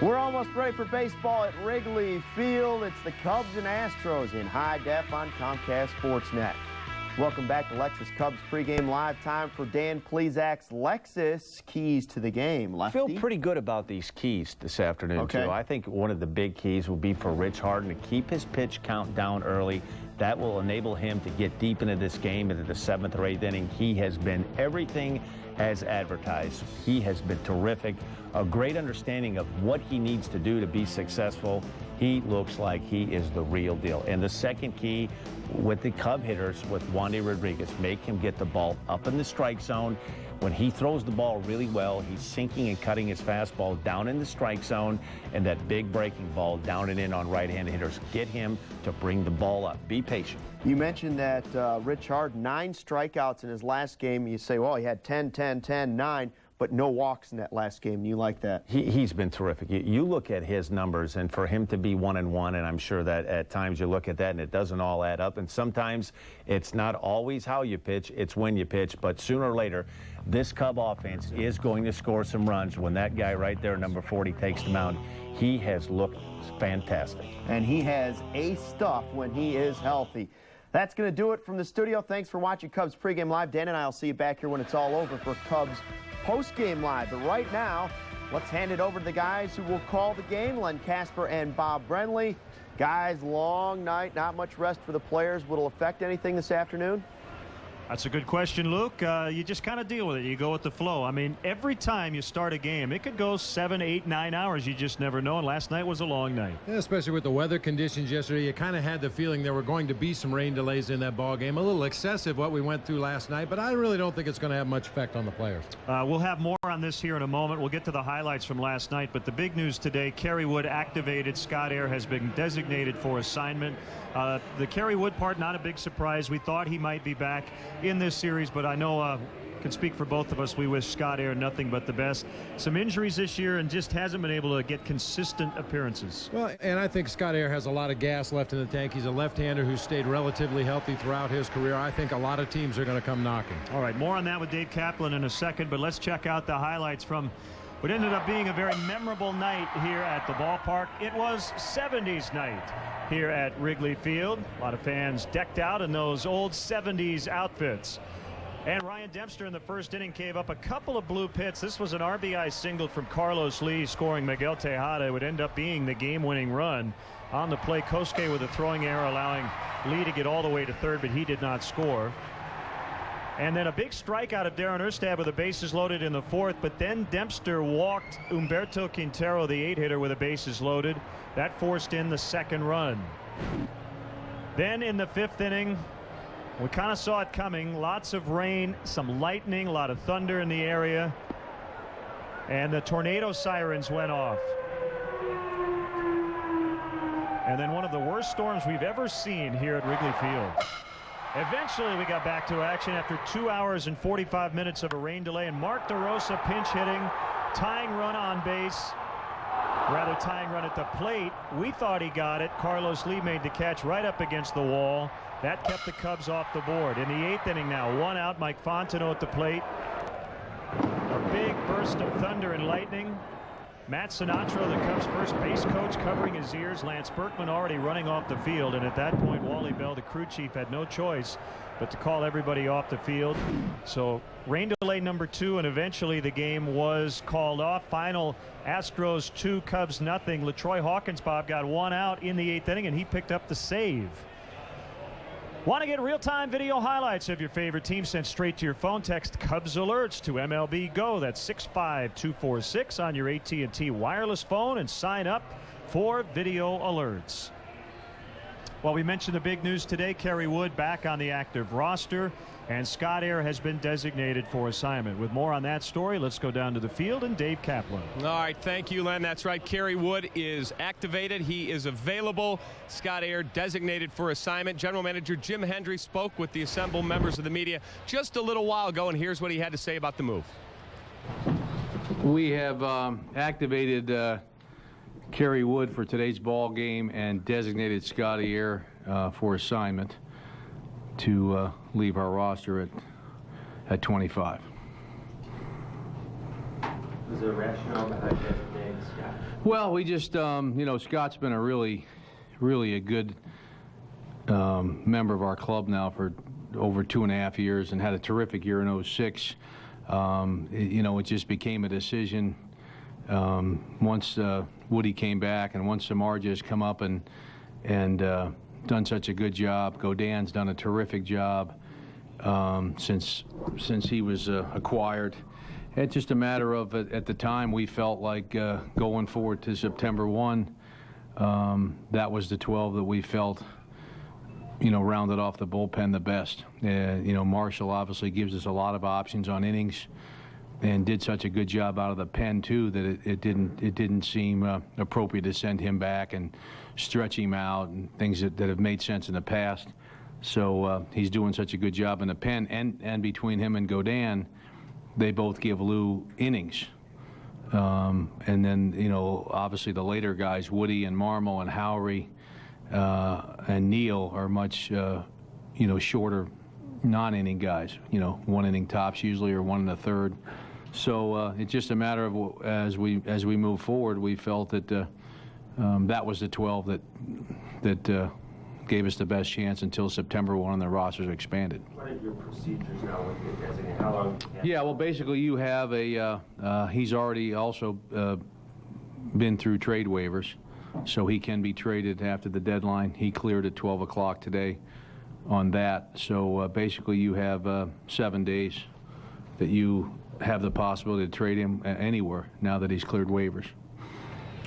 We're almost ready for baseball at Wrigley Field. It's the Cubs and Astros in high def on Comcast Sportsnet. Welcome back to Lexus Cubs pregame live. Time for Dan Plezak's Lexus keys to the game. Lefty? I feel pretty good about these keys this afternoon, too. I think one of the big keys will be for Rich Harden to keep his pitch count down early. That will enable him to get deep into this game into the 7th or 8th inning. He has been everything as advertised. He has been terrific. A great understanding of what he needs to do to be successful. He looks like he is the real deal. And the second key with the Cub hitters, with Wandy Rodriguez, make him get the ball up in the strike zone. When he throws the ball really well, he's sinking and cutting his fastball down in the strike zone, and that big breaking ball down and in on right-handed hitters. Get him to bring the ball up. Be patient. You mentioned that Rich Harden, 9 strikeouts in his last game. You say, well, he had 10, 10, 10, 9. But no walks in that last game. You like that? He's been terrific. You look at his numbers, and for him to be 1-1, and I'm sure that at times you look at that and it doesn't all add up. And sometimes it's not always how you pitch, it's when you pitch. But sooner or later, this Cub offense is going to score some runs when that guy right there, number 40, takes the mound. He has looked fantastic. And he has ace stuff when he is healthy. That's going to do it from the studio. Thanks for watching Cubs pregame live. Dan and I will see you back here when it's all over for Cubs post-game live. But right now, let's hand it over to the guys who will call the game, Len Casper and Bob Brenly. Guys, long night, not much rest for the players. Will it affect anything this afternoon? That's a good question, Luke. You just kind of deal with it. You go with the flow. I mean, every time you start a game, it could go 7, 8, 9 hours. You just never know. And last night was a long night. Yeah, especially with the weather conditions yesterday. You kind of had the feeling there were going to be some rain delays in that ball game. A little excessive what we went through last night, but I really don't think it's going to have much effect on the players. We'll have more on this here in a moment. We'll get to the highlights from last night. But the big news today, Kerry Wood activated. Scott Air has been designated for assignment. The Kerry Wood part, not a big surprise. We thought he might be back in this series, but I know can speak for both of us. We wish Scott Air nothing but the best. Some injuries this year and just hasn't been able to get consistent appearances. Well, and I think Scott Air has a lot of gas left in the tank. He's a left-hander who stayed relatively healthy throughout his career. I think a lot of teams are going to come knocking. All right, more on that with Dave Kaplan in a second, but let's check out the highlights from what ended up being a very memorable night here at the ballpark. It was 70s night here at Wrigley Field. A lot of fans decked out in those old 70s outfits. And Ryan Dempster in the first inning gave up a couple of blue pits. This was an RBI single from Carlos Lee, scoring Miguel Tejada. It would end up being the game-winning run. On the play, Kosuke with a throwing error, allowing Lee to get all the way to third, but he did not score. And then a big strikeout of Darren Erstad with the bases loaded in the fourth, but then Dempster walked Humberto Quintero, the 8-hitter, with the bases loaded. That forced in the second run. Then in the fifth inning, we kind of saw it coming. Lots of rain, some lightning, a lot of thunder in the area. And the tornado sirens went off. And then one of the worst storms we've ever seen here at Wrigley Field. Eventually we got back to action after 2 hours and 45 minutes of a rain delay, and Mark DeRosa pinch hitting, tying run on base, rather tying run at the plate. We thought he got it. Carlos Lee made the catch right up against the wall. That kept the Cubs off the board. In the 8th inning now, 1 out, Mike Fontenot at the plate. A big burst of thunder and lightning. Matt Sinatra, the Cubs' first base coach, covering his ears. Lance Berkman already running off the field, and at that point Wally Bell, the crew chief, had no choice but to call everybody off the field. So rain delay number 2, and eventually the game was called off. Final Astros 2, Cubs nothing. LaTroy Hawkins, Bob, got 1 out in the 8th inning, and he picked up the save. Want to get real-time video highlights of your favorite team sent straight to your phone? Text Cubs Alerts to MLB Go. That's 65246 on your AT&T wireless phone, and sign up for video alerts. Well, we mentioned the big news today. Kerry Wood back on the active roster, and Scott Air has been designated for assignment. With more on that story, let's go down to the field and Dave Kaplan. All right, thank you, Len. That's right. Kerry Wood is activated. He is available. Scott Air designated for assignment. General Manager Jim Hendry spoke with the assembled members of the media just a little while ago, and here's what he had to say about the move. We have activated Kerry Wood for today's ball game and designated Scotty Air for assignment to leave our roster at 25. Was there a rationale behind designating Well, we just, you know, Scott's been a really a good member of our club now for over 2.5 years and had a terrific year in 06. You know, it just became a decision once Woody came back and once Samar just come up and done such a good job. Godin's done a terrific job since he was acquired. It's just a matter of, at the time, we felt like going forward to September 1, that was the 12 that we felt, you know, rounded off the bullpen the best. You know, Marshall obviously gives us a lot of options on innings and did such a good job out of the pen, too, that it didn't seem appropriate to send him back and stretch him out and things that have made sense in the past. So he's doing such a good job in the pen, and between him and Godin, they both give Lou innings. And then, you know, obviously the later guys, Woody and Marmol and Howry and Neal are much, you know, shorter non-inning guys, you know, 1 inning tops usually or 1 1/3. So it's just a matter of, as we move forward, we felt that that was the 12 that gave us the best chance until September 1 and the rosters expanded. What are your procedures now with your designate? How long? Yeah, well, basically you have he's already also been through trade waivers, so he can be traded after the deadline. He cleared at 12 o'clock today on that. So basically you have 7 days that you have the possibility to trade him anywhere now that he's cleared waivers.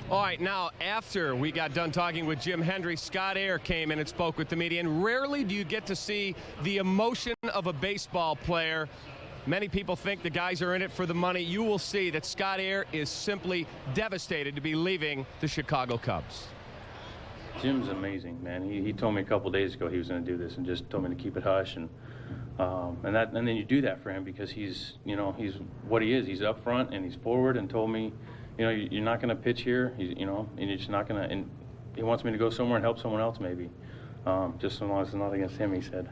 All right, now, after we got done talking with Jim Hendry, Scott Air came in and spoke with the media, and rarely do you get to see the emotion of a baseball player. Many people think the guys are in it for the money. You will see that Scott Air is simply devastated to be leaving the Chicago Cubs. Jim's amazing, man. He told me a couple days ago he was going to do this and just told me to keep it hush, and then you do that for him because he's what he is. He's up front and he's forward, and told me, you know, you're not going to pitch here, and you're just not going to, and he wants me to go somewhere and help someone else maybe, just so long as it's not against him, he said,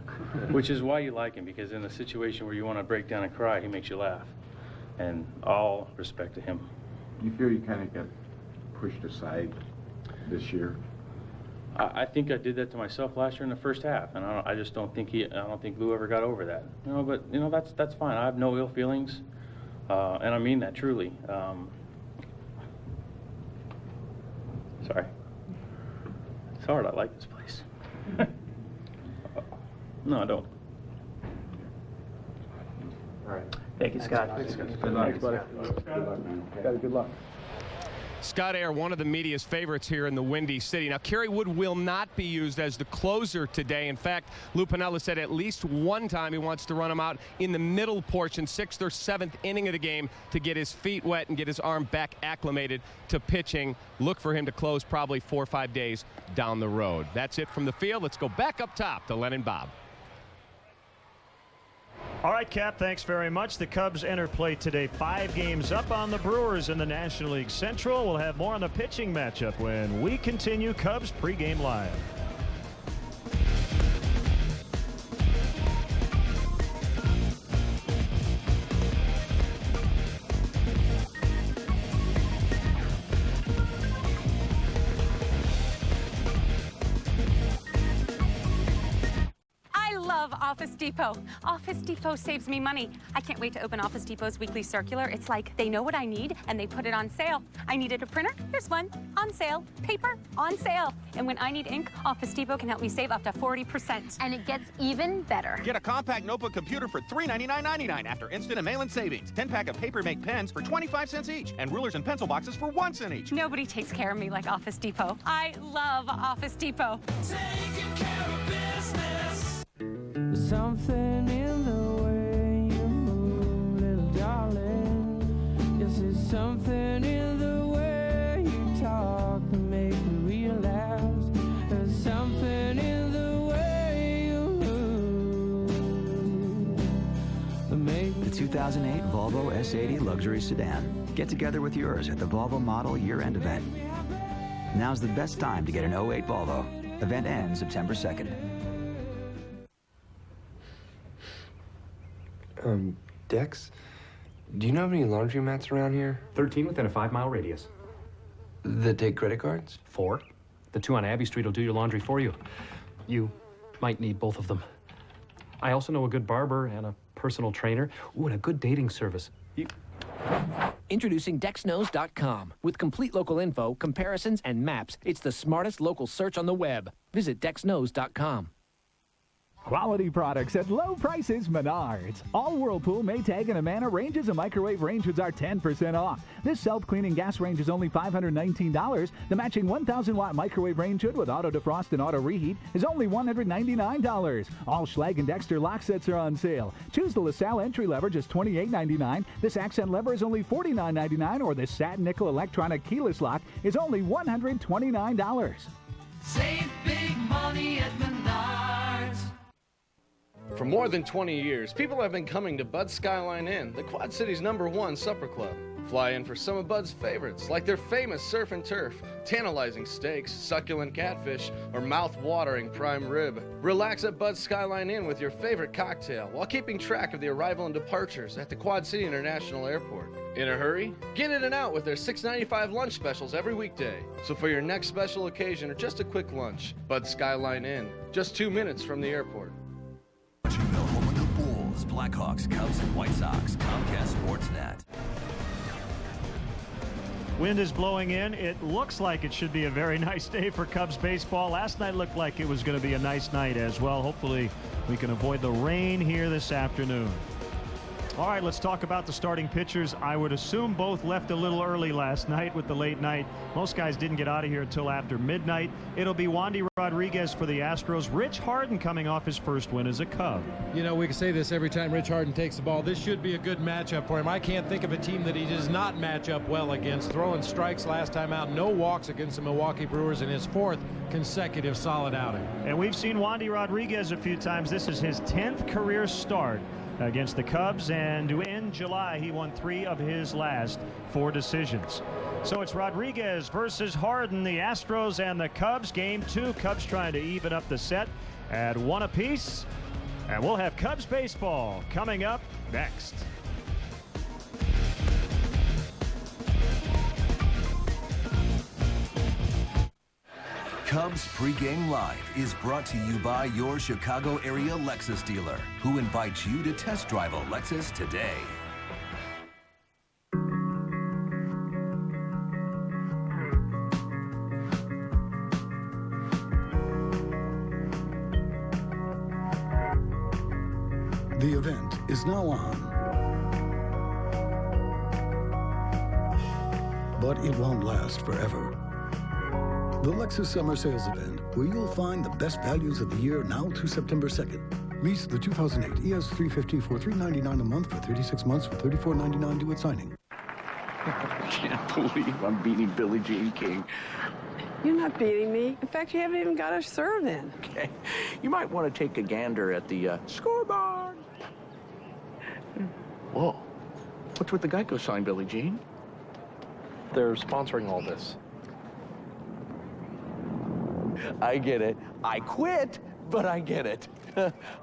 which is why you like him, because in a situation where you want to break down and cry, he makes you laugh, and all respect to him. You feel you kind of got pushed aside this year? I think I did that to myself last year in the first half, and I just don't think Lou ever got over that. You know, but you know that's fine. I have no ill feelings, and I mean that truly. Sorry. It's hard. I like this place. No, I don't. All right. Thank you, Scott. Thanks, Good luck, buddy. Good luck, man. Okay. Good luck. Scott Air, one of the media's favorites here in the Windy City. Now, Kerry Wood will not be used as the closer today. In fact, Lou Piniella said at least one time he wants to run him out in the middle portion, 6th or 7th inning of the game, to get his feet wet and get his arm back acclimated to pitching. Look for him to close probably 4 or 5 days down the road. That's it from the field. Let's go back up top to Len and Bob. All right, Cap, thanks very much. The Cubs enter play today 5 games up on the Brewers in the National League Central. We'll have more on the pitching matchup when we continue Cubs pregame live. Office Depot. Office Depot saves me money. I can't wait to open Office Depot's weekly circular. It's like they know what I need and they put it on sale. I needed a printer, here's one, on sale. Paper, on sale. And when I need ink, Office Depot can help me save up to 40%. And it gets even better. Get a compact notebook computer for $399.99 after instant and mail-in savings. 10-pack of Paper Mate pens for 25 cents each, and rulers and pencil boxes for 1 cent each. Nobody takes care of me like Office Depot. I love Office Depot. Taking care of business. Something in the way you move, little darling. Yes, it's something in the way you talk that makes me realize there's something in the way you move that makes the 2008 Volvo S80 luxury sedan. Get together with yours at the Volvo Model Year-End event. Now's the best time to get an 08 Volvo. Event ends September 2nd. Dex, do you know of any laundromats around here? 13 within a 5-mile radius. That take credit cards? 4. The 2 on Abbey Street will do your laundry for you. You might need both of them. I also know a good barber and a personal trainer. Ooh, and a good dating service. Introducing DexKnows.com. With complete local info, comparisons, and maps, it's the smartest local search on the web. Visit DexKnows.com. Quality products at low prices, Menards. All Whirlpool, Maytag, and Amana ranges of microwave range hoods are 10% off. This self-cleaning gas range is only $519. The matching 1,000-watt microwave range hood with auto defrost and auto reheat is only $199. All Schlage and Dexter lock sets are on sale. Choose the LaSalle entry lever, just $28.99. This accent lever is only $49.99, or this satin nickel electronic keyless lock is only $129. Save big money at Menards. For more than 20 years, people have been coming to Bud's Skyline Inn, the Quad City's #1 supper club. Fly in for some of Bud's favorites, like their famous surf and turf, tantalizing steaks, succulent catfish, or mouth-watering prime rib. Relax at Bud's Skyline Inn with your favorite cocktail while keeping track of the arrival and departures at the Quad City International Airport. In a hurry? Get in and out with their $6.95 lunch specials every weekday. So for your next special occasion or just a quick lunch, Bud's Skyline Inn, just 2 minutes from the airport. Home of the Bulls, Blackhawks, Cubs, and White Sox. Comcast Sportsnet. Wind is blowing in. It looks like it should be a very nice day for Cubs baseball. Last night looked like it was going to be a nice night as well. Hopefully we can avoid the rain here this afternoon. All right, let's talk about the starting pitchers. I would assume both left a little early last night with the late night. Most guys didn't get out of here until after midnight. It'll be Wandy Rodriguez for the Astros. Rich Harden coming off his first win as a Cub. You know, we can say this every time Rich Harden takes the ball. This should be a good matchup for him. I can't think of a team that he does not match up well against. Throwing strikes last time out, no walks against the Milwaukee Brewers in his 4th consecutive solid outing. And we've seen Wandy Rodriguez a few times. This is his 10th career start against the Cubs, and in July he won 3 of his last 4 decisions. So it's Rodriguez versus Harden, the Astros and the Cubs. Game 2, Cubs trying to even up the set at 1 apiece, and we'll have Cubs baseball coming up next. Cubs Pregame Live is brought to you by your Chicago area Lexus dealer, who invites you to test drive a Lexus today. The event is now on. But it won't last forever. The Lexus Summer Sales Event, where you'll find the best values of the year now to September 2nd. Lease the 2008 ES350 for $399 a month for 36 months for $34.99 due at signing. I can't believe I'm beating Billie Jean King. You're not beating me. In fact, you haven't even got a serve in. Okay. You might want to take a gander at the scoreboard. Whoa. What's with the Geico sign, Billie Jean? They're sponsoring all this. I get it. I quit, but I get it.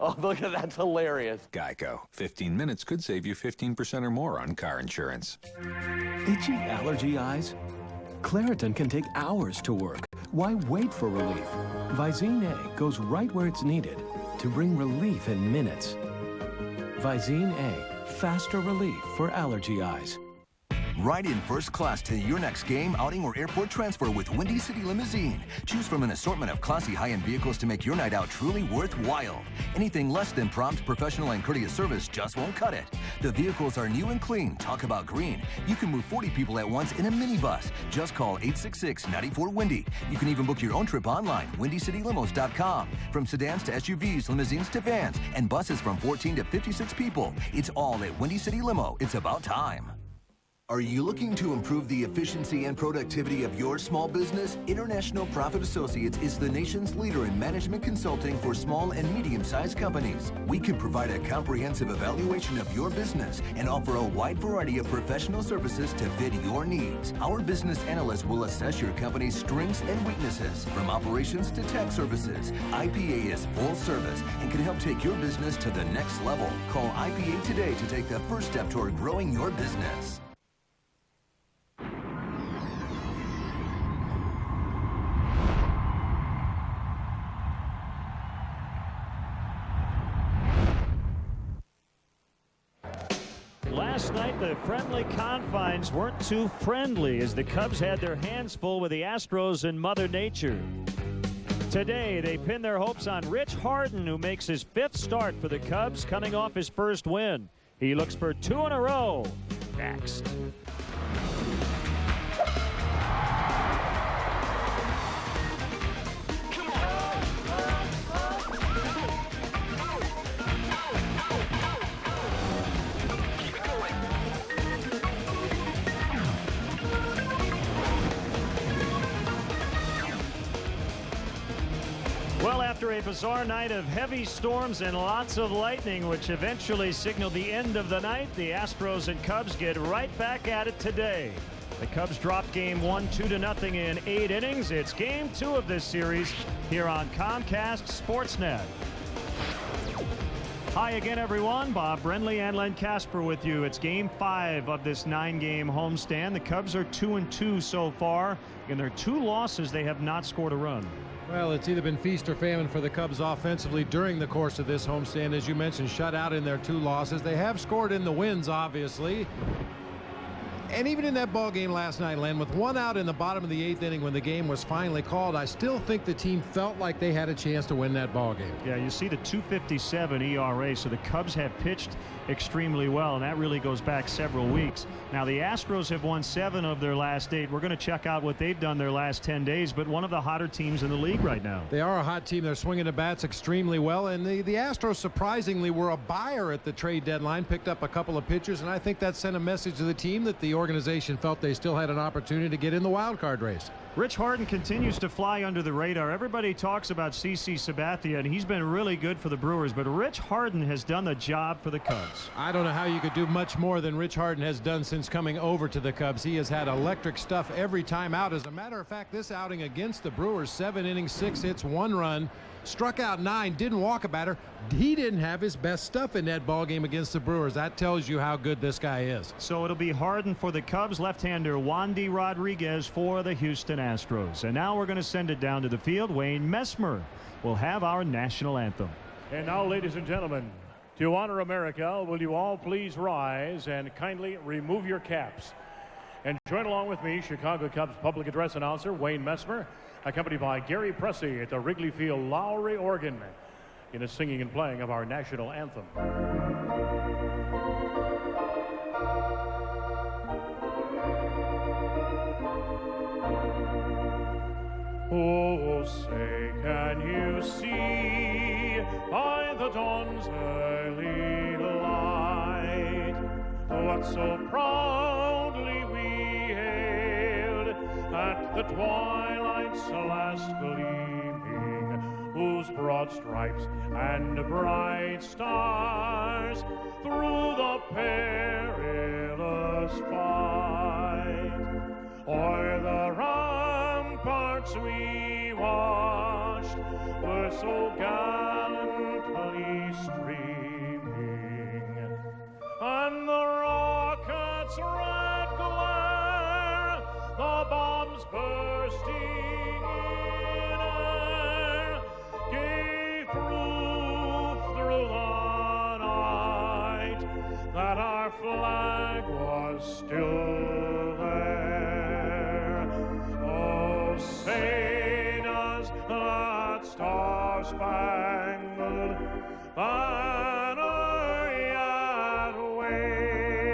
Oh, look at that's hilarious. Geico. 15 minutes could save you 15% or more on car insurance. Itchy allergy eyes? Claritin can take hours to work. Why wait for relief? Visine A goes right where it's needed to bring relief in minutes. Visine A, faster relief for allergy eyes. Ride in first class to your next game, outing, or airport transfer with Windy City Limousine. Choose from an assortment of classy high-end vehicles to make your night out truly worthwhile. Anything less than prompt, professional, and courteous service just won't cut it. The vehicles are new and clean. Talk about green. You can move 40 people at once in a minibus. Just call 866-94-WINDY. You can even book your own trip online, WindyCityLimos.com. From sedans to SUVs, limousines to vans, and buses from 14 to 56 people. It's all at Windy City Limo. It's about time. Are you looking to improve the efficiency and productivity of your small business? International Profit Associates is the nation's leader in management consulting for small and medium-sized companies. We can provide a comprehensive evaluation of your business and offer a wide variety of professional services to fit your needs. Our business analysts will assess your company's strengths and weaknesses, from operations to tech services. IPA is full service and can help take your business to the next level. Call IPA today to take the first step toward growing your business. last night, the friendly confines weren't too friendly as the Cubs had their hands full with the Astros and Mother Nature. Today, they pin their hopes on Rich Harden, who makes his 5th start for the Cubs, coming off his first win. He looks for 2 in a row. Next. Well, after a bizarre night of heavy storms and lots of lightning, which eventually signaled the end of the night, the Astros and Cubs get right back at it today. The Cubs dropped Game 1 2-0 in 8 innings. It's Game 2 of this series here on Comcast Sportsnet. Hi again, everyone. Bob Brenly and Len Casper with you. It's Game 5 of this 9-game homestand. The Cubs are 2-2 so far. In their 2 losses, they have not scored a run. Well, it's either been feast or famine for the Cubs offensively during the course of this homestand. As you mentioned, shut out in their 2 losses. They have scored in the wins, obviously. And even in that ball game last night, Len, with 1 out in the bottom of the 8th inning when the game was finally called, I still think the team felt like they had a chance to win that ball game. Yeah, you see the 2.57 ERA, so the Cubs have pitched extremely well, and that really goes back several weeks. Now, the Astros have won 7 of their last 8. We're going to check out what they've done their last 10 days, but one of the hotter teams in the league right now. They are a hot team. They're swinging the bats extremely well, and the Astros surprisingly were a buyer at the trade deadline, picked up a couple of pitchers, and I think that sent a message to the team that the organization felt they still had an opportunity to get in the wild card race. Rich Harden continues to fly under the radar. Everybody talks about CC Sabathia, and he's been really good for the Brewers, but Rich Harden has done the job for the Cubs. I don't know how you could do much more than Rich Harden has done since coming over to the Cubs. He has had electric stuff every time out. As a matter of fact, this outing against the Brewers, 7 innings, 6 hits, 1 run, struck out 9, didn't walk a batter. He didn't have his best stuff in that ball game against the Brewers. That tells you how good this guy is. So it'll be Harden for the Cubs, left-hander Wandy Rodriguez for the Houston Astros. And now we're going to send it down to the field. Wayne Messmer will have our national anthem. And now, ladies and gentlemen, to honor America, will you all please rise and kindly remove your caps and join along with me, Chicago Cubs public address announcer Wayne Messmer, accompanied by Gary Pressey at the Wrigley Field, Lowry, Oregon, in a singing and playing of our national anthem. Oh, say, can you see by the dawn's early light what so proudly we hailed at the twilight's last gleaming, whose broad stripes and bright stars through the perilous fight o'er the ramparts we watched were so gallantly streaming, and the rocket's red glare, the bombs bursting in air, gave proof through the night that our flag was still there. Oh, say does that star-spangled banner yet wave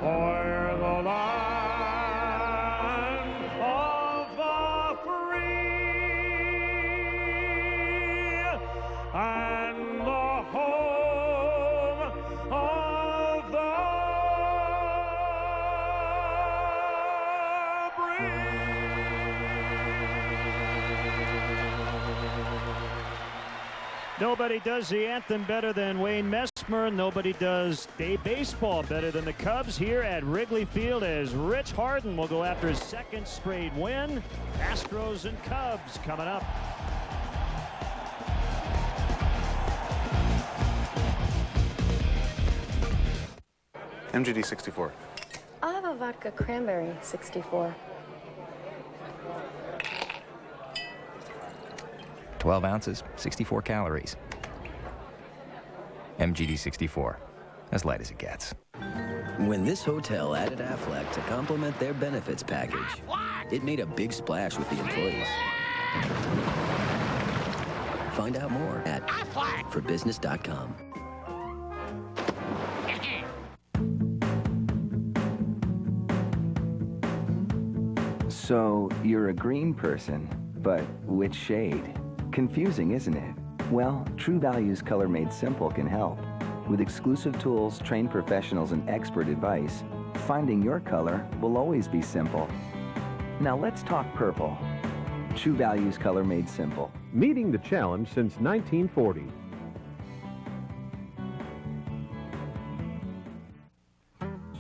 o'er the land of the free and the home of the Nobody does the anthem better than Wayne Messmer. Nobody does baseball better than the Cubs here at Wrigley Field as Rich Harden will go after his 2nd straight win. Astros and Cubs coming up. MGD 64. I'll have a vodka cranberry 64. 12 ounces, 64 calories. MGD 64. As light as it gets. When this hotel added Aflac to complement their benefits package, it made a big splash with the employees. Find out more at forbusiness.com. So, you're a green person, but which shade? Confusing, isn't it? Well, True Value's Color Made Simple can help. With exclusive tools, trained professionals, and expert advice, finding your color will always be simple. Now let's talk purple. True Value's Color Made Simple. Meeting the challenge since 1940.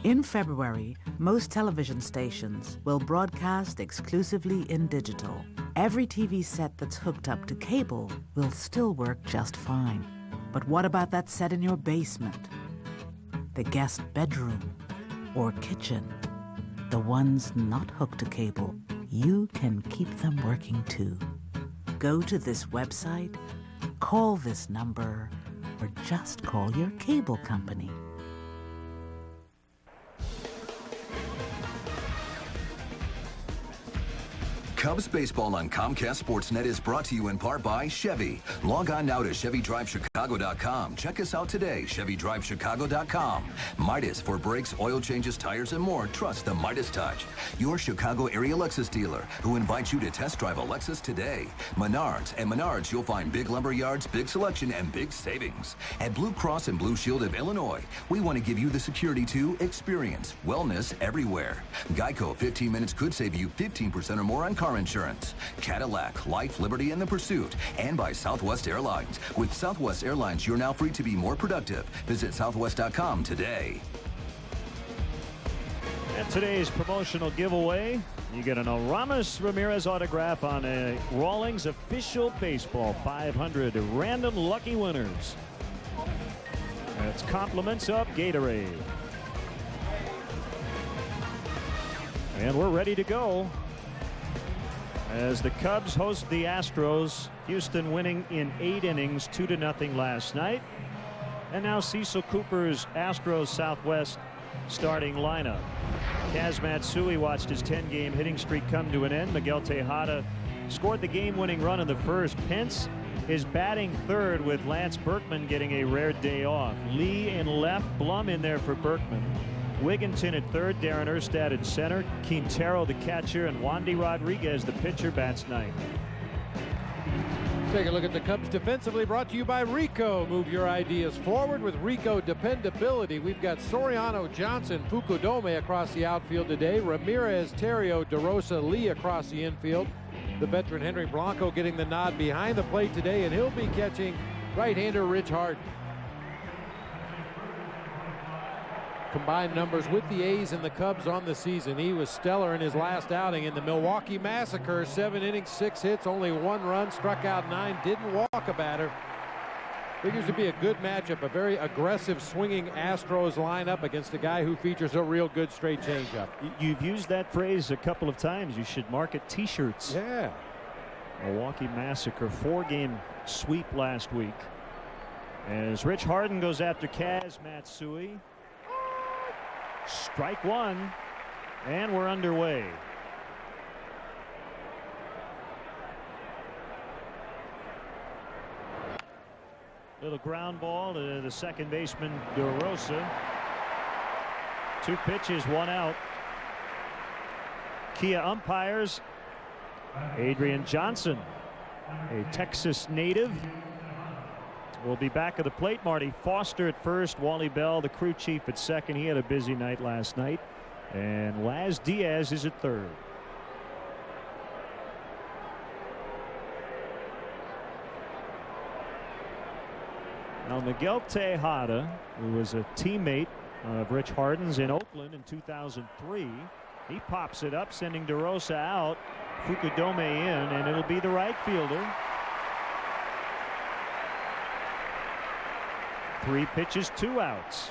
In February, most television stations will broadcast exclusively in digital. Every TV set that's hooked up to cable will still work just fine. But what about that set in your basement, the guest bedroom, or kitchen? The ones not hooked to cable, you can keep them working too. Go to this website, call this number, or just call your cable company. Cubs baseball on Comcast Sportsnet is brought to you in part by Chevy. Log on now to ChevyDriveChicago.com. Check us out today, ChevyDriveChicago.com. Midas, for brakes, oil changes, tires, and more. Trust the Midas touch. Your Chicago area Lexus dealer, who invites you to test drive a Lexus today. Menards. At Menards, you'll find big lumber yards, big selection, and big savings. At Blue Cross and Blue Shield of Illinois, we want to give you the security to experience wellness everywhere. Geico, 15 minutes could save you 15% or more on car insurance. Cadillac, Life, Liberty, and the Pursuit. And by Southwest Airlines. With Southwest Airlines, you're now free to be more productive. Visit southwest.com today. And today's promotional giveaway, you get an Aramis Ramirez autograph on a Rawlings official baseball 500 random lucky winners. That's compliments of Gatorade. And we're ready to go as the Cubs host the Astros. Houston winning in 8 innings, 2-0 last night. And now Cecil Cooper's Astros Southwest starting lineup. Kaz Matsui watched his 10-game hitting streak come to an end. Miguel Tejada scored the game-winning run in the first. Pence is batting third with Lance Berkman getting a rare day off. Lee in left, Blum in there for Berkman. Wigginton at third, Darren Erstad at center, Quintero the catcher, and Wandy Rodriguez the pitcher bats ninth. Take a look at the Cubs defensively, brought to you by Rico. Move your ideas forward with Rico dependability. We've got Soriano, Johnson, Fukudome across the outfield today. Ramirez, Terrio, DeRosa, Lee across the infield. The veteran Henry Blanco getting the nod behind the plate today, and he'll be catching right-hander Rich Hart. Combined numbers with the A's and the Cubs on the season. He was stellar in his last outing in the Milwaukee Massacre. 7 innings, 6 hits, only 1 run, struck out 9, didn't walk a batter. Figures to be a good matchup, a very aggressive swinging Astros lineup against a guy who features a real good straight changeup. You've used that phrase a couple of times. You should market t-shirts. Yeah. Milwaukee Massacre 4-game sweep last week. As Rich Harden goes after Kaz Matsui. Strike one, and we're underway. Little ground ball to the second baseman, DeRosa. 2 pitches, 1 out. Kia umpires, Adrian Johnson, a Texas native, will be back at the plate. Marty Foster at first, Wally Bell, the crew chief, at second. He had a busy night last night. And Laz Diaz is at third. Now Miguel Tejada, who was a teammate of Rich Harden's in Oakland in 2003, he pops it up, sending DeRosa out, Fukudome in, and it'll be the right fielder. 3 pitches, 2 outs.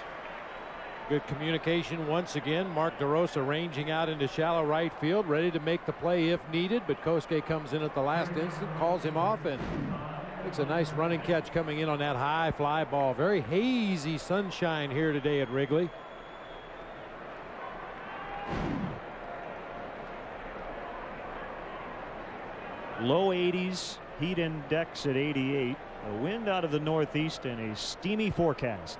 Good communication once again. Mark DeRosa ranging out into shallow right field, ready to make the play if needed, but Kosuke comes in at the last instant, calls him off, and Makes a nice running catch coming in on that high fly ball. Very hazy sunshine here today at Wrigley. Low 80s, heat index at 88. A wind out of the northeast and a steamy forecast.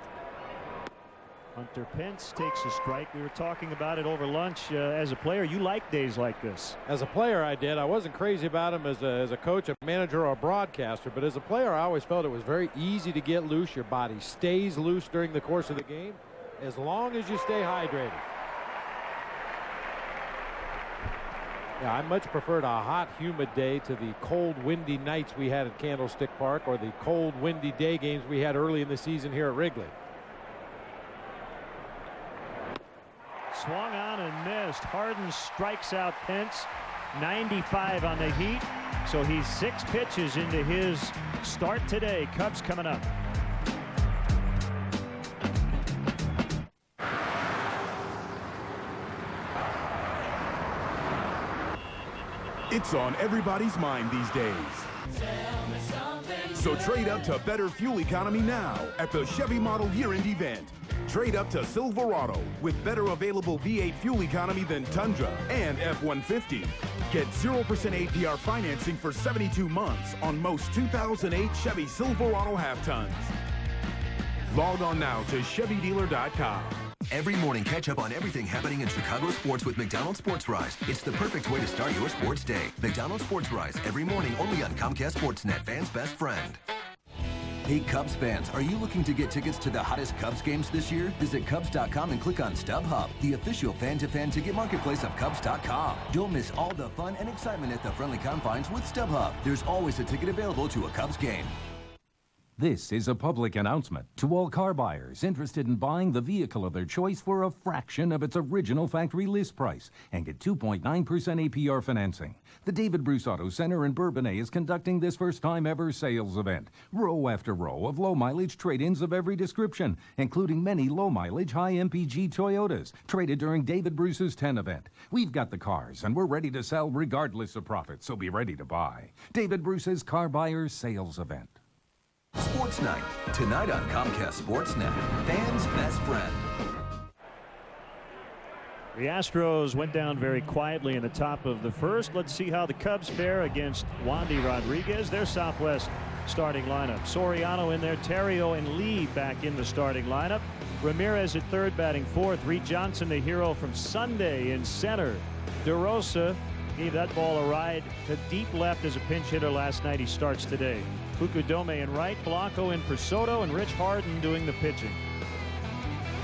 Hunter Pence takes a strike. We were talking about it over lunch. As a player, you like days like this. As a player, I did. I wasn't crazy about him as a coach, a manager, or a broadcaster. But as a player, I always felt it was very easy to get loose. Your body stays loose during the course of the game as long as you stay hydrated. Yeah, I much preferred a hot, humid day to the cold, windy nights we had at Candlestick Park or the cold, windy day games we had early in the season here at Wrigley. Swung on and missed. Harden strikes out Pence. 95 on the Heat. So he's 6 pitches into his start today. Cubs coming up. It's on everybody's mind these days. So trade up to better fuel economy now at the Chevy Model Year-End event. Trade up to Silverado with better available V8 fuel economy than Tundra and F-150. Get 0% APR financing for 72 months on most 2008 Chevy Silverado half-tons. Log on now to ChevyDealer.com. Every morning, catch up on everything happening in Chicago sports with McDonald's Sports Rise. It's the perfect way to start your sports day. McDonald's Sports Rise, every morning only on Comcast Sportsnet, fans' best friend. Hey, Cubs fans, are you looking to get tickets to the hottest Cubs games this year? Visit Cubs.com and click on StubHub, the official fan-to-fan ticket marketplace of Cubs.com. Don't miss all the fun and excitement at the friendly confines with StubHub. There's always a ticket available to a Cubs game. This is a public announcement to all car buyers interested in buying the vehicle of their choice for a fraction of its original factory list price and get 2.9% APR financing. The David Bruce Auto Center in Bourbonnais is conducting this first-time ever sales event. Row after row of low-mileage trade-ins of every description, including many low-mileage high-MPG Toyotas traded during David Bruce's 10 event. We've got the cars, and we're ready to sell regardless of profit, so be ready to buy. David Bruce's Car Buyers Sales Event. Sports Night, tonight on Comcast Sportsnet, fans' best friend. The Astros went down very quietly in the top of the first. Let's see how the Cubs fare against Wandy Rodriguez, their Southwest starting lineup. Soriano in there, Terrio and Lee back in the starting lineup. Ramirez at third, batting fourth. Reed Johnson, the hero from Sunday, in center. DeRosa gave that ball a ride to deep left as a pinch hitter last night. He starts today. Fukudome in right, Blanco in for Soto, and Rich Harden doing the pitching.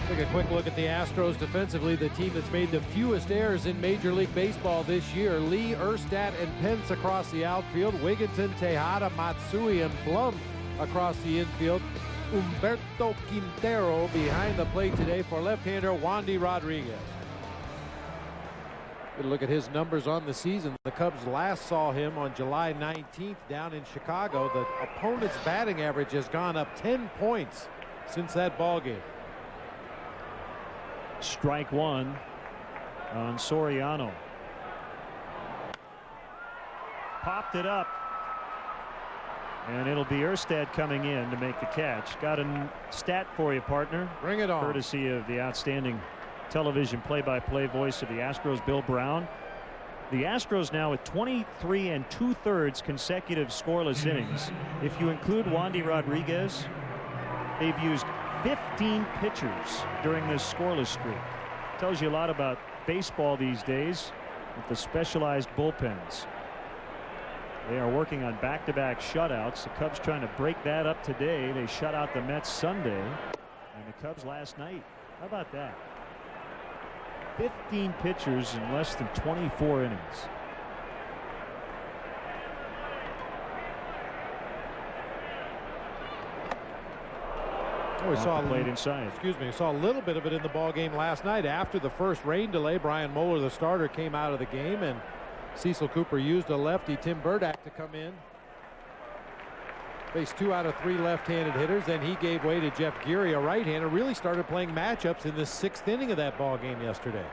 Take a quick look at the Astros defensively, the team that's made the fewest errors in Major League Baseball this year. Lee, Erstad, and Pence across the outfield. Wigginton, Tejada, Matsui, and Blum across the infield. Humberto Quintero behind the plate today for left-hander Wandy Rodriguez. Good look at his numbers on the season. The Cubs last saw him on July 19th down in Chicago. The opponent's batting average has gone up 10 points since that ball game. Strike one on Soriano. Popped it up. And it'll be Erstad coming in to make the catch. Got a stat for you, partner. Bring it on. Courtesy of the outstanding television play-by-play voice of the Astros, Bill Brown. The Astros now with 23 2/3 consecutive scoreless innings. If you include Wandy Rodriguez, they've used 15 pitchers during this scoreless streak. Tells you a lot about baseball these days with the specialized bullpens. They are working on back-to-back shutouts. The Cubs trying to break that up today. They shut out the Mets Sunday, and the Cubs last night. How about that? 15 pitchers in less than 24 innings. We saw played inside. Excuse me. Saw a little bit of it in the ball game last night. After the first rain delay, Brian Moeller, the starter, came out of the game, and Cecil Cooper used a lefty, Tim Burdack, to come in. Faced 2 out of 3 left-handed hitters. Then he gave way to Jeff Geary, a right-hander. Really started playing matchups in the 6th inning of that ball game yesterday.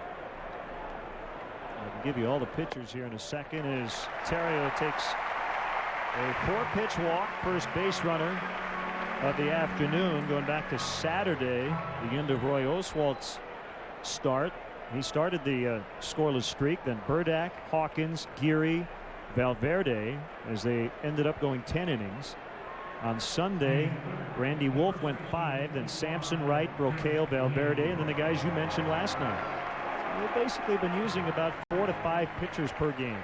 I can give you all the pitchers here in a second as Terrio takes A 4-pitch walk, first base runner of the afternoon, going back to Saturday, the end of Roy Oswalt's start. He started the scoreless streak, then Burdack, Hawkins, Geary, Valverde, as they ended up going 10 innings. On Sunday, Randy Wolf went 5, then Sampson, Wright, Brocale, Valverde, and then the guys you mentioned last night. They've basically been using about 4 to 5 pitchers per game.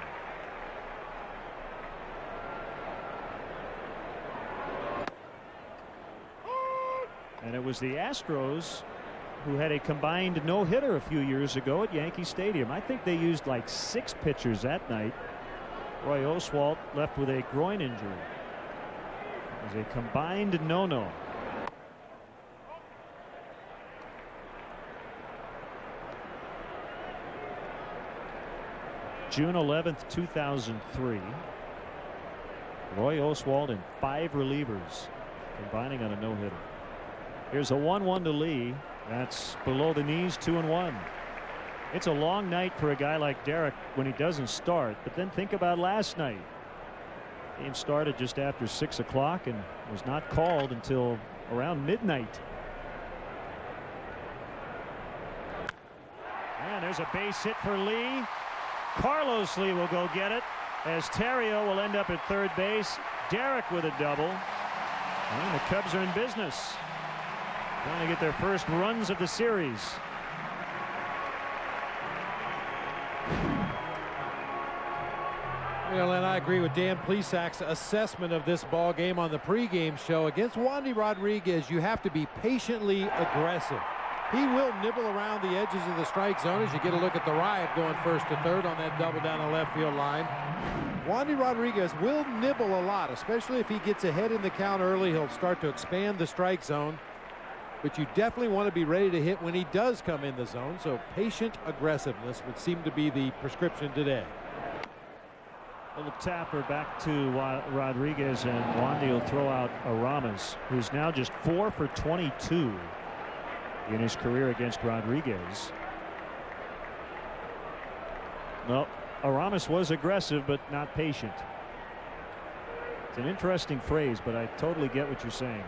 And it was the Astros who had a combined no-hitter a few years ago at Yankee Stadium. I think they used like 6 pitchers that night. Roy Oswalt left with a groin injury. It was a combined no-no. June 11th, 2003. Roy Oswalt and 5 relievers combining on a no-hitter. Here's a 1-1 to Lee. That's below the knees, 2-1. It's a long night for a guy like Derek when he doesn't start. But then think about last night. Game started just after 6 o'clock and was not called until around midnight. And there's a base hit for Lee. Carlos Lee will go get it, as Terrio will end up at third base. Derek with a double. And the Cubs are in business, trying to get their first runs of the series. Well, and I agree with Dan Plesac's assessment of this ball game on the pregame show. Against Wandy Rodriguez, you have to be patiently aggressive. He will nibble around the edges of the strike zone as you get a look at the Riot going first to third on that double down the left field line. Wandy Rodriguez will nibble a lot, especially if he gets ahead in the count early. He'll start to expand the strike zone. But you definitely want to be ready to hit when he does come in the zone. So patient aggressiveness would seem to be the prescription today. Little tapper back to Rodriguez, and Wandy will throw out Aramis, who's now just 4 for 22 in his career against Rodriguez. Well, Aramis was aggressive but not patient. It's an interesting phrase, but I totally get what you're saying.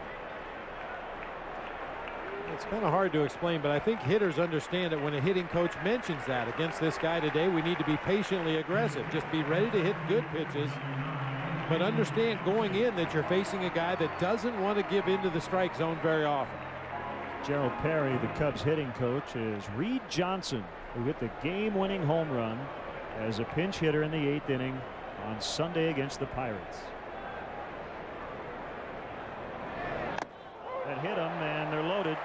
It's kind of hard to explain, but I think hitters understand that when a hitting coach mentions that against this guy today, we need to be patiently aggressive. Just be ready to hit good pitches, but understand going in that you're facing a guy that doesn't want to give into the strike zone very often. Gerald Perry, the Cubs hitting coach, is Reed Johnson, who hit the game-winning home run as a pinch hitter in the 8th inning on Sunday against the Pirates. That hit them, and they're loaded.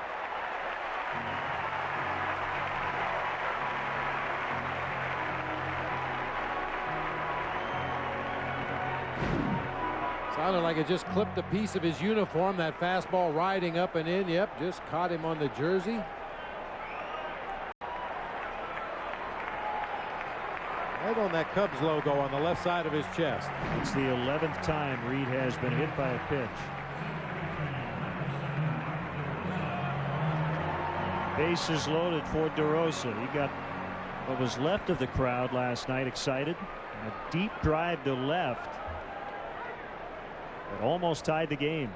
Sounded like it just clipped a piece of his uniform. That fastball riding up and in. Yep, just caught him on the jersey. Right on that Cubs logo on the left side of his chest. It's the 11th time Reed has been hit by a pitch. Bases loaded for DeRosa. He got what was left of the crowd last night excited. A deep drive to left. It almost tied the game.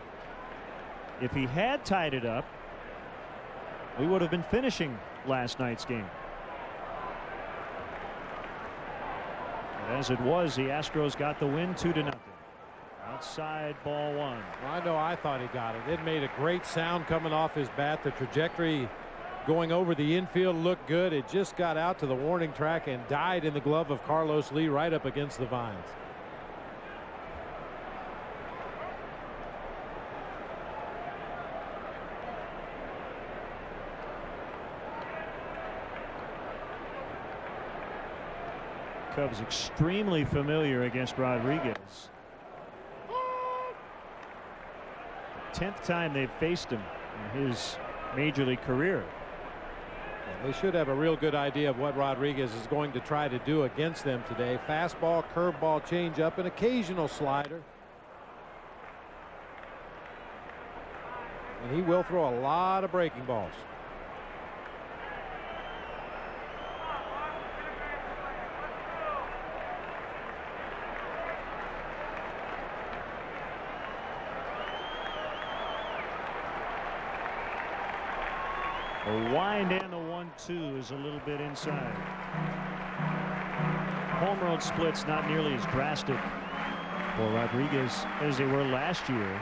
If he had tied it up, we would have been finishing last night's game. But as it was, the Astros got the win 2-0. Outside, ball 1. Well, I know I thought he got it. It made a great sound coming off his bat. The trajectory going over the infield looked good. It just got out to the warning track and died in the glove of Carlos Lee right up against the vines. Cubs extremely familiar against Rodriguez. 10th time they've faced him in his major league career. They should have a real good idea of what Rodriguez is going to try to do against them today. Fastball, curveball, changeup, an occasional slider. And he will throw a lot of breaking balls. The wind and the 1-2 is a little bit inside. Home road splits not nearly as drastic for Rodriguez as they were last year.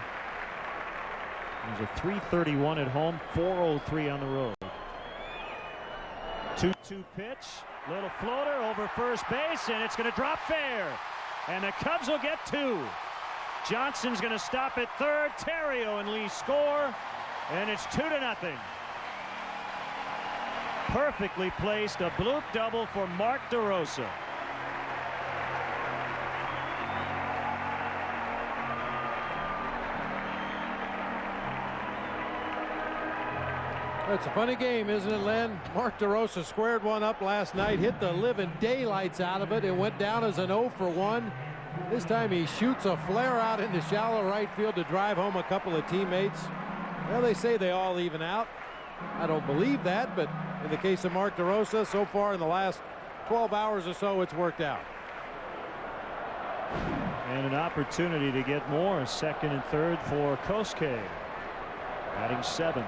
It was a .331 at home, .403 on the road. 2-2 pitch, little floater over first base, and it's going to drop fair. And the Cubs will get 2. Johnson's going to stop at third. Terrio and Lee score, and it's 2-0. Perfectly placed, a bloop double for Mark DeRosa. It's a funny game, isn't it, Len? Mark DeRosa squared one up last night, hit the living daylights out of it, and went down as an 0 for 1. This time he shoots a flare out into shallow right field to drive home a couple of teammates. Well, they say they all even out. I don't believe that, but in the case of Mark DeRosa, so far in the last 12 hours or so, it's worked out. And an opportunity to get more, second and third for Kosuke, batting 7th.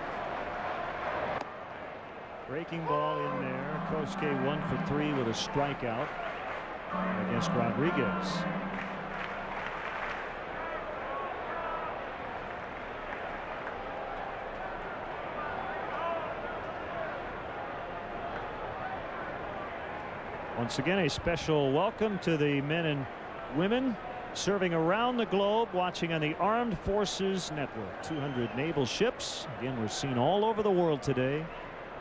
Breaking ball in there. Kosuke 1 for 3 with a strikeout against Rodriguez. Once again, a special welcome to the men and women serving around the globe, watching on the Armed Forces Network. 200 naval ships. Again, we're seen all over the world today,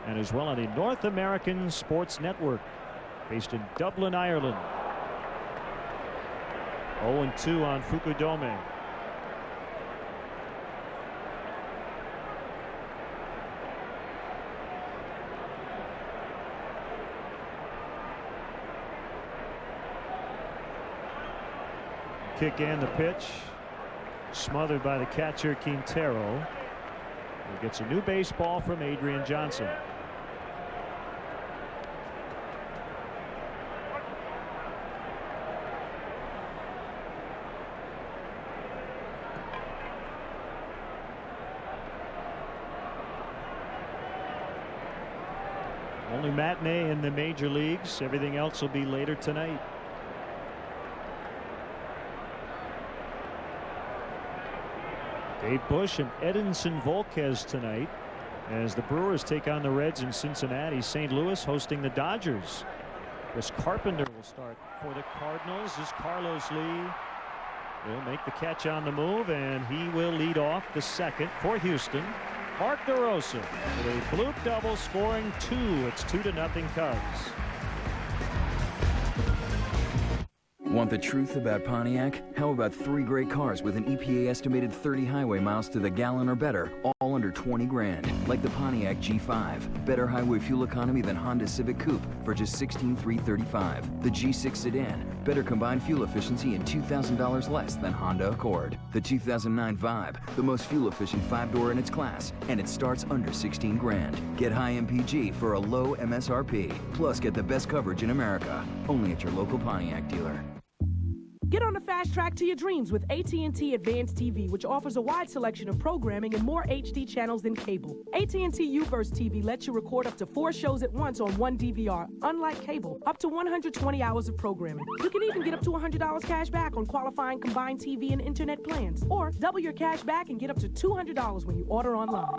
and as well on the North American Sports Network, based in Dublin, Ireland. 0-2 on Fukudome. Kick and the pitch, smothered by the catcher Quintero, who gets a new baseball from Adrian Johnson. Only matinee in the major leagues. Everything else will be later tonight. Dave Bush and Edinson Volquez tonight as the Brewers take on the Reds in Cincinnati. St. Louis hosting the Dodgers. Chris Carpenter will start for the Cardinals as Carlos Lee will make the catch on the move, and he will lead off the second for Houston. Mark DeRosa with a bloop double, scoring 2. It's 2-0 Cubs. Want the truth about Pontiac? How about 3 great cars with an EPA estimated 30 highway miles to the gallon or better, all under 20 grand? Like the Pontiac G5, better highway fuel economy than Honda Civic Coupe for just $16,335. The G6 sedan, better combined fuel efficiency and $2,000 less than Honda Accord. The 2009 Vibe, the most fuel efficient 5-door in its class, and it starts under 16 grand. Get high MPG for a low MSRP. Plus, get the best coverage in America. Only at your local Pontiac dealer. Get on the fast track to your dreams with AT&T Advanced TV, which offers a wide selection of programming and more HD channels than cable. AT&T UVerse TV lets you record up to 4 shows at once on one DVR, unlike cable. Up to 120 hours of programming. You can even get up to $100 cash back on qualifying combined TV and internet plans. Or double your cash back and get up to $200 when you order online.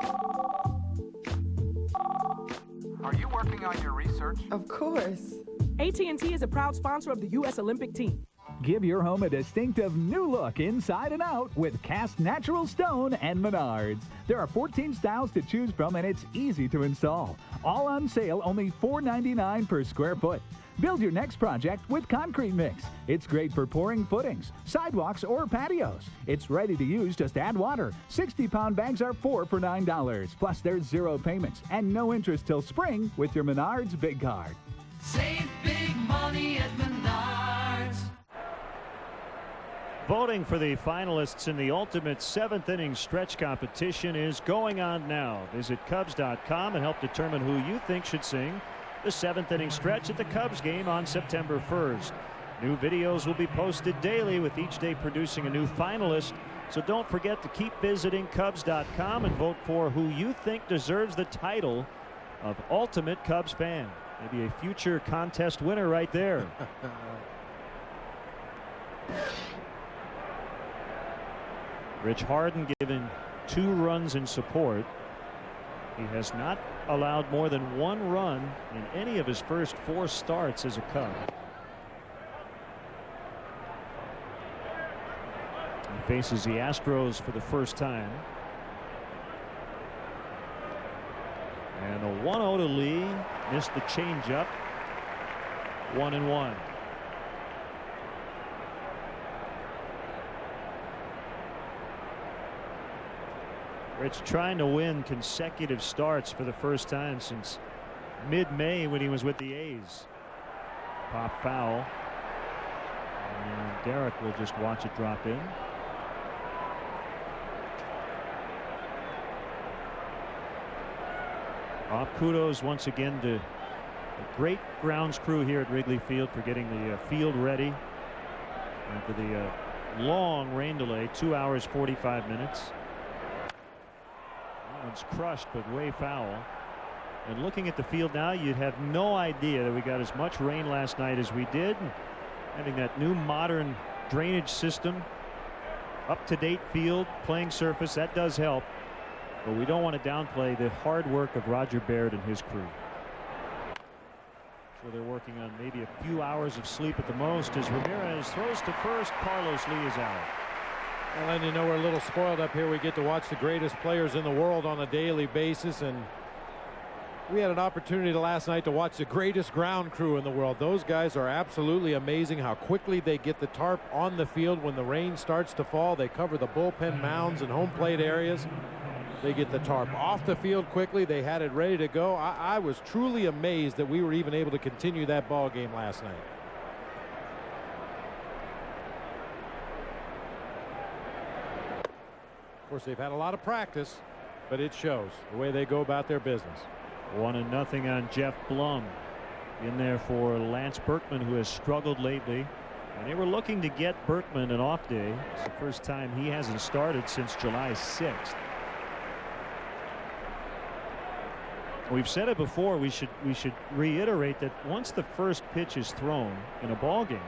Are you working on your research? Of course. AT&T is a proud sponsor of the U.S. Olympic team. Give your home a distinctive new look inside and out with cast natural stone and Menards. There are 14 styles to choose from, and it's easy to install. All on sale, only $4.99 per square foot. Build your next project with Concrete Mix. It's great for pouring footings, sidewalks, or patios. It's ready to use, just add water. 60-pound bags are 4 for $9. Plus, there's 0 payments and no interest till spring with your Menards Big Card. Save big money at Menards. Voting for the finalists in the ultimate 7th inning stretch competition is going on now. Visit Cubs.com and help determine who you think should sing the 7th inning stretch at the Cubs game on September 1st. New videos will be posted daily, with each day producing a new finalist. So don't forget to keep visiting Cubs.com and vote for who you think deserves the title of ultimate Cubs fan. Maybe a future contest winner right there. Rich Harden given 2 runs in support. He has not allowed more than 1 run in any of his first 4 starts as a Cub. He faces the Astros for the first time. And a 1-0 to Lee. Missed the changeup. 1-1. Rich trying to win consecutive starts for the first time since mid-May when he was with the A's. Pop foul. And Derek will just watch it drop in. Kudos once again to the great grounds crew here at Wrigley Field for getting the field ready after the long rain delay, 2 hours 45 minutes. That one's crushed but way foul. And looking at the field now, you'd have no idea that we got as much rain last night as we did. Having that new modern drainage system, up-to-date field, playing surface, that does help. But we don't want to downplay the hard work of Roger Baird and his crew. So they're working on maybe a few hours of sleep at the most as Ramirez throws to first. Carlos Lee is out. Well, and you know, we're a little spoiled up here. We get to watch the greatest players in the world on a daily basis, and we had an opportunity last night to watch the greatest ground crew in the world. Those guys are absolutely amazing how quickly they get the tarp on the field when the rain starts to fall. They cover the bullpen mounds and home plate areas. They get the tarp off the field quickly. They had it ready to go. I was truly amazed that we were even able to continue that ball game last night. Of course, they've had a lot of practice, but it shows the way they go about their business. 1-0 on Jeff Blum. In there for Lance Berkman, who has struggled lately. And they were looking to get Berkman an off day. It's the first time he hasn't started since July 6th. We've said it before. We should reiterate that once the first pitch is thrown in a ball game,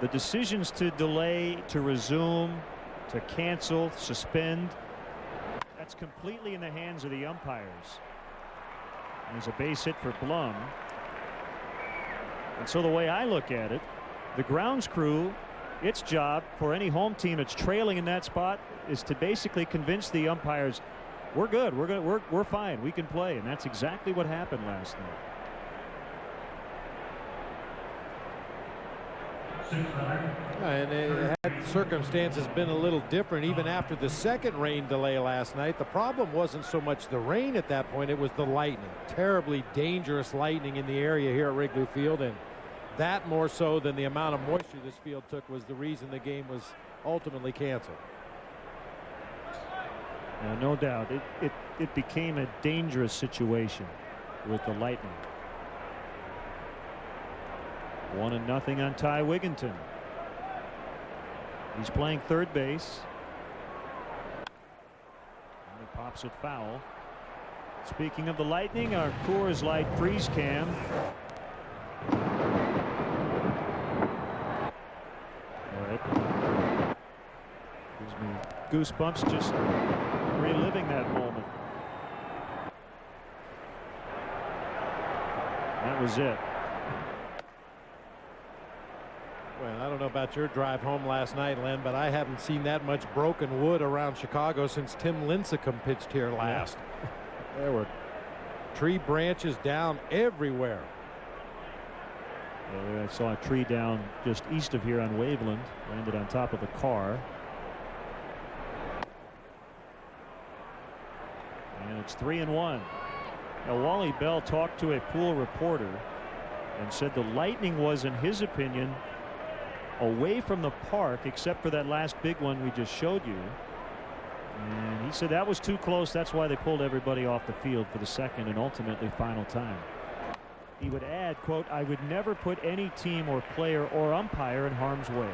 the decisions to delay, to resume, to cancel, suspend, that's completely in the hands of the umpires. There's a base hit for Blum. And so the way I look at it, the grounds crew, its job for any home team that's trailing in that spot is to basically convince the umpires, we're good, we're fine, we can play. And that's exactly what happened last night. And had circumstances been a little different even after the second rain delay last night, the problem wasn't so much the rain at that point, it was the lightning. Terribly dangerous lightning in the area here at Wrigley Field, and that more so than the amount of moisture this field took was the reason the game was ultimately canceled. No doubt it became a dangerous situation with the lightning. 1-0 on Ty Wigginton. He's playing third base. And he pops it foul. Speaking of the lightning, our Coors Light freeze cam. All right. Gives me goosebumps just reliving that moment. That was it. Well, I don't know about your drive home last night, Len, but I haven't seen that much broken wood around Chicago since Tim Lincecum pitched here last. Yeah. There were tree branches down everywhere. I saw a tree down just east of here on Waveland, landed on top of a car. And it's 3-1. Now, Wally Bell talked to a pool reporter and said the lightning was, in his opinion, away from the park except for that last big one we just showed you. And he said that was too close. That's why they pulled everybody off the field for the second and ultimately final time. He would add, quote, I would never put any team or player or umpire in harm's way.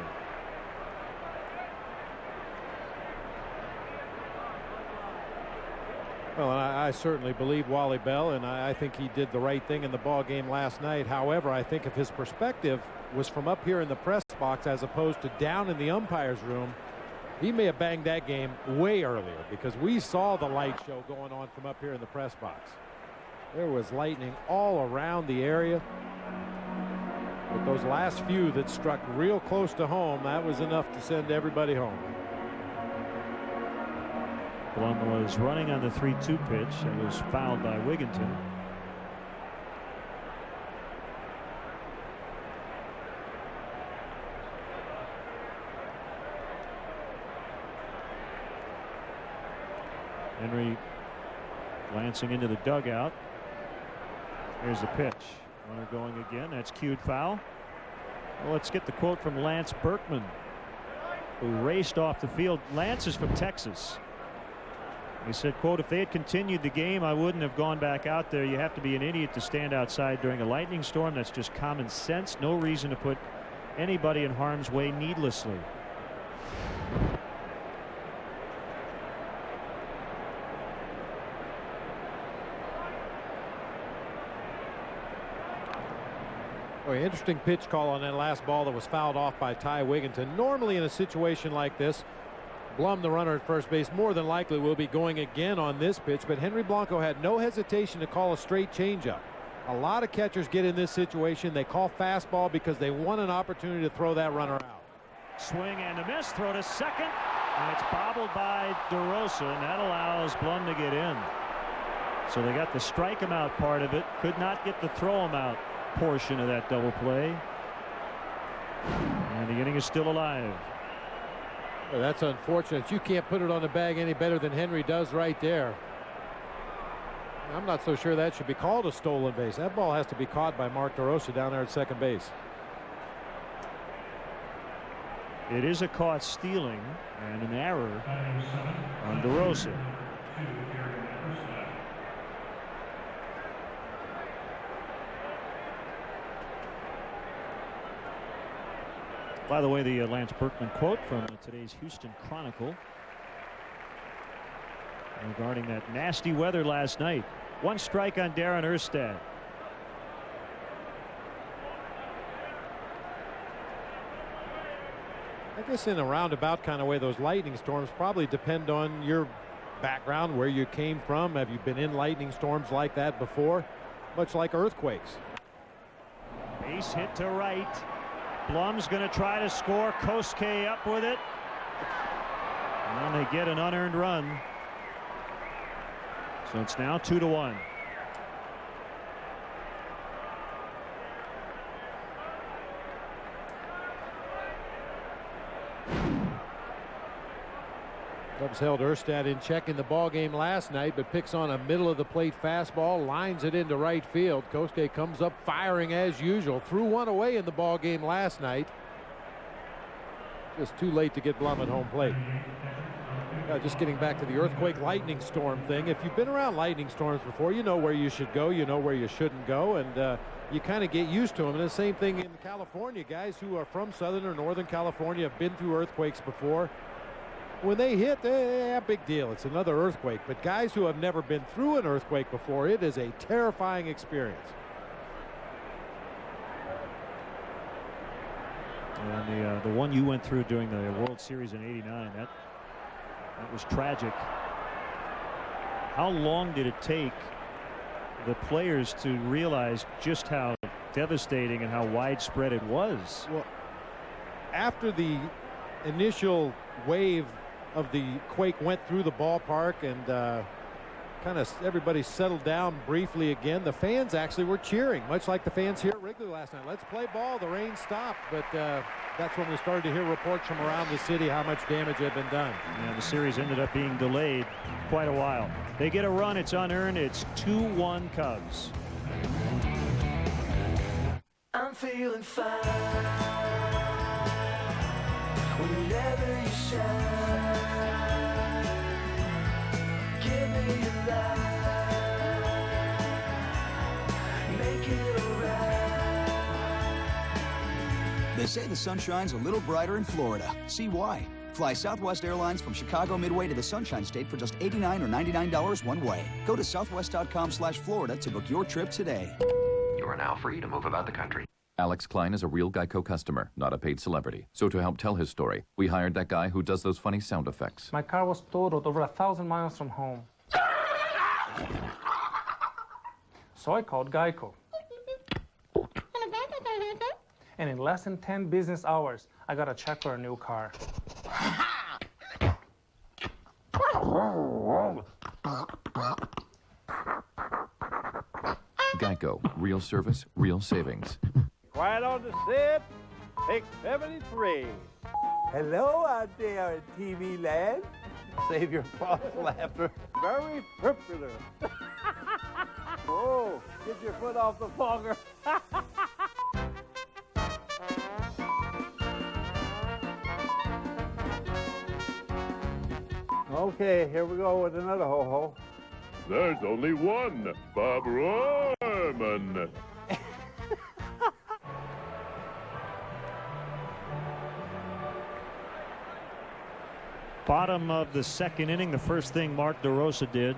Well, I certainly believe Wally Bell, and I think he did the right thing in the ball game last night. However, I think if his perspective was from up here in the press box as opposed to down in the umpire's room, he may have banged that game way earlier, because we saw the light show going on from up here in the press box. There was lightning all around the area. But those last few that struck real close to home, that was enough to send everybody home. Blum was running on the 3-2 pitch and was fouled by Wigginton. Henry glancing into the dugout. Here's the pitch. Runner going again. That's cued foul. Well, let's get the quote from Lance Berkman, who raced off the field. Lance is from Texas. He said, quote, "If they had continued the game, I wouldn't have gone back out there. You have to be an idiot to stand outside during a lightning storm. That's just common sense. No reason to put anybody in harm's way needlessly." Oh, interesting pitch call on that last ball that was fouled off by Ty Wigginton. Normally in a situation like this, Blum, the runner at first base, more than likely will be going again on this pitch, but Henry Blanco had no hesitation to call a straight changeup. A lot of catchers get in this situation. They call fastball because they want an opportunity to throw that runner out. Swing and a miss. Throw to second, and it's bobbled by DeRosa, and that allows Blum to get in. So they got the strike him out part of it, could not get the throw him out portion of that double play, and the inning is still alive. Well, that's unfortunate. You can't put it on the bag any better than Henry does right there. I'm not so sure that should be called a stolen base. That ball has to be caught by Mark DeRosa down there at second base. It is a caught stealing and an error on DeRosa. By the way, the Lance Berkman quote from today's Houston Chronicle regarding that nasty weather last night. One strike on Darren Erstad. I guess in a roundabout kind of way, those lightning storms probably depend on your background, where you came from. Have you been in lightning storms like that before? Much like earthquakes. Base hit to right. Blum's going to try to score. Kosuke up with it. And they get an unearned run. So it's now 2-1. Cubs held Erstad in check in the ball game last night, but picks on a middle of the plate fastball, lines it into right field. Kosuke comes up firing as usual. Threw one away in the ball game last night. Just too late to get Blum at home plate. Just getting back to the earthquake lightning storm thing. If you've been around lightning storms before, you know where you should go, you know where you shouldn't go, and you kind of get used to them. And the same thing in California. Guys who are from Southern or Northern California have been through earthquakes before. When they hit, big deal. It's another earthquake. But guys who have never been through an earthquake before, it is a terrifying experience. And the one you went through during the World Series in '89, that was tragic. How long did it take the players to realize just how devastating and how widespread it was? Well, after the initial wave of the quake went through the ballpark and kind of everybody settled down briefly again, the fans actually were cheering, much like the fans here at Wrigley last night. Let's play ball. The rain stopped, but that's when we started to hear reports from around the city how much damage had been done. And the series ended up being delayed quite a while. They get a run. It's unearned. It's 2-1 Cubs. I'm feeling fine whenever you shine. Give me your light, make it alright. They say the sun shines a little brighter in Florida. See why. Fly Southwest Airlines from Chicago Midway to the Sunshine State for just $89 or $99 one way. Go to southwest.com/Florida to book your trip today. You are now free to move about the country. Alex Klein is a real Geico customer, not a paid celebrity. So to help tell his story, we hired that guy who does those funny sound effects. My car was totaled over 1,000 miles from home. So I called Geico. And in less than 10 business hours, I got a check for a new car. Geico, real service, real savings. Quiet on the set, take 73. Hello out there in TV land. Save your false laughter. Very popular. Whoa, get your foot off the fogger. Okay, here we go with another ho-ho. There's only one, Bob Rohrman. Bottom of the second inning, the first thing Mark DeRosa did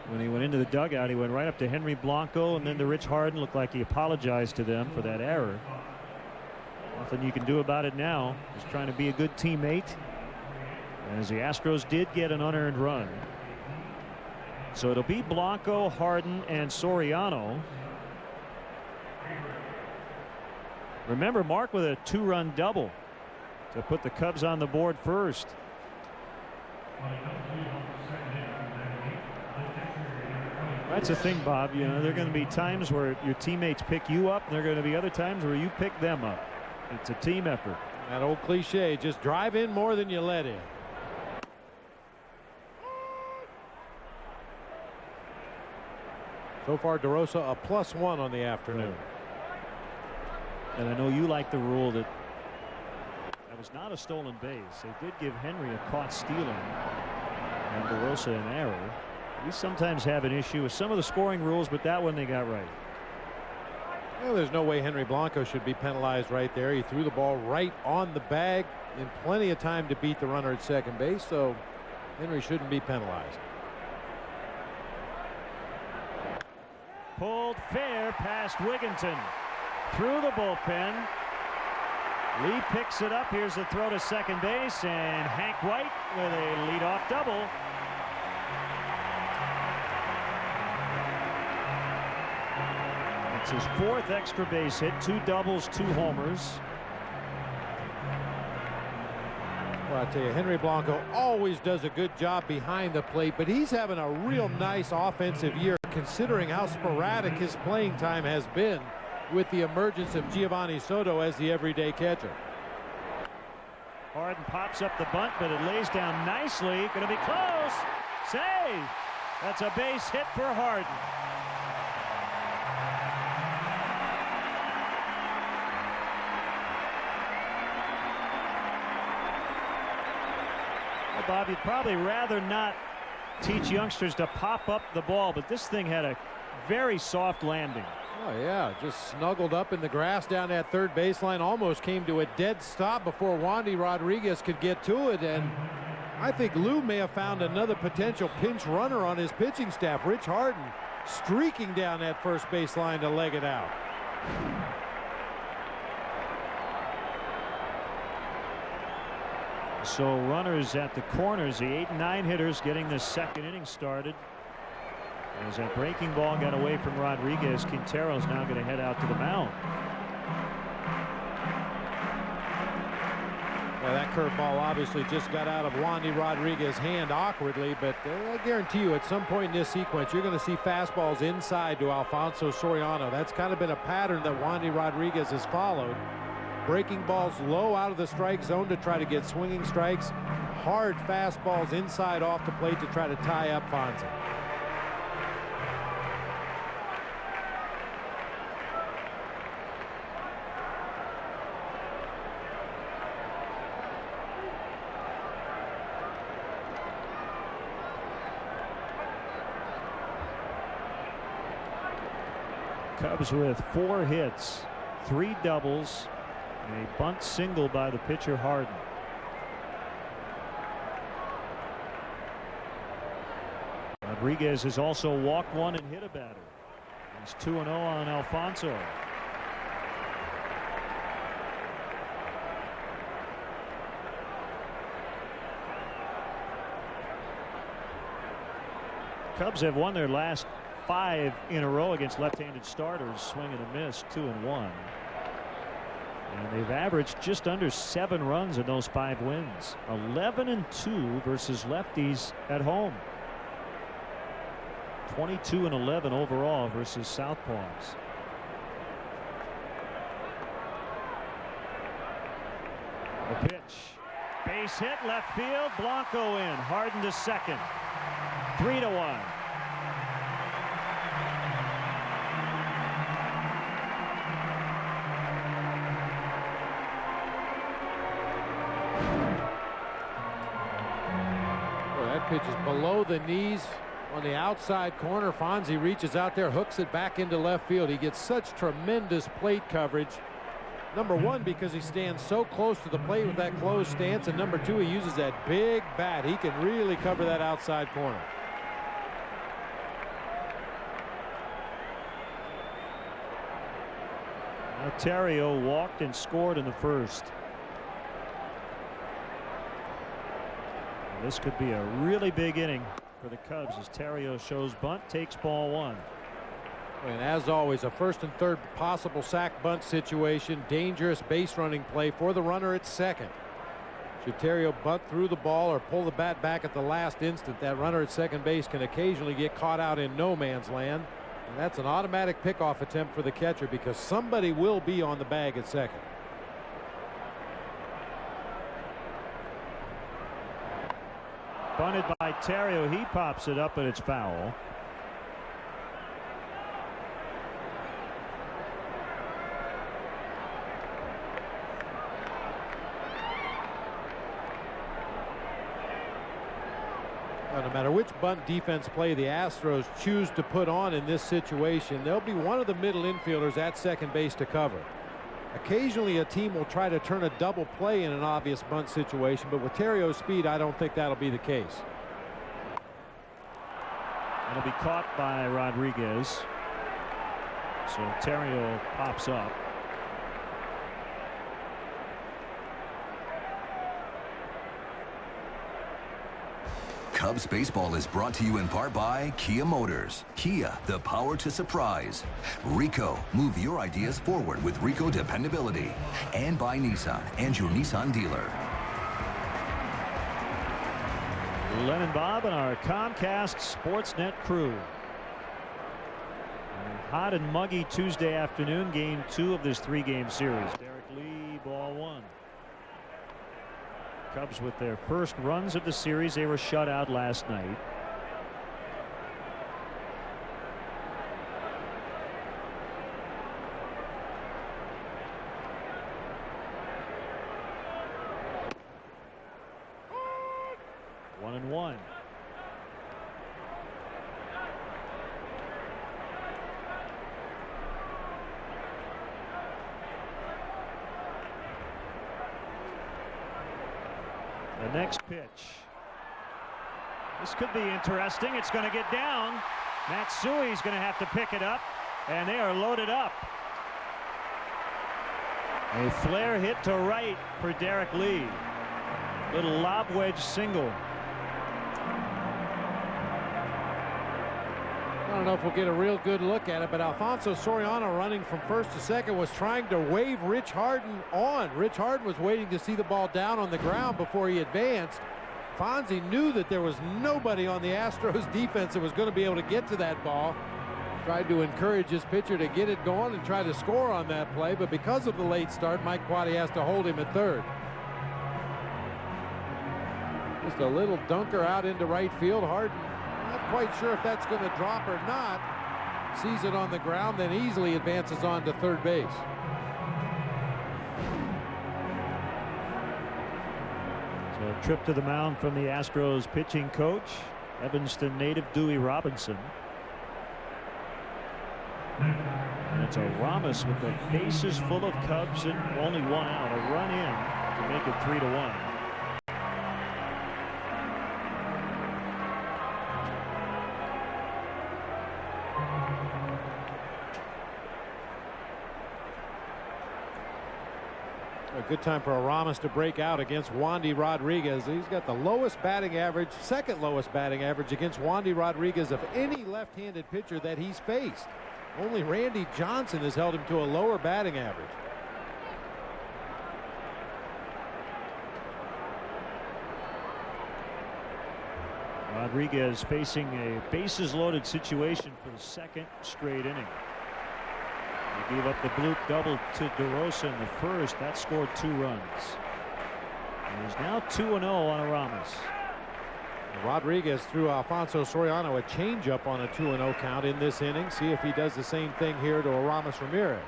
when he went into the dugout, he went right up to Henry Blanco and then to Rich Harden. Looked like he apologized to them for that error. Nothing you can do about it now. Just trying to be a good teammate. As the Astros did get an unearned run. So it'll be Blanco, Harden, and Soriano. Remember, Mark with a 2-run double to put the Cubs on the board first. That's the thing, Bob. You know, there are going to be times where your teammates pick you up, and there are going to be other times where you pick them up. It's a team effort. That old cliche, just drive in more than you let in. So far, DeRosa a +1 on the afternoon. And I know you like the rule that was not a stolen base. They did give Henry a caught stealing and DeRosa an error. We sometimes have an issue with some of the scoring rules, but that one they got right. Well, there's no way Henry Blanco should be penalized right there. He threw the ball right on the bag in plenty of time to beat the runner at second base, so Henry shouldn't be penalized. Pulled fair past Wigginton through the bullpen. Lee picks it up. Here's a throw to second base, and Hank White with a leadoff double. It's his 4th extra base hit, 2 doubles, 2 homers. Well, I tell you, Henry Blanco always does a good job behind the plate, but he's having a real nice offensive year considering how sporadic his playing time has been with the emergence of Giovanni Soto as the everyday catcher. Harden pops up the bunt, but it lays down nicely. Going to be close. Save. That's a base hit for Harden. Well, Bob, you'd probably rather not teach youngsters to pop up the ball, but this thing had a very soft landing. Oh, yeah, just snuggled up in the grass down that third baseline, almost came to a dead stop before Wandy Rodriguez could get to it, and I think Lou may have found another potential pinch runner on his pitching staff. Rich Harden streaking down that first baseline to leg it out. So runners at the corners, the 8 and 9 hitters getting the second inning started. As that breaking ball got away from Rodriguez, Quintero's now going to head out to the mound. Well, that curveball obviously just got out of Wandy Rodriguez's hand awkwardly, but I guarantee you at some point in this sequence you're going to see fastballs inside to Alfonso Soriano. That's kind of been a pattern that Wandy Rodriguez has followed. Breaking balls low out of the strike zone to try to get swinging strikes. Hard fastballs inside off the plate to try to tie up Fonzie. Cubs with 4 hits, 3 doubles, and a bunt single by the pitcher Harden. Rodriguez has also walked one and hit a batter. He's 2-0 on Alfonso. Cubs have won their last 5 in a row against left-handed starters, swing and a miss, 2-1. And they've averaged just under 7 runs in those 5 wins. 11-2 versus lefties at home. 22-11 overall versus southpaws. The pitch. Base hit, left field. Blanco in. Harden to second. 3-1. Pitch is below the knees on the outside corner. Fonzie reaches out there, hooks it back into left field. He gets such tremendous plate coverage. Number one, because he stands so close to the plate with that closed stance, and number two, he uses that big bat. He can really cover that outside corner. Ontario walked and scored in the first. This could be a really big inning for the Cubs as Terrio shows bunt, takes ball 1. And as always, a first and third possible sack bunt situation. Dangerous base running play for the runner at second. Should Terrio bunt through the ball or pull the bat back at the last instant, that runner at second base can occasionally get caught out in no man's land. And that's an automatic pickoff attempt for the catcher because somebody will be on the bag at second. Bunted by Terrio. He pops it up, but it's foul. No matter which bunt defense play the Astros choose to put on in this situation, there'll be one of the middle infielders at second base to cover. Occasionally a team will try to turn a double play in an obvious bunt situation, but with Terrio's speed, I don't think that'll be the case. It'll be caught by Rodriguez. So Terrio pops up. Cubs baseball is brought to you in part by Kia Motors. Kia, the power to surprise. Rico, move your ideas forward with Rico dependability. And by Nissan and your Nissan dealer. Len and Bob and our Comcast Sportsnet crew. Hot and muggy Tuesday afternoon, game 2 of this 3-game series. Derek Lee, ball 1. Cubs with their first runs of the series. They were shut out last night. One and one. The next pitch. This could be interesting. It's going to get down. Matsui's going to have to pick it up, and they are loaded up. A flare hit to right for Derek Lee. Little lob wedge single. I don't know if we'll get a real good look at it, but Alfonso Soriano, running from first to second, was trying to wave Rich Harden on. Rich Harden was waiting to see the ball down on the ground before he advanced. Fonzie knew that there was nobody on the Astros defense that was going to be able to get to that ball. Tried to encourage his pitcher to get it going and try to score on that play, but because of the late start, Mike Quade has to hold him at third. Just a little dunker out into right field. Harden not quite sure if that's going to drop or not. Sees it on the ground, then easily advances on to third base. So a trip to the mound from the Astros pitching coach, Evanston native Dewey Robinson. And it's a Ramos with the bases full of Cubs and only one out. A run in to make it 3-1. A good time for Aramis to break out against Wandy Rodriguez. He's got the lowest batting average, second lowest batting average against Wandy Rodriguez of any left-handed pitcher that he's faced. Only Randy Johnson has held him to a lower batting average. Rodriguez facing a bases-loaded situation for the second straight inning. He gave up the bloop double to DeRosa in the first. That scored 2 runs. And he's now 2-0 on Aramis. Rodriguez threw Alfonso Soriano a changeup on a 2-0 count in this inning. See if he does the same thing here to Aramis Ramirez.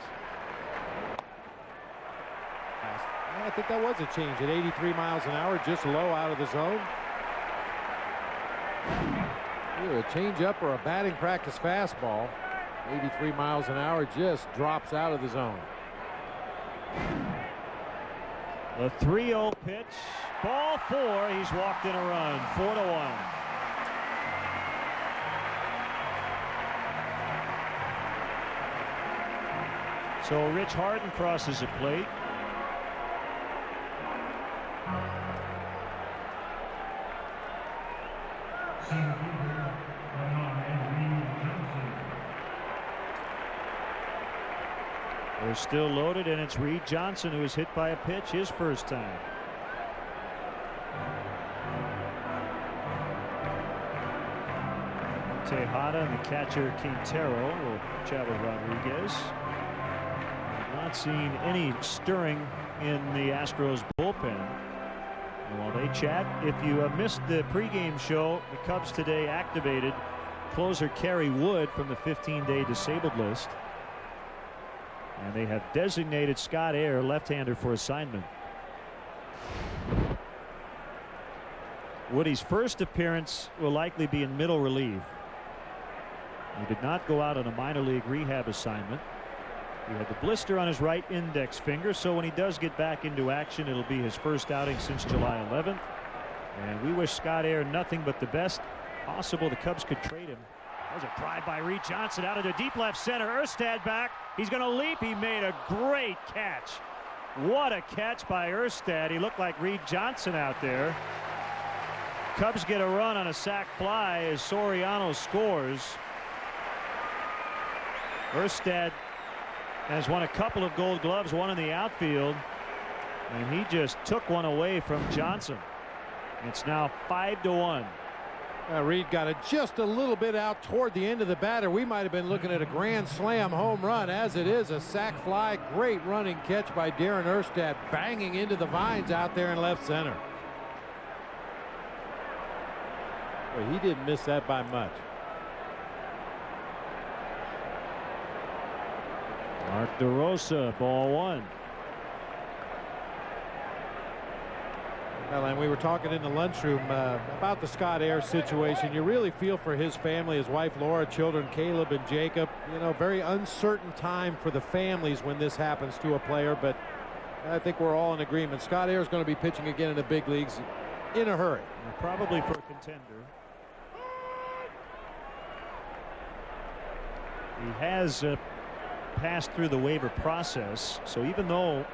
I think that was a change at 83 miles an hour, just low out of the zone. Either a changeup or a batting practice fastball. 83 miles an hour, just drops out of the zone. The 3-0 pitch. Ball 4. He's walked in a run. 4-1. So Rich Harden crosses the plate. They're still loaded, and it's Reed Johnson who was hit by a pitch his first time. Tejada and the catcher Quintero will chat with Rodriguez. Not seen any stirring in the Astros bullpen. And while they chat, if you missed the pregame show, the Cubs today activated closer Kerry Wood from the 15-day disabled list. And they have designated Scott Air left-hander for assignment. Woody's first appearance will likely be in middle relief. He did not go out on a minor league rehab assignment. He had the blister on his right index finger, so when he does get back into action, it'll be his first outing since July 11th. And we wish Scott Air nothing but the best possible. The Cubs could trade him. There's a drive by Reed Johnson out into deep left center. Erstad back. He's going to leap. He made a great catch. What a catch by Erstad. He looked like Reed Johnson out there. Cubs get a run on a sac fly as Soriano scores. Erstad has won a couple of Gold Gloves, one in the outfield, and he just took one away from Johnson. It's now 5-1. Reed got it just a little bit out toward the end of the batter. We might have been looking at a grand slam home run. As it is, a sac fly. Great running catch by Darren Erstad, banging into the vines out there in left center. Well, he didn't miss that by much. Mark DeRosa, ball 1. Well, and we were talking in the lunchroom about the Scott Air situation. You really feel for his family, his wife Laura, children Caleb and Jacob. You know, very uncertain time for the families when this happens to a player, but I think we're all in agreement. Scott Air is going to be pitching again in the big leagues in a hurry. Probably for a contender. He has passed through the waiver process, so even though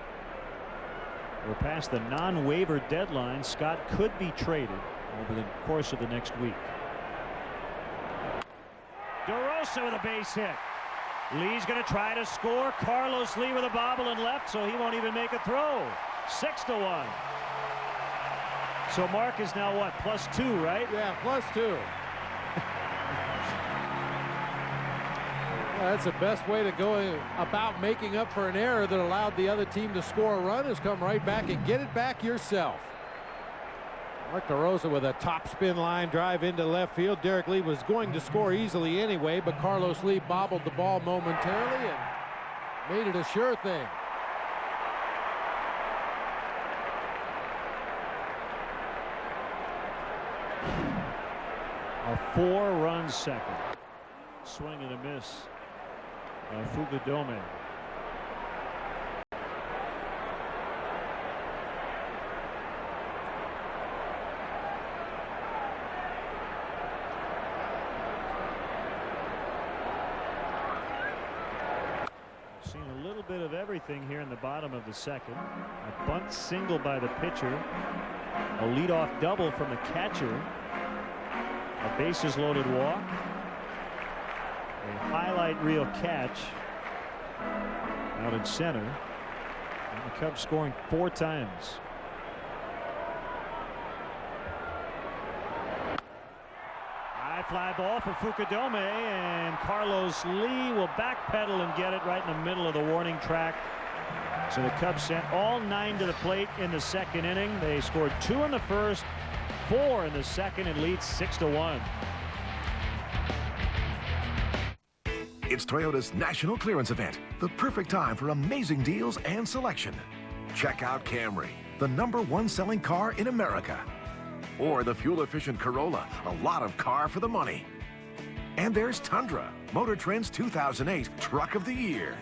we're past the non-waiver deadline, Scott could be traded over the course of the next week. DeRosa with a base hit. Lee's going to try to score. Carlos Lee with a bobble in left, so he won't even make a throw. 6-1. So Mark is now what, +2, right? Yeah, +2. That's the best way to go about making up for an error that allowed the other team to score a run, is come right back and get it back yourself. Mark DeRosa with a top spin line drive into left field. Derek Lee was going to score easily anyway, but Carlos Lee bobbled the ball momentarily and made it a sure thing. A 4-run second. Swing and a miss. Fugudome. Seen a little bit of everything here in the bottom of the second. A bunt single by the pitcher. A leadoff double from the catcher. A bases loaded walk. A highlight reel catch out in center. And the Cubs scoring 4 times. High fly ball for Fukudome, and Carlos Lee will backpedal and get it right in the middle of the warning track. So the Cubs sent all 9 to the plate in the second inning. They scored 2 in the first, 4 in the second, and lead 6-1. It's Toyota's National Clearance Event, the perfect time for amazing deals and selection. Check out Camry, the #1 selling car in America. Or the fuel-efficient Corolla, a lot of car for the money. And there's Tundra, Motor Trend's 2008 Truck of the Year.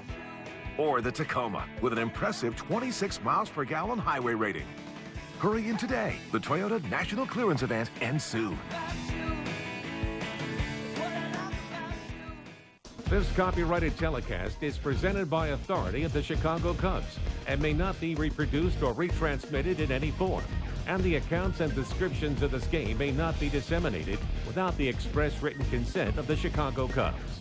Or the Tacoma, with an impressive 26 miles per gallon highway rating. Hurry in today. The Toyota National Clearance Event ends soon. This copyrighted telecast is presented by authority of the Chicago Cubs and may not be reproduced or retransmitted in any form. And the accounts and descriptions of this game may not be disseminated without the express written consent of the Chicago Cubs.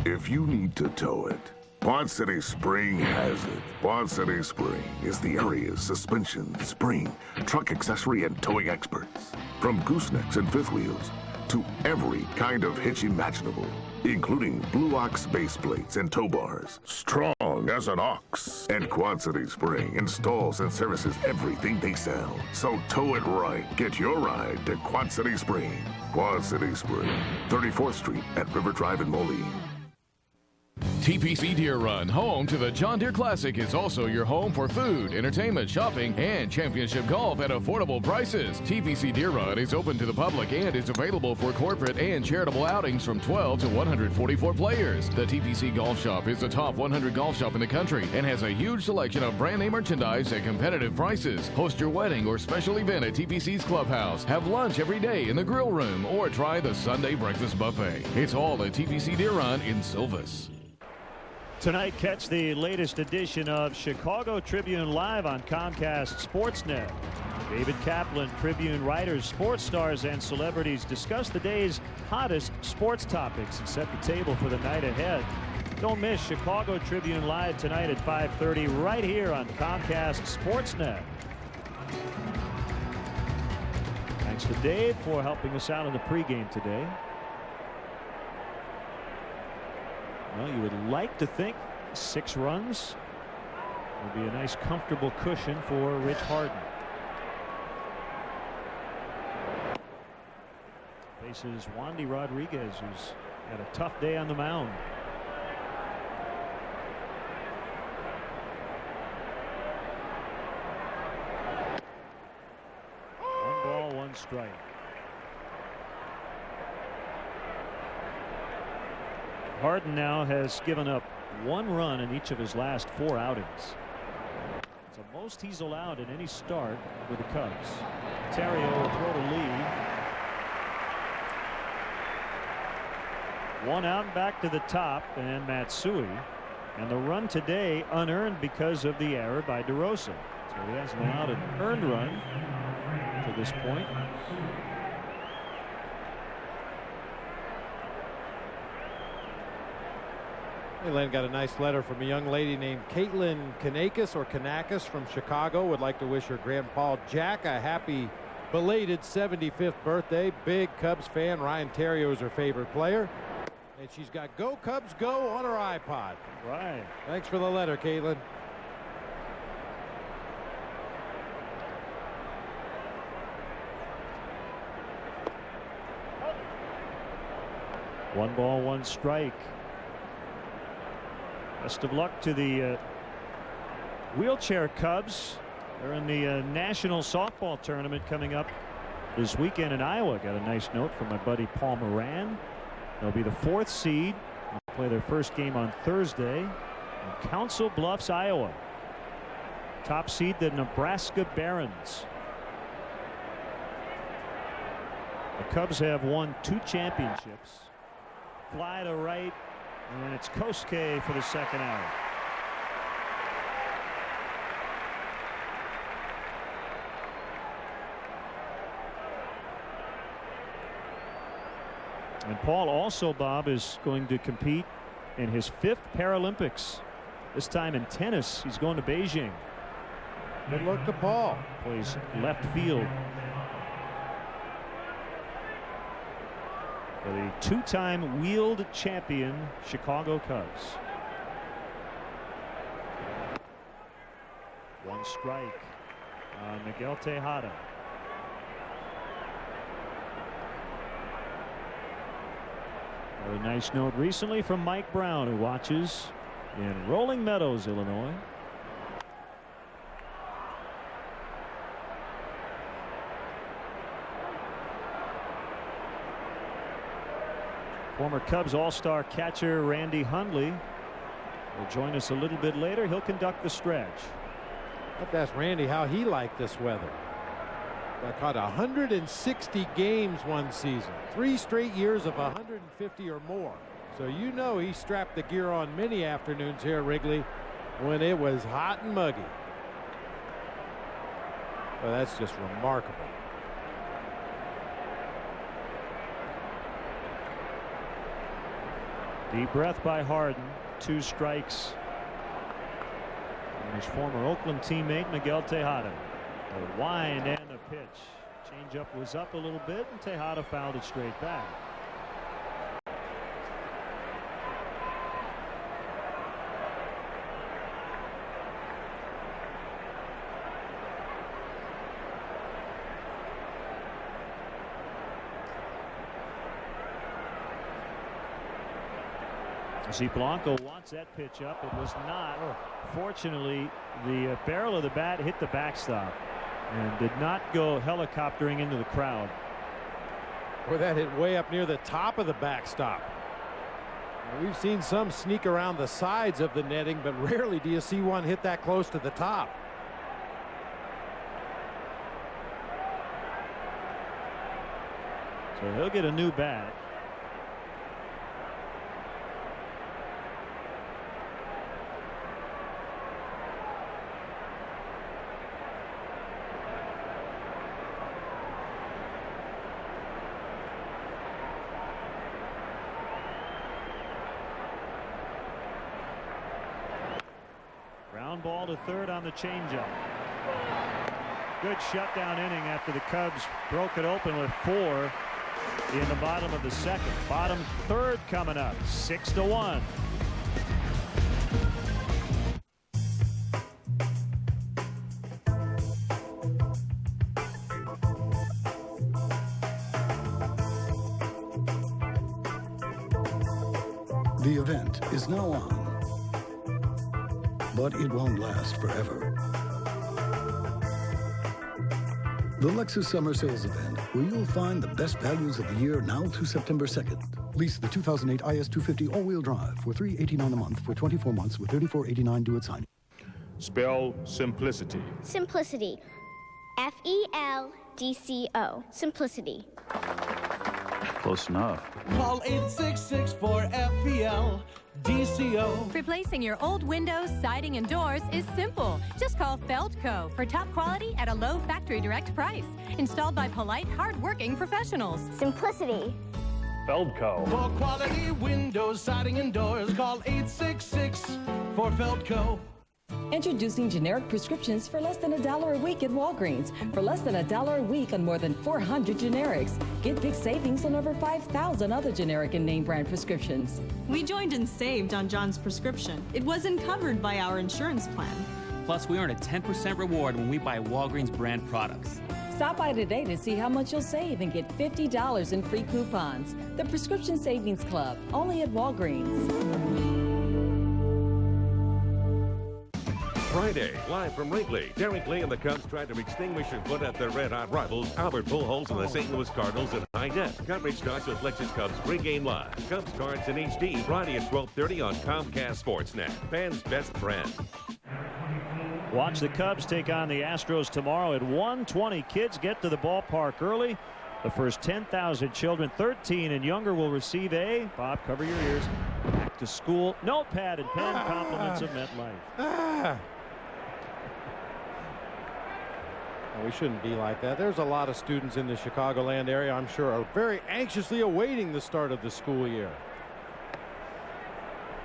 If you need to tow it, Quad City Spring has it. Quad City Spring is the area's suspension, spring, truck accessory, and towing experts. From goosenecks and fifth wheels to every kind of hitch imaginable, including Blue Ox base plates and tow bars, strong as an ox. And Quad City Spring installs and services everything they sell. So tow it right. Get your ride to Quad City Spring. Quad City Spring, 34th Street at River Drive in Moline. TPC Deer Run, home to the John Deere Classic, is also your home for food, entertainment, shopping, and championship golf at affordable prices. TPC Deer Run is open to the public and is available for corporate and charitable outings from 12 to 144 players. The TPC Golf Shop is the top 100 golf shop in the country and has a huge selection of brand name merchandise at competitive prices. Host your wedding or special event at TPC's Clubhouse. Have lunch every day in the grill room or try the Sunday breakfast buffet. It's all at TPC Deer Run in Silvis. Tonight, catch the latest edition of Chicago Tribune Live on Comcast Sportsnet. David Kaplan, Tribune writers, sports stars, and celebrities discuss the day's hottest sports topics and set the table for the night ahead. Don't miss Chicago Tribune Live tonight at 5:30 right here on Comcast Sportsnet. Thanks to Dave for helping us out in the pregame today. Well, you would like to think 6 runs would be a nice comfortable cushion for Rich Harden. Faces Wandy Rodriguez, who's had a tough day on the mound. One ball, one strike. Harden now has given up 1 run in each of his last 4 outings. It's the most he's allowed in any start with the Cubs. Terrio will throw to Lee. 1 out and back to the top, and Matsui. And the run today unearned because of the error by DeRosa. So he hasn't allowed an earned run to this point. Hey, Len, got a nice letter from a young lady named Caitlin Kanakis from Chicago. Would like to wish her grandpa Jack a happy belated 75th birthday. Big Cubs fan. Ryan Terrio is her favorite player. And she's got Go Cubs Go on her iPod. Right. Thanks for the letter, Caitlin. One ball, one strike. Best of luck to the wheelchair Cubs. They're in the National Softball Tournament coming up this weekend in Iowa. Got a nice note from my buddy Paul Moran. They'll be the 4th seed. They'll play their first game on Thursday in Council Bluffs, Iowa. Top seed, the Nebraska Barons. The Cubs have won 2 championships. Fly to right. And it's Kosuke for the second out. And Paul also, Bob, is going to compete in his 5th Paralympics. This time in tennis. He's going to Beijing. Good luck to Paul. Plays left field. For the 2-time wheeled champion Chicago Cubs. 1 strike on Miguel Tejada. A nice note recently from Mike Brown, who watches in Rolling Meadows, Illinois. Former Cubs All-Star catcher Randy Hundley will join us a little bit later. He'll conduct the stretch. I have to ask Randy how he liked this weather. I caught 160 games one season, 3 straight years of 150 or more. So you know he strapped the gear on many afternoons here at Wrigley when it was hot and muggy. Well, that's just remarkable. Deep breath by Harden. 2 strikes. And his former Oakland teammate Miguel Tejada. A wind and a pitch. Changeup was up a little bit, and Tejada fouled it straight back. See, Blanco wants that pitch up. It was not. Fortunately, the barrel of the bat hit the backstop and did not go helicoptering into the crowd. Or that hit way up near the top of the backstop. We've seen some sneak around the sides of the netting, but rarely do you see one hit that close to the top. So he'll get a new bat. Ground ball to third on the changeup. Good shutdown inning after the Cubs broke it open with 4 in the bottom of the 2nd. Bottom 3rd coming up, 6-1. The event is now on, but it won't last forever. The Lexus Summer Sales Event, where you'll find the best values of the year now through September 2nd. Lease the 2008 IS250 all-wheel drive for $389 a month for 24 months with $34.89 due at signing. Spell simplicity. Simplicity. F-E-L-D-C-O. Simplicity. Close enough. Call 866-4FEL-DCO. Replacing your old windows, siding, and doors is simple. Just call Feldco for top quality at a low factory direct price. Installed by polite, hard-working professionals. Simplicity. Feldco. For quality windows, siding, and doors, call 866-4FELDCO. Introducing generic prescriptions for less than $1 a week at Walgreens. For less than $1 a week on more than 400 generics. Get big savings on over 5,000 other generic and name brand prescriptions. We joined and saved on John's prescription. It wasn't covered by our insurance plan. Plus, we earn a 10% reward when we buy Walgreens brand products. Stop by today to see how much you'll save and get $50 in free coupons. The Prescription Savings Club, only at Walgreens. Friday, live from Wrigley. Derek Lee and the Cubs tried to extinguish and put out their red-hot rivals, Albert Pujols and the St. Louis Cardinals in high def. Coverage starts with Lexus Cubs pregame live. Cubs cards in HD, Friday at 12:30 on Comcast Sportsnet. Fans' best friend. Watch the Cubs take on the Astros tomorrow at 1:20. Kids get to the ballpark early. The first 10,000 children, 13 and younger, will receive a, Bob, cover your ears, back to school notepad and pen. Compliments of MetLife. We shouldn't be like that. There's a lot of students in the Chicagoland area, I'm sure, are very anxiously awaiting the start of the school year.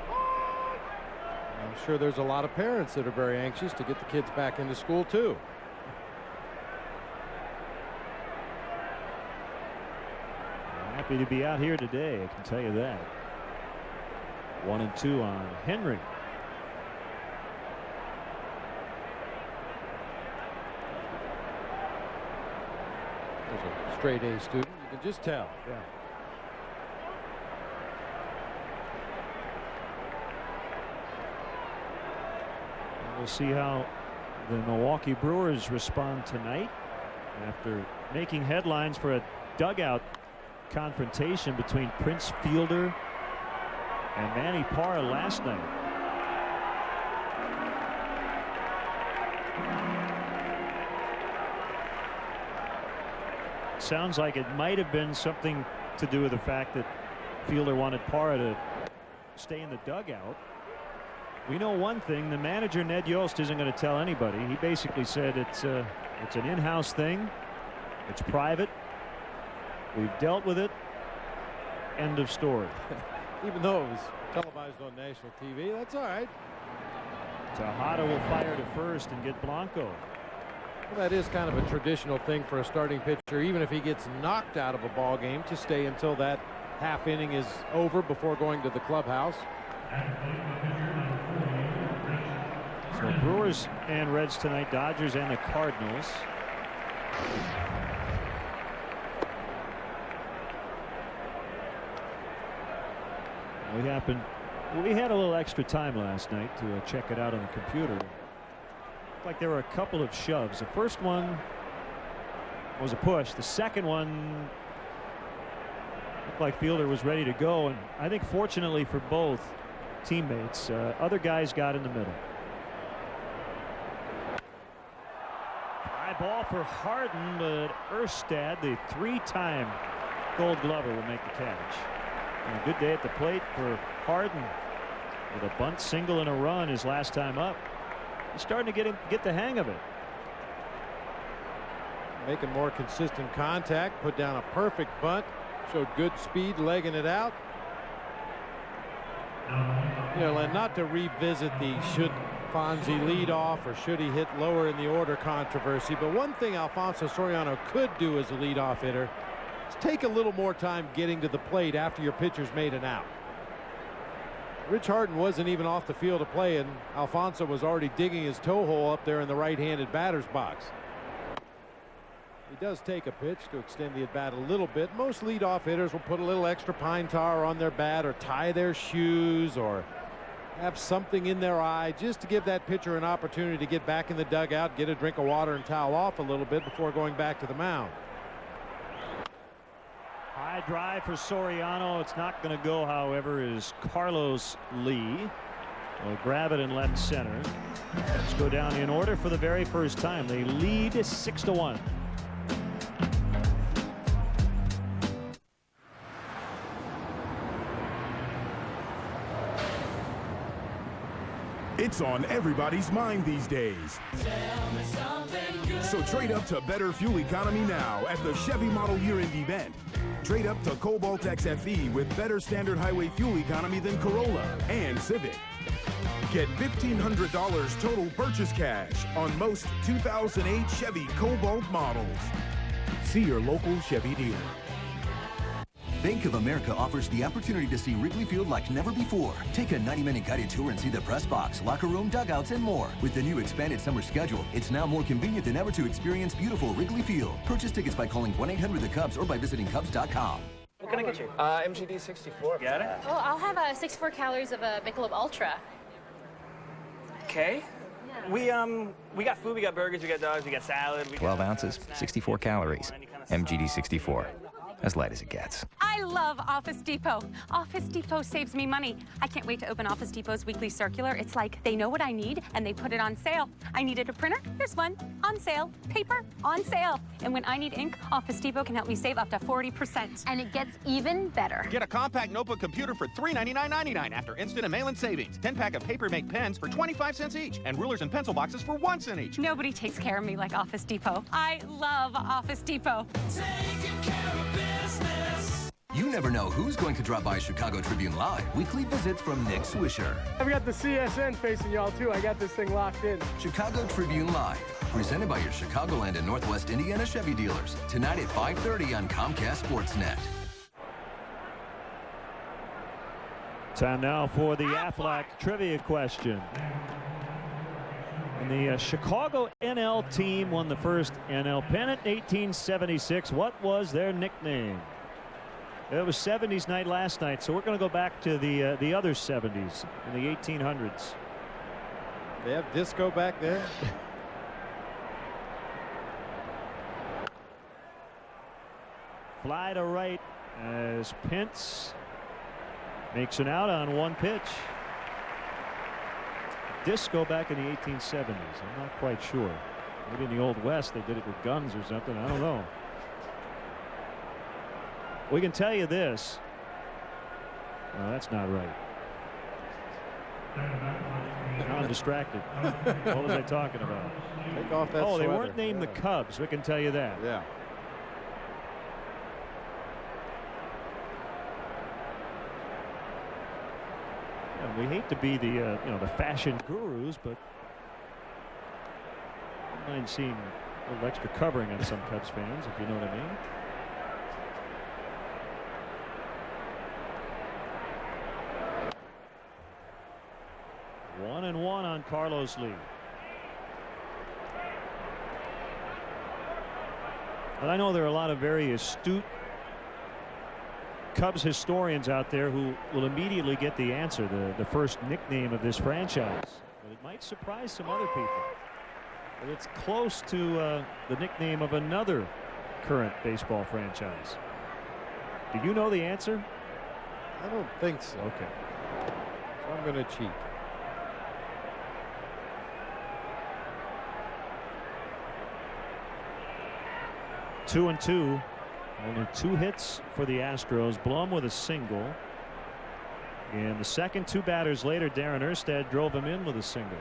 I'm sure there's a lot of parents that are very anxious to get the kids back into school too. Happy to be out here today, I can tell you that. 1-2 on Henry. There's a straight A student, you can just tell. Yeah. We'll see how the Milwaukee Brewers respond tonight after making headlines for a dugout confrontation between Prince Fielder and Manny Parra last night. Sounds like it might have been something to do with the fact that Fielder wanted Parra to stay in the dugout. We know one thing, the manager Ned Yost isn't going to tell anybody. He basically said it's an in-house thing. It's private. We've dealt with it. End of story. Even though it was televised on national TV, that's all right. Tejada will fire to first and get Blanco. Well, that is kind of a traditional thing for a starting pitcher, even if he gets knocked out of a ball game, to stay until that half inning is over before going to the clubhouse. So Brewers and Reds tonight, Dodgers and the Cardinals. We had a little extra time last night to check it out on the computer. Looked like there were a couple of shoves. The first one was a push. The second one looked like Fielder was ready to go, and I think fortunately for both teammates, other guys got in the middle. High ball for Harden, but Erstad, the three-time Gold Glover, will make the catch. And a good day at the plate for Harden with a bunt single and a run his last time up. He's starting to get the hang of it. Making more consistent contact, put down a perfect bunt, showed good speed legging it out. You know, and not to revisit the should Fonzie lead off or should he hit lower in the order controversy, but one thing Alfonso Soriano could do as a leadoff hitter is take a little more time getting to the plate after your pitcher's made an out. Rich Harden wasn't even off the field to play, and Alfonso was already digging his toe hole up there in the right-handed batter's box. He does take a pitch to extend the at-bat a little bit. Most leadoff hitters will put a little extra pine tar on their bat or tie their shoes or have something in their eye just to give that pitcher an opportunity to get back in the dugout, get a drink of water, and towel off a little bit before going back to the mound. High drive for Soriano. It's not going to go, however, is Carlos Lee. Will grab it in left center. Let's go down in order for the very first time. They lead 6-1. It's on everybody's mind these days. So trade up to better fuel economy now at the Chevy Model Year-End event. Trade up to Cobalt XFE with better standard highway fuel economy than Corolla and Civic. Get $1,500 total purchase cash on most 2008 Chevy Cobalt models. See your local Chevy dealer. Bank of America offers the opportunity to see Wrigley Field like never before. Take a 90-minute guided tour and see the press box, locker room, dugouts, and more. With the new expanded summer schedule, it's now more convenient than ever to experience beautiful Wrigley Field. Purchase tickets by calling 1-800-THE-CUBS or by visiting Cubs.com. What can I get you? MGD 64. Got it? Oh, I'll have 64 calories of a Michelob Ultra. Okay. Yeah. We got food, we got burgers, we got dogs, we got salad. 12 ounces, 64 calories. MGD 64. as light as it gets. I love Office Depot. Office Depot saves me money. I can't wait to open Office Depot's weekly circular. It's like they know what I need and they put it on sale. I needed a printer, here's one, on sale. Paper, on sale. And when I need ink, Office Depot can help me save up to 40%. And it gets even better. Get a compact notebook computer for $399.99 after instant and mail-in savings. 10-pack of Paper Mate pens for 25 cents each. And rulers and pencil boxes for 1 cent each. Nobody takes care of me like Office Depot. I love Office Depot. Taking care of business. You never know who's going to drop by Chicago Tribune Live. Weekly visit from Nick Swisher. I've got the CSN facing y'all too. I got this thing locked in. Chicago Tribune Live, presented by your Chicagoland and Northwest Indiana Chevy dealers. Tonight at 5:30 on Comcast Sportsnet. Time now for the Aflac trivia question. And the Chicago NL team won the first NL pennant in 1876. What was their nickname? It was 70s night last night, so we're going to go back to the other 70s in the 1800s. They have disco back there. Fly to right as Pence makes an out on one pitch. Disco back in the 1870s. I'm not quite sure. Maybe in the Old West they did it with guns or something. I don't know. We can tell you this. No, that's not right. Now I'm distracted. What was I talking about? Take off that they sweater. weren't named the Cubs. We can tell you that. Yeah. And we hate to be the the fashion gurus, but I don't mind seeing a little extra covering on some Cubs fans, if you know what I mean. One and one on Carlos Lee. But I know there are a lot of very astute Cubs historians out there who will immediately get the answer, the first nickname of this franchise. But it might surprise some other people. But it's close to the nickname of another current baseball franchise. Do you know the answer? I don't think so. Okay. So I'm going to cheat. Two and two. Only 2 hits for the Astros. Blum with a single. And the second 2 batters later, Darren Erstad drove him in with a single.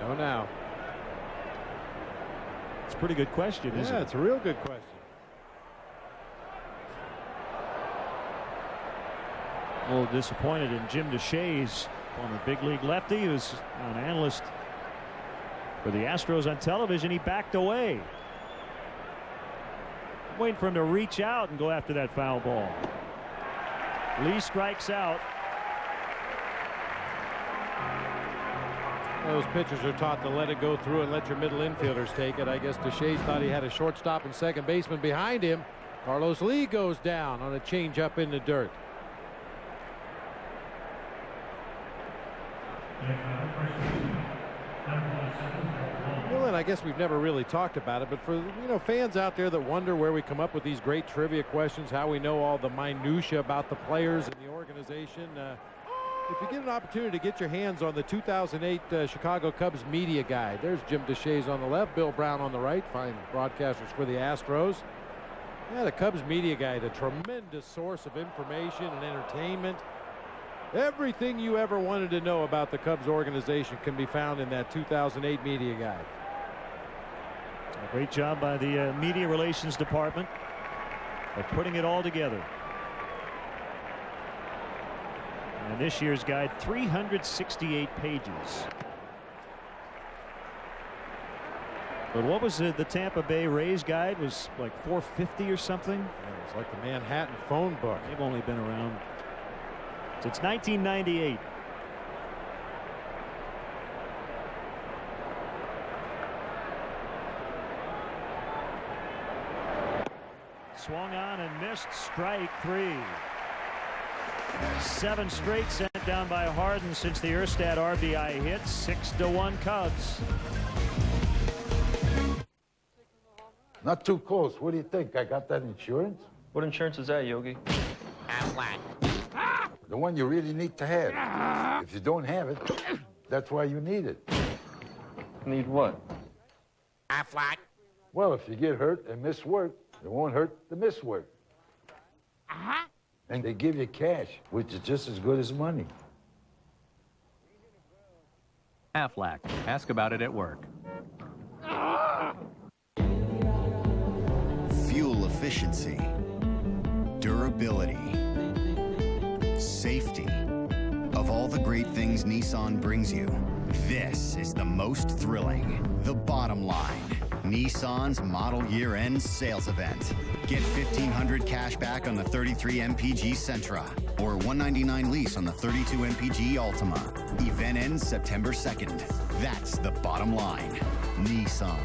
No, now. It's a pretty good question, isn't it? Yeah, it's a real good question. A little disappointed in Jim DeShays, former big league lefty, who's an analyst for the Astros on television. He backed away. Waiting for him to reach out and go after that foul ball. Lee strikes out. Those pitchers are taught to let it go through and let your middle infielders take it. I guess DeShays thought he had a shortstop and second baseman behind him. Carlos Lee goes down on a changeup in the dirt. Well, and I guess we've never really talked about it, but for fans out there that wonder where we come up with these great trivia questions, how we know all the minutia about the players and the organization, if you get an opportunity to get your hands on the 2008 Chicago Cubs media guide, there's Jim DeShays on the left, Bill Brown on the right, fine broadcasters for the Astros. Yeah, the Cubs media guide, a tremendous source of information and entertainment. Everything you ever wanted to know about the Cubs organization can be found in that 2008 media guide. A great job by the media relations department of putting it all together. And this year's guide, 368 pages. But what was it? The Tampa Bay Rays guide was like 450 or something. Yeah, it's like the Manhattan phone book. They've only been around since 1998. Swung on and missed. Strike 3. 7 straight sent down by Harden since the Erstad RBI hit. 6-1 Cubs. Not too close. What do you think? I got that insurance? What insurance is that, Yogi? Aflac. The one you really need to have. If you don't have it, that's why you need it. Need what? Aflac. Well, if you get hurt and miss work, it won't hurt to miss work. And they give you cash, which is just as good as money. Aflac. Ask about it at work. Fuel efficiency, durability, safety. Of all the great things Nissan brings you, this is the most thrilling. The bottom line. Nissan's model year-end sales event. Get $1,500 cash back on the 33 MPG Sentra or $199 lease on the 32 MPG Altima. Event ends September 2nd. That's the bottom line. Nissan.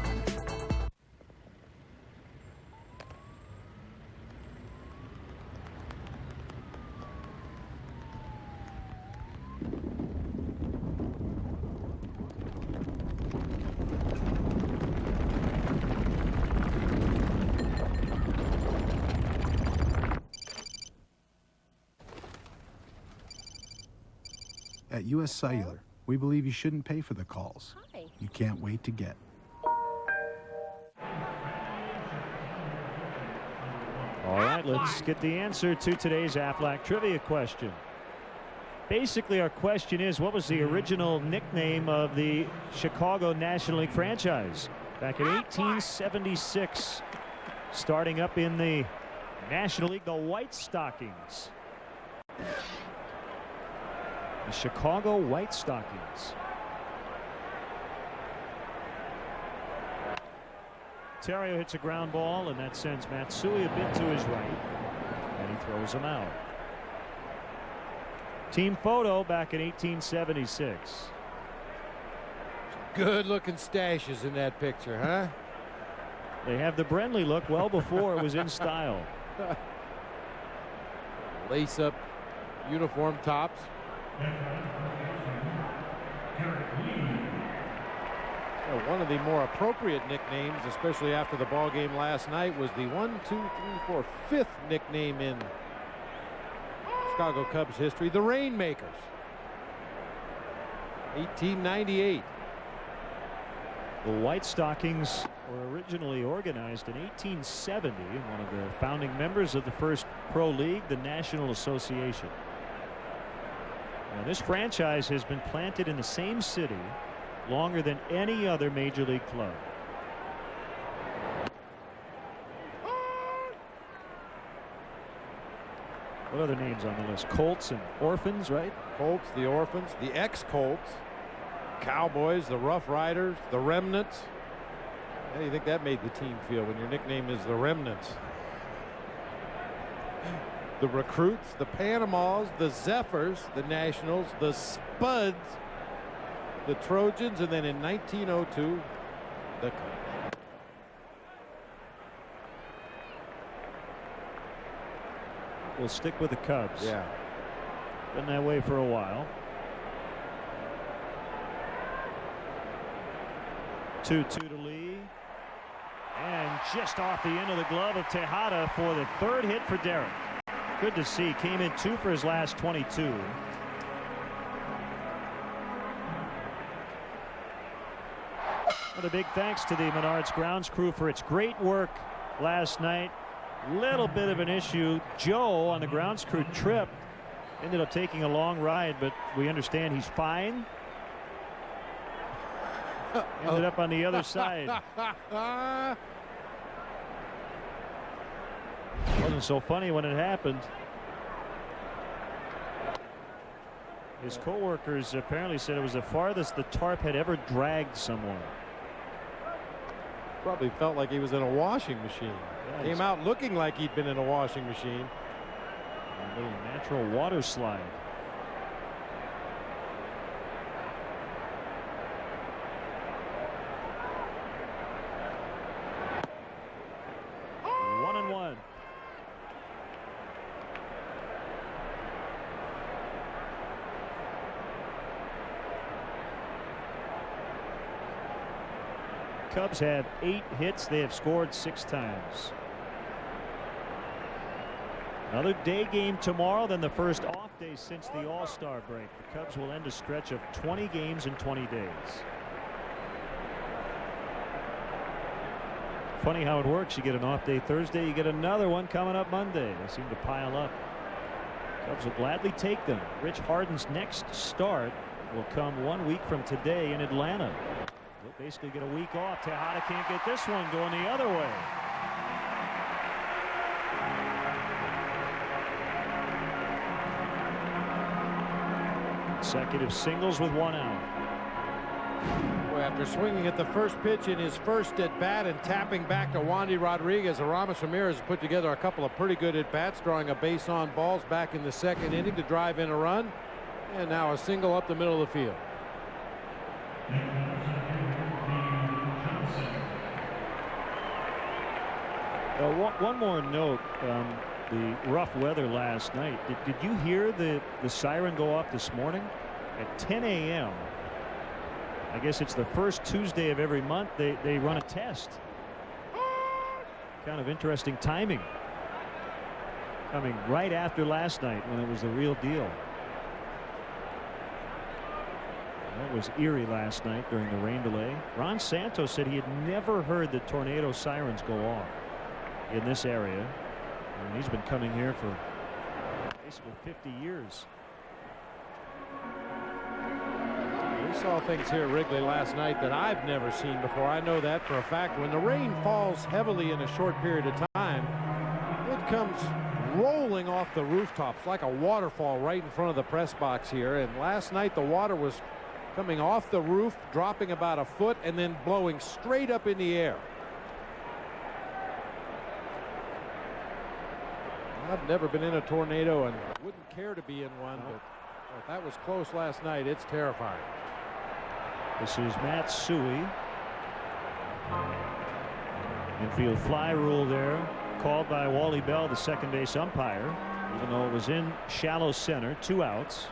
At U.S. Cellular, we believe you shouldn't pay for the calls you can't wait to get. All right, let's get the answer to today's Aflac trivia question. Basically, our question is, what was the original nickname of the Chicago National League franchise back in 1876? Starting up in the National League, the White Stockings. The Chicago White Stockings. Terrio hits a ground ball, and that sends Matsui a bit to his right, and he throws him out. Team photo back in 1876. Good looking stashes in that picture, huh? They have the Brenly look well before it was in style. Lace up uniform tops. One of the more appropriate nicknames, especially after the ball game last night, was the 5th nickname in Chicago Cubs history, the Rainmakers. 1898. The White Stockings were originally organized in 1870 and one of the founding members of the first pro league, the National Association. Now, this franchise has been planted in the same city longer than any other major league club. What other names on the list? Colts and Orphans, right? Colts, the Orphans, the ex-Colts, Cowboys, the Rough Riders, the Remnants. How do you think that made the team feel when your nickname is the Remnants? The Recruits, the Panamas, the Zephyrs, the Nationals, the Spuds, the Trojans, and then in 1902, the Cubs. We'll stick with the Cubs. Yeah. Been that way for a while. 2-2 to Lee. And just off the end of the glove of Tejada for the third hit for Derek. Good to see. Came in 2 for his last 22. And a big thanks to the Menards grounds crew for its great work last night. Little bit of an issue. Joe on the grounds crew trip. Ended up taking a long ride, but we understand he's fine. Ended up on the other side. Wasn't so funny when it happened. His co-workers apparently said it was the farthest the tarp had ever dragged someone. Probably felt like he was in a washing machine. Yeah, came out looking like he'd been in a washing machine. A little natural water slide. Cubs have 8 hits. They have scored 6 times. Another day game tomorrow, then the first off day since the All-Star break. The Cubs will end a stretch of 20 games in 20 days. Funny how it works. You get an off day Thursday, you get another one coming up Monday. They seem to pile up. Cubs will gladly take them. Rich Harden's next start will come 1 week from today in Atlanta. He'll basically get a week off. Tejada can't get this one going the other way. Consecutive singles with 1 out. Well, after swinging at the first pitch in his first at bat and tapping back to Wandy Rodriguez, Aramis Ramirez put together a couple of pretty good at bats, drawing a base on balls back in the second inning to drive in a run, and now a single up the middle of the field. One more note. The rough weather last night. Did you hear the siren go off this morning at 10 a.m.? I guess it's the first Tuesday of every month they run a test. Kind of interesting timing. Coming right after last night when it was the real deal. That was eerie last night during the rain delay. Ron Santos said he had never heard the tornado sirens go off in this area. And he's been coming here for basically 50 years. We saw things here at Wrigley last night that I've never seen before. I know that for a fact. When the rain falls heavily in a short period of time, it comes rolling off the rooftops like a waterfall right in front of the press box here. And last night the water was coming off the roof, dropping about a foot, and then blowing straight up in the air. I've never been in a tornado and wouldn't care to be in one, but if that was close last night, it's terrifying. This is Matt Suey. Infield fly rule there, called by Wally Bell, the second base umpire, even though it was in shallow center, 2 outs.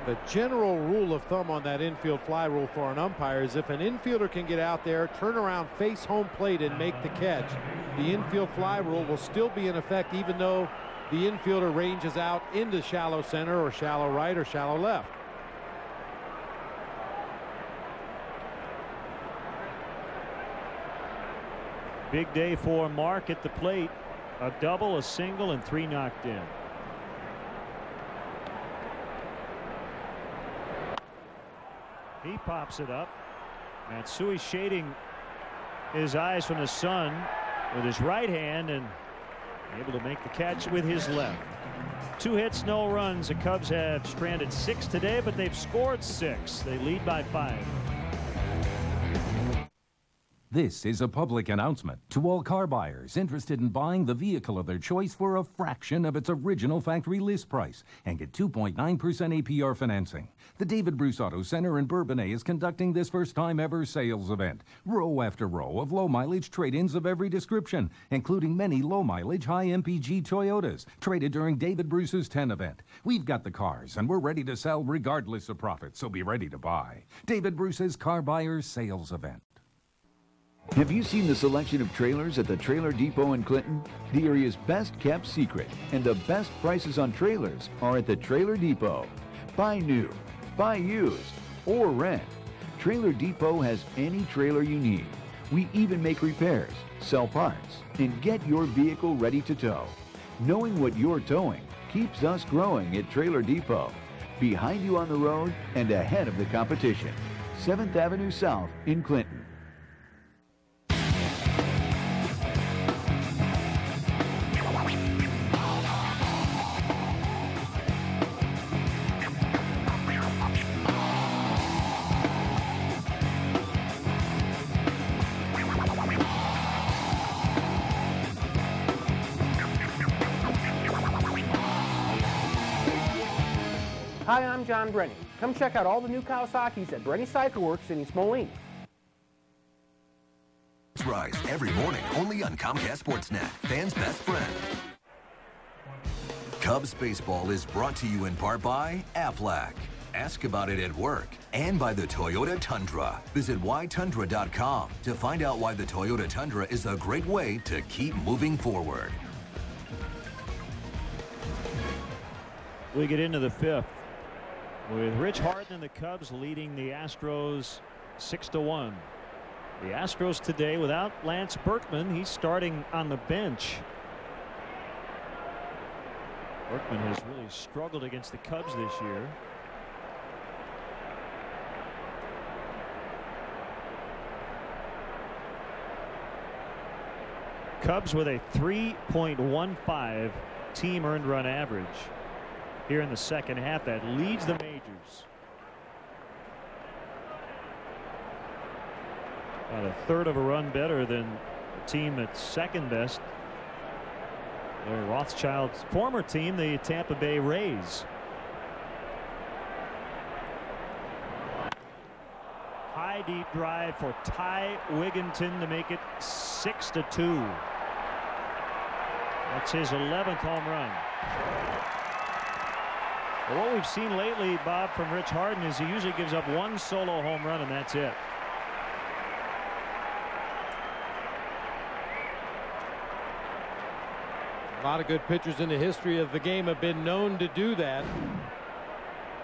The general rule of thumb on that infield fly rule for an umpire is if an infielder can get out there, turn around, face home plate, and make the catch, the infield fly rule will still be in effect even though the infielder ranges out into shallow center or shallow right or shallow left. Big day for Mark at the plate. A double, a single, and 3 knocked in. He pops it up. Matsui shading his eyes from the sun with his right hand and able to make the catch with his left. 2 hits, no runs. The Cubs have stranded 6 today, but they've scored 6. They lead by 5. This is a public announcement to all car buyers interested in buying the vehicle of their choice for a fraction of its original factory list price and get 2.9% APR financing. The David Bruce Auto Center in Bourbonnais is conducting this first-time ever sales event. Row after row of low-mileage trade-ins of every description, including many low-mileage, high-MPG Toyotas traded during David Bruce's 10 event. We've got the cars, and we're ready to sell regardless of profit, so be ready to buy. David Bruce's Car Buyers Sales Event. Have you seen the selection of trailers at the Trailer Depot in Clinton? The area's best kept secret, and the best prices on trailers are at the Trailer Depot. Buy new, buy used, or rent. Trailer Depot has any trailer you need. We even make repairs, sell parts, and get your vehicle ready to tow. Knowing what you're towing keeps us growing at Trailer Depot. Behind you on the road and ahead of the competition. 7th Avenue South in Clinton. Hi, I'm John Brenny. Come check out all the new Kawasaki's at Brenny Cycle Works in East Moline. Rise every morning only on Comcast Sportsnet, fans' best friend. Cubs baseball is brought to you in part by Aflac. Ask About It at Work, and by the Toyota Tundra. Visit whytundra.com to find out why the Toyota Tundra is a great way to keep moving forward. We get into the fifth with Rich Harden and the Cubs leading the Astros 6-1. The Astros today without Lance Berkman. He's starting on the bench. Berkman has really struggled against the Cubs this year. Cubs with a 3.15 team earned run average here in the second half. That leads the majors. About a third of a run better than the team that's second best. Larry Rothschild's former team, the Tampa Bay Rays. High deep drive for Ty Wigginton to make it 6-2. That's his 11th home run. Well, what we've seen lately, Bob, from Rich Harden is he usually gives up one solo home run and that's it. A lot of good pitchers in the history of the game have been known to do that.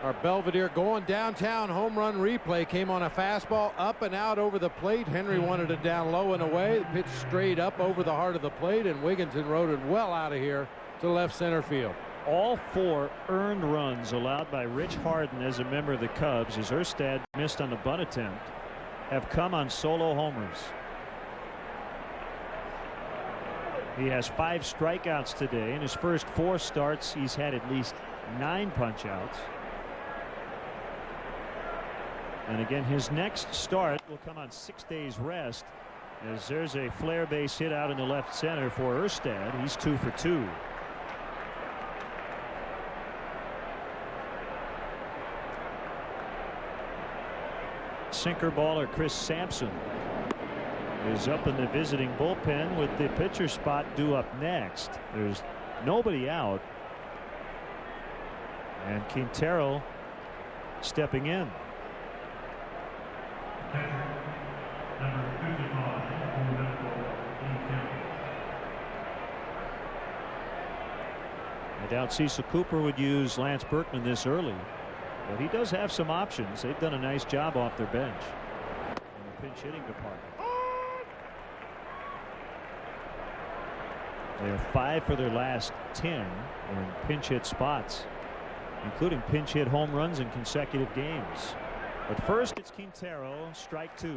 Our Belvedere going downtown home run replay came on a fastball up and out over the plate. Henry wanted it down low and away. The pitch straight up over the heart of the plate, and Wigginton rode it well out of here to left center field. All 4 earned runs allowed by Rich Harden as a member of the Cubs, as Erstad missed on the bunt attempt, have come on solo homers. He has 5 strikeouts today. In his first 4 starts, he's had at least 9 punch-outs. And again, his next start will come on 6 days rest, as there's a flare base hit out in the left center for Erstad. He's 2 for 2. Sinker baller Chris Sampson is up in the visiting bullpen with the pitcher spot due up next. There's nobody out, and Quintero stepping in. I doubt Cecil Cooper would use Lance Berkman this early, but he does have some options. They've done a nice job off their bench in the pinch hitting department. They are 5 for their last 10 in pinch hit spots, including pinch hit home runs in consecutive games. But first, it's Quintero, strike 2.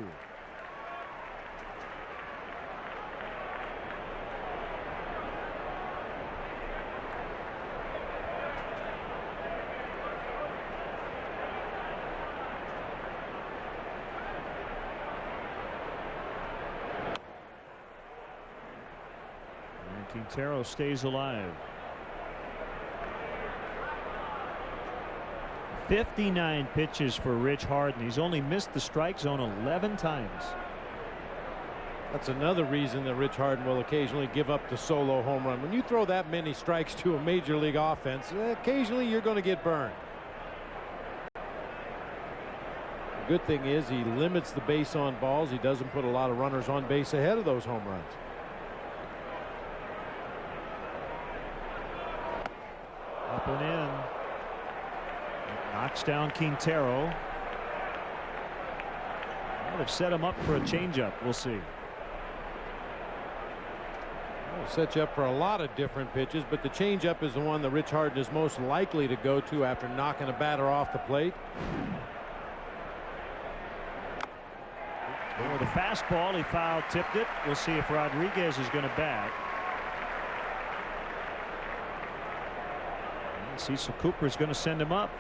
And Quintero stays alive. 59 pitches for Rich Harden. He's only missed the strike zone 11 times. That's another reason that Rich Harden will occasionally give up the solo home run. When you throw that many strikes to a major league offense, occasionally you're going to get burned. The good thing is he limits the base on balls. He doesn't put a lot of runners on base ahead of those home runs. Up and in. Knocks down Quintero. Might have set him up for a changeup. We'll see. It'll set you up for a lot of different pitches, but the changeup is the one that Rich Harden is most likely to go to after knocking a batter off the plate. With a fastball, he foul tipped it. We'll see if Rodriguez is going to bat. And Cecil Cooper is going to send him up.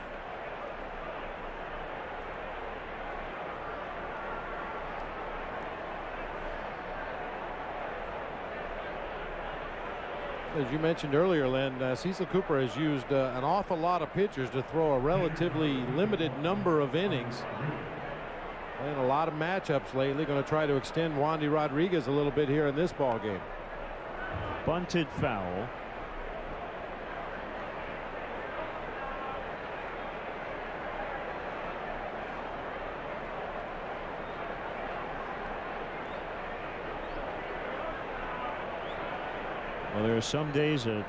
As you mentioned earlier, Len, Cecil Cooper has used an awful lot of pitchers to throw a relatively limited number of innings. And a lot of matchups lately. Going to try to extend Wandy Rodriguez a little bit here in this ball game. Bunted foul. Well, there are some days a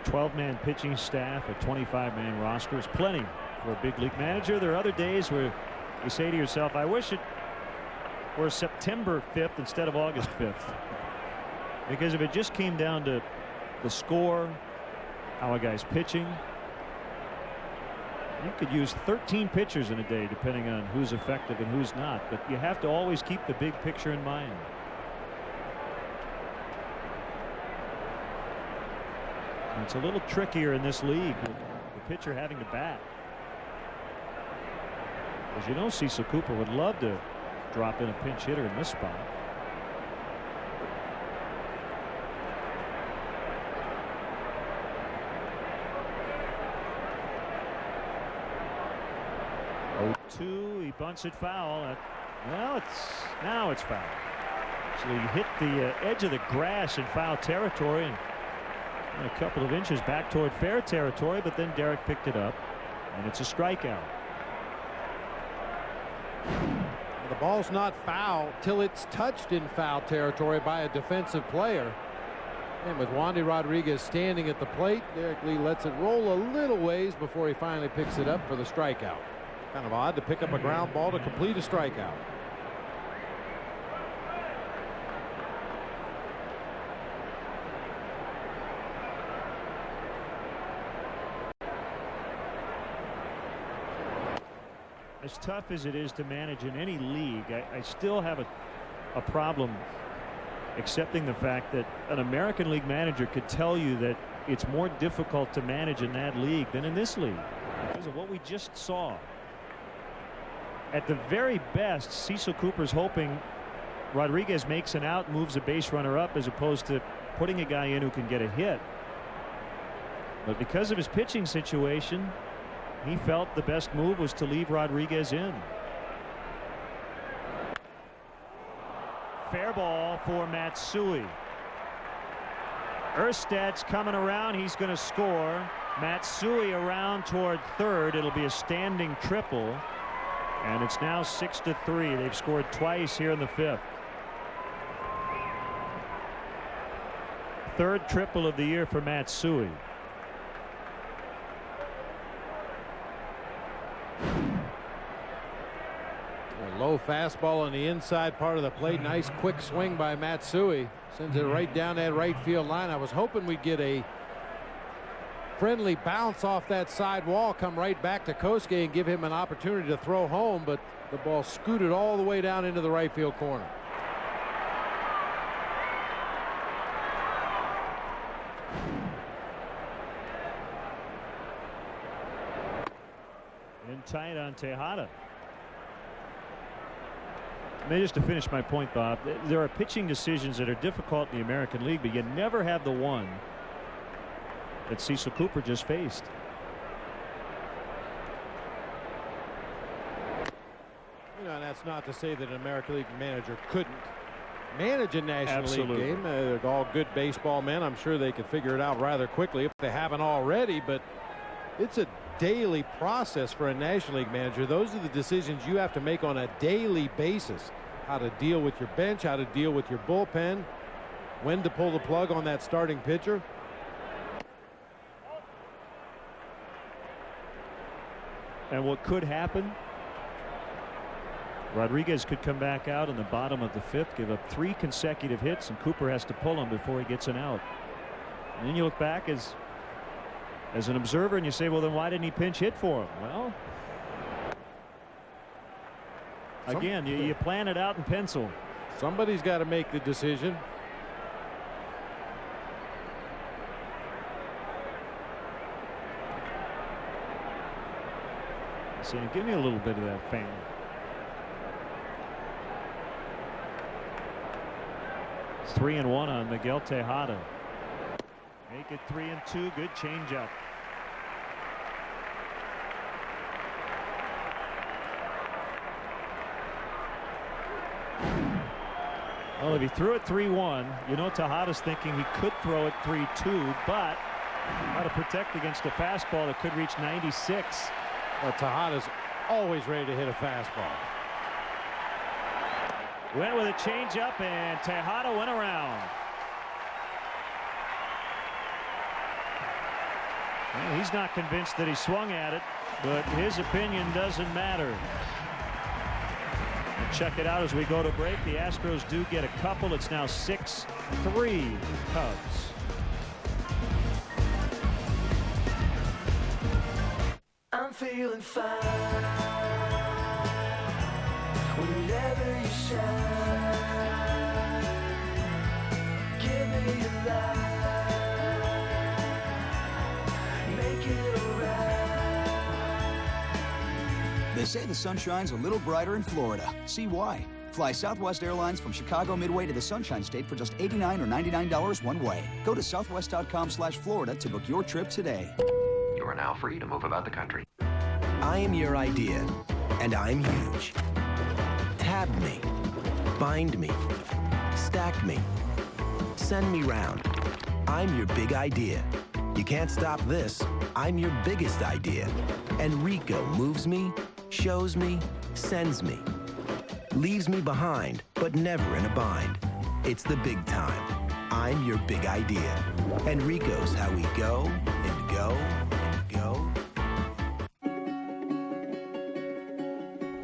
12-man pitching staff, a 25-man roster is plenty for a big league manager. There are other days where you say to yourself, I wish it were September 5th instead of August 5th. Because if it just came down to the score, how a guy's pitching, you could use 13 pitchers in a day depending on who's effective and who's not. But you have to always keep the big picture in mind. And it's a little trickier in this league with the pitcher having to bat. As you know, Cecil Cooper would love to drop in a pinch hitter in this spot. He bunts it foul. Well, now it's foul. So he hit the edge of the grass in foul territory and a couple of inches back toward fair territory, but then Derek picked it up and it's a strikeout. The ball's not foul till it's touched in foul territory by a defensive player. And with Wandy Rodriguez standing at the plate, Derek Lee lets it roll a little ways before he finally picks it up for the strikeout. Kind of odd to pick up a ground ball to complete a strikeout. As tough as it is to manage in any league, I still have a problem accepting the fact that an American League manager could tell you that it's more difficult to manage in that league than in this league because of what we just saw. At the very best, Cecil Cooper's hoping Rodriguez makes an out, moves a base runner up, as opposed to putting a guy in who can get a hit. But because of his pitching situation, he felt the best move was to leave Rodriguez in. Fair ball for Matsui. Erstad's coming around. He's going to score. Matsui around toward third. It'll be a standing triple. And it's now 6-3. They've scored twice here in the fifth. Third triple of the year for Matsui. A low fastball on the inside part of the plate. Nice quick swing by Matsui. Sends it right down that right field line. I was hoping we'd get a friendly bounce off that side wall, come right back to Kosuke and give him an opportunity to throw home, but the ball scooted all the way down into the right field corner. In tight on Tejada. Maybe just to finish my point, Bob, there are pitching decisions that are difficult in the American League, but you never have the one that Cecil Cooper just faced. You know, that's not to say that an American League manager couldn't manage a National Absolutely. League game. They're all good baseball men. I'm sure they could figure it out rather quickly if they haven't already, but it's a daily process for a National League manager. Those are the decisions you have to make on a daily basis. How to deal with your bench, how to deal with your bullpen, when to pull the plug on that starting pitcher. And what could happen, Rodriguez could come back out in the bottom of the fifth, give up 3 consecutive hits, and Cooper has to pull him before he gets an out. And then you look back as an observer and you say, well, then why didn't he pinch hit for him? Well, again, you plan it out in pencil. Somebody's got to make the decision. Saying, give me a little bit of that fan. It's 3-1 on Miguel Tejada. Make it 3-2. Good changeup. Well, if he threw it 3-1, you know Tejada's thinking he could throw it 3-2, but got to protect against a fastball that could reach 96. Well, Tejada's always ready to hit a fastball. Went with a changeup, and Tejada went around. Well, he's not convinced that he swung at it, but his opinion doesn't matter. We'll check it out as we go to break. The Astros do get a couple. It's now 6-3 Cubs. I'm feeling fine whenever you shine. Give me a light, make it alright. They say the sun shines a little brighter in Florida. See why. Fly Southwest Airlines from Chicago Midway to the Sunshine State for just $89 or $99 one way. Go to southwest.com/Florida to book your trip today. You are now free to move about the country. I am your idea, and I'm huge. Tab me, bind me, stack me, send me round. I'm your big idea. You can't stop this. I'm your biggest idea. And Rico moves me, shows me, sends me. Leaves me behind, but never in a bind. It's the big time. I'm your big idea. And Rico's how we go and go and go.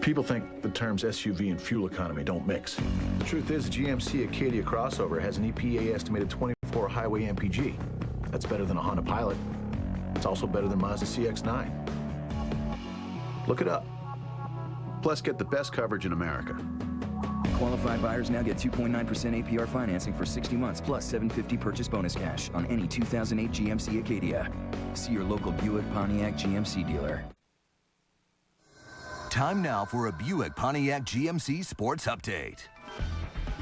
People think the terms SUV and fuel economy don't mix. The truth is, the GMC Acadia crossover has an EPA estimated 24 highway MPG. That's better than a Honda Pilot. It's also better than Mazda CX-9. Look it up. Plus, get the best coverage in America. Qualified buyers now get 2.9% APR financing for 60 months plus $750 purchase bonus cash on any 2008 GMC Acadia. See your local Buick Pontiac GMC dealer. Time now for a Buick Pontiac GMC Sports Update.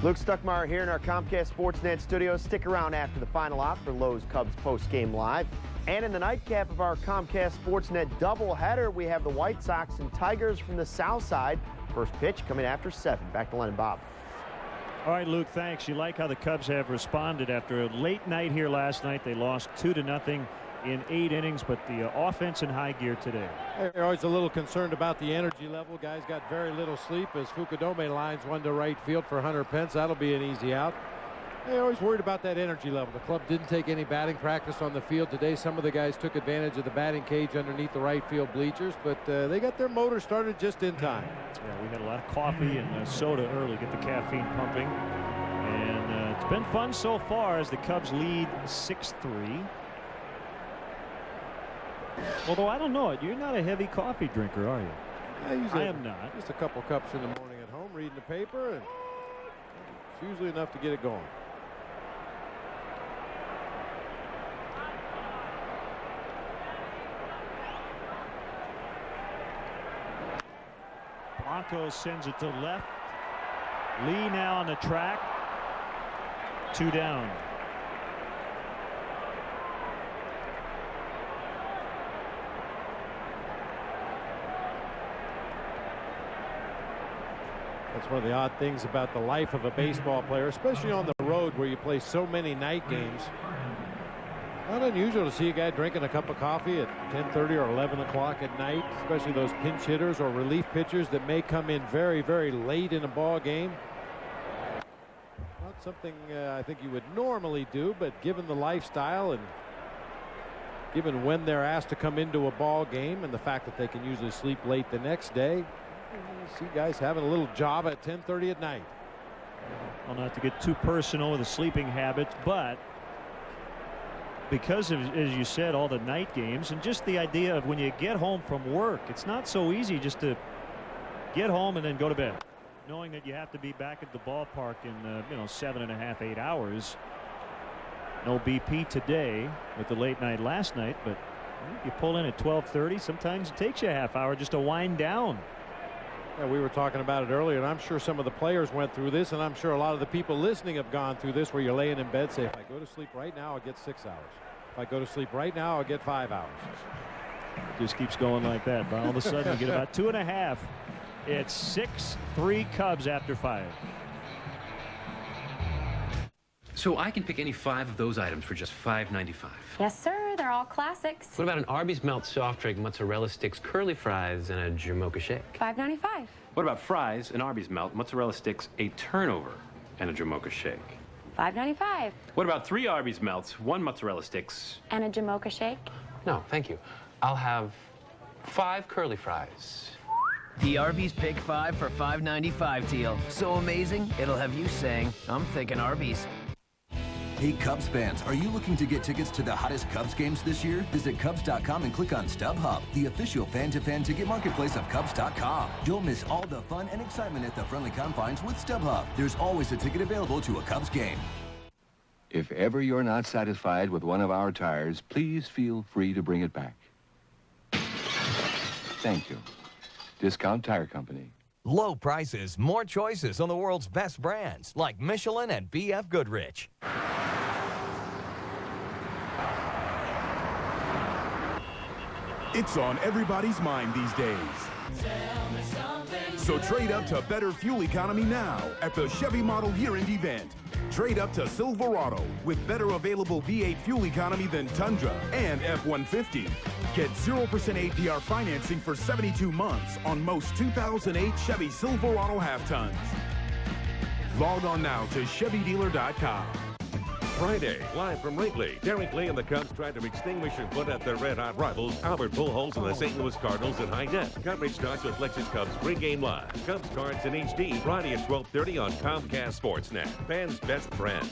Luke Stuckmeyer here in our Comcast Sportsnet studios. Stick around after the final out for Lowe's Cubs post-game live. And in the nightcap of our Comcast Sportsnet doubleheader, we have the White Sox and Tigers from the south side. First pitch coming after 7. Back to Len and Bob. All right, Luke, thanks. You like how the Cubs have responded after a late night here last night. They lost 2-0 in 8 innings, but the offense in high gear today. They're always a little concerned about the energy level. Guys got very little sleep as Fukudome lines one to right field for Hunter Pence. That'll be an easy out. They're always worried about that energy level. The club didn't take any batting practice on the field today. Some of the guys took advantage of the batting cage underneath the right field bleachers, but they got their motor started just in time. Yeah, we had a lot of coffee and soda early, get the caffeine pumping. And it's been fun so far as the Cubs lead 6-3. Although I don't know it, you're not a heavy coffee drinker, are you? I am not. Just a couple cups in the morning at home, reading the paper, and it's usually enough to get it going. Blanco sends it to left. Lee now on the track. 2 down. That's one of the odd things about the life of a baseball player, especially on the road where you play so many night games. Not unusual to see a guy drinking a cup of coffee at 10:30 or 11 o'clock at night, especially those pinch hitters or relief pitchers that may come in very, very late in a ball game. Not something I think you would normally do, but given the lifestyle and given when they're asked to come into a ball game and the fact that they can usually sleep late the next day, you see guys having a little job at 10:30 at night. Well, not to get too personal with the sleeping habits, but because of, as you said, all the night games and just the idea of when you get home from work, it's not so easy just to get home and then go to bed, knowing that you have to be back at the ballpark in 7.5, 8 hours. No BP today with the late night last night, but you pull in at 12:30. Sometimes it takes you a half hour just to wind down. Yeah, we were talking about it earlier, and I'm sure some of the players went through this, and I'm sure a lot of the people listening have gone through this, where you're laying in bed, say, if I go to sleep right now, I'll get 6 hours. If I go to sleep right now, I'll get 5 hours. It just keeps going like that. But all of a sudden, you get about 2.5. It's 6-3 Cubs after 5. So I can pick any 5 of those items for just $5.95. Yes, sir. They're all classics. What about an Arby's Melt Soft Drink, mozzarella sticks, curly fries, and a Jamocha shake? $5.95. What about fries, an Arby's Melt, mozzarella sticks, a turnover, and a Jamocha shake? $5.95. What about 3 Arby's Melts, 1 mozzarella sticks, And a Jamocha shake? No, thank you. I'll have 5 curly fries. The Arby's Pick 5 for $5.95 deal. So amazing, it'll have you saying, I'm thinking Arby's. Hey Cubs fans, are you looking to get tickets to the hottest Cubs games this year? Visit Cubs.com and click on StubHub, the official fan-to-fan ticket marketplace of Cubs.com. Don't miss all the fun and excitement at the friendly confines with StubHub. There's always a ticket available to a Cubs game. If ever you're not satisfied with one of our tires, please feel free to bring it back. Thank you. Discount Tire Company. Low prices, more choices on the world's best brands like Michelin and B.F. Goodrich. It's on everybody's mind these days. So trade up to better fuel economy now at the Chevy Model Year-End event. Trade up to Silverado with better available V8 fuel economy than Tundra and F-150. Get 0% APR financing for 72 months on most 2008 Chevy Silverado half-tons. Log on now to ChevyDealer.com. Friday, live from Wrigley. Derek Lee and the Cubs tried to extinguish and put out their red-hot rivals, Albert Pujols and the St. Louis Cardinals in high def. Coverage starts with Lexus Cubs pregame live. Cubs cards in HD, Friday at 12:30 on Comcast Sportsnet. Fans' best friend.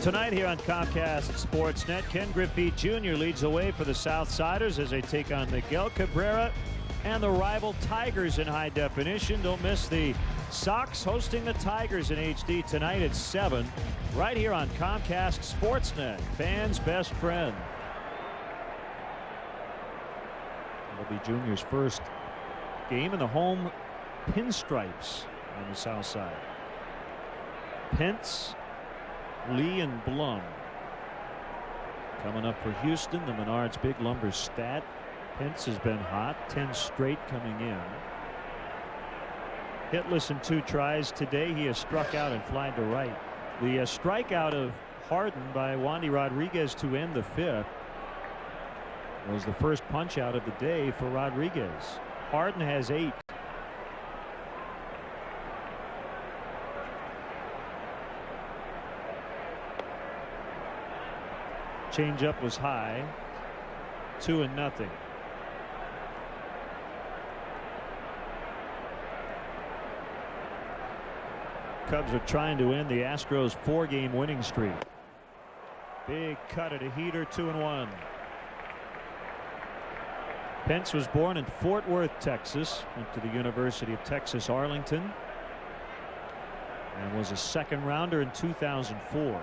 Tonight here on Comcast Sportsnet, Ken Griffey Jr. leads away for the Southsiders as they take on Miguel Cabrera and the rival Tigers in high definition. Don't miss the Sox hosting the Tigers in HD tonight at 7, right here on Comcast Sportsnet, fans' best friend. It'll be Junior's first game in the home pinstripes on the south side. Pence, Lee, and Blum coming up for Houston. The Menards Big Lumber stat. Pence has been hot, 10 straight coming in. Hitless in 2 tries today. He has struck out and flied to right. The strikeout of Harden by Wandy Rodriguez to end the 5th was the first punch out of the day for Rodriguez. Harden has 8. Changeup was high. 2-0. Cubs are trying to end the Astros 4-game winning streak. Big cut at a heater, 2-1. Pence was born in Fort Worth, Texas, went to the University of Texas Arlington, and was a second rounder in 2004.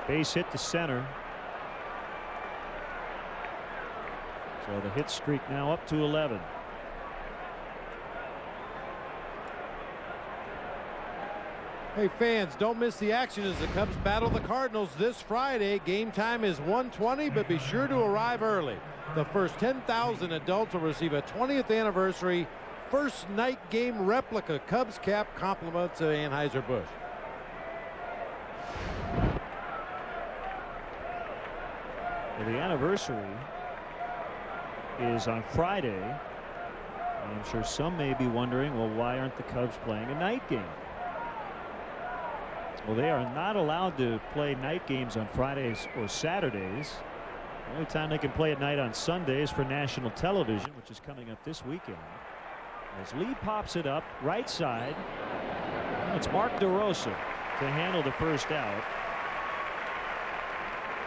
Base hit to center. So the hit streak now up to 11. Hey fans, don't miss the action as the Cubs battle the Cardinals this Friday. Game time is 1:20, but be sure to arrive early. The first 10,000 adults will receive a 20th anniversary first night game replica Cubs cap compliments of Anheuser-Busch. Well, the anniversary is on Friday, and I'm sure some may be wondering, well, why aren't the Cubs playing a night game? Well, they are not allowed to play night games on Fridays or Saturdays. The only time they can play at night on Sundays for national television, which is coming up this weekend. As Lee pops it up right side, it's Mark DeRosa to handle the first out.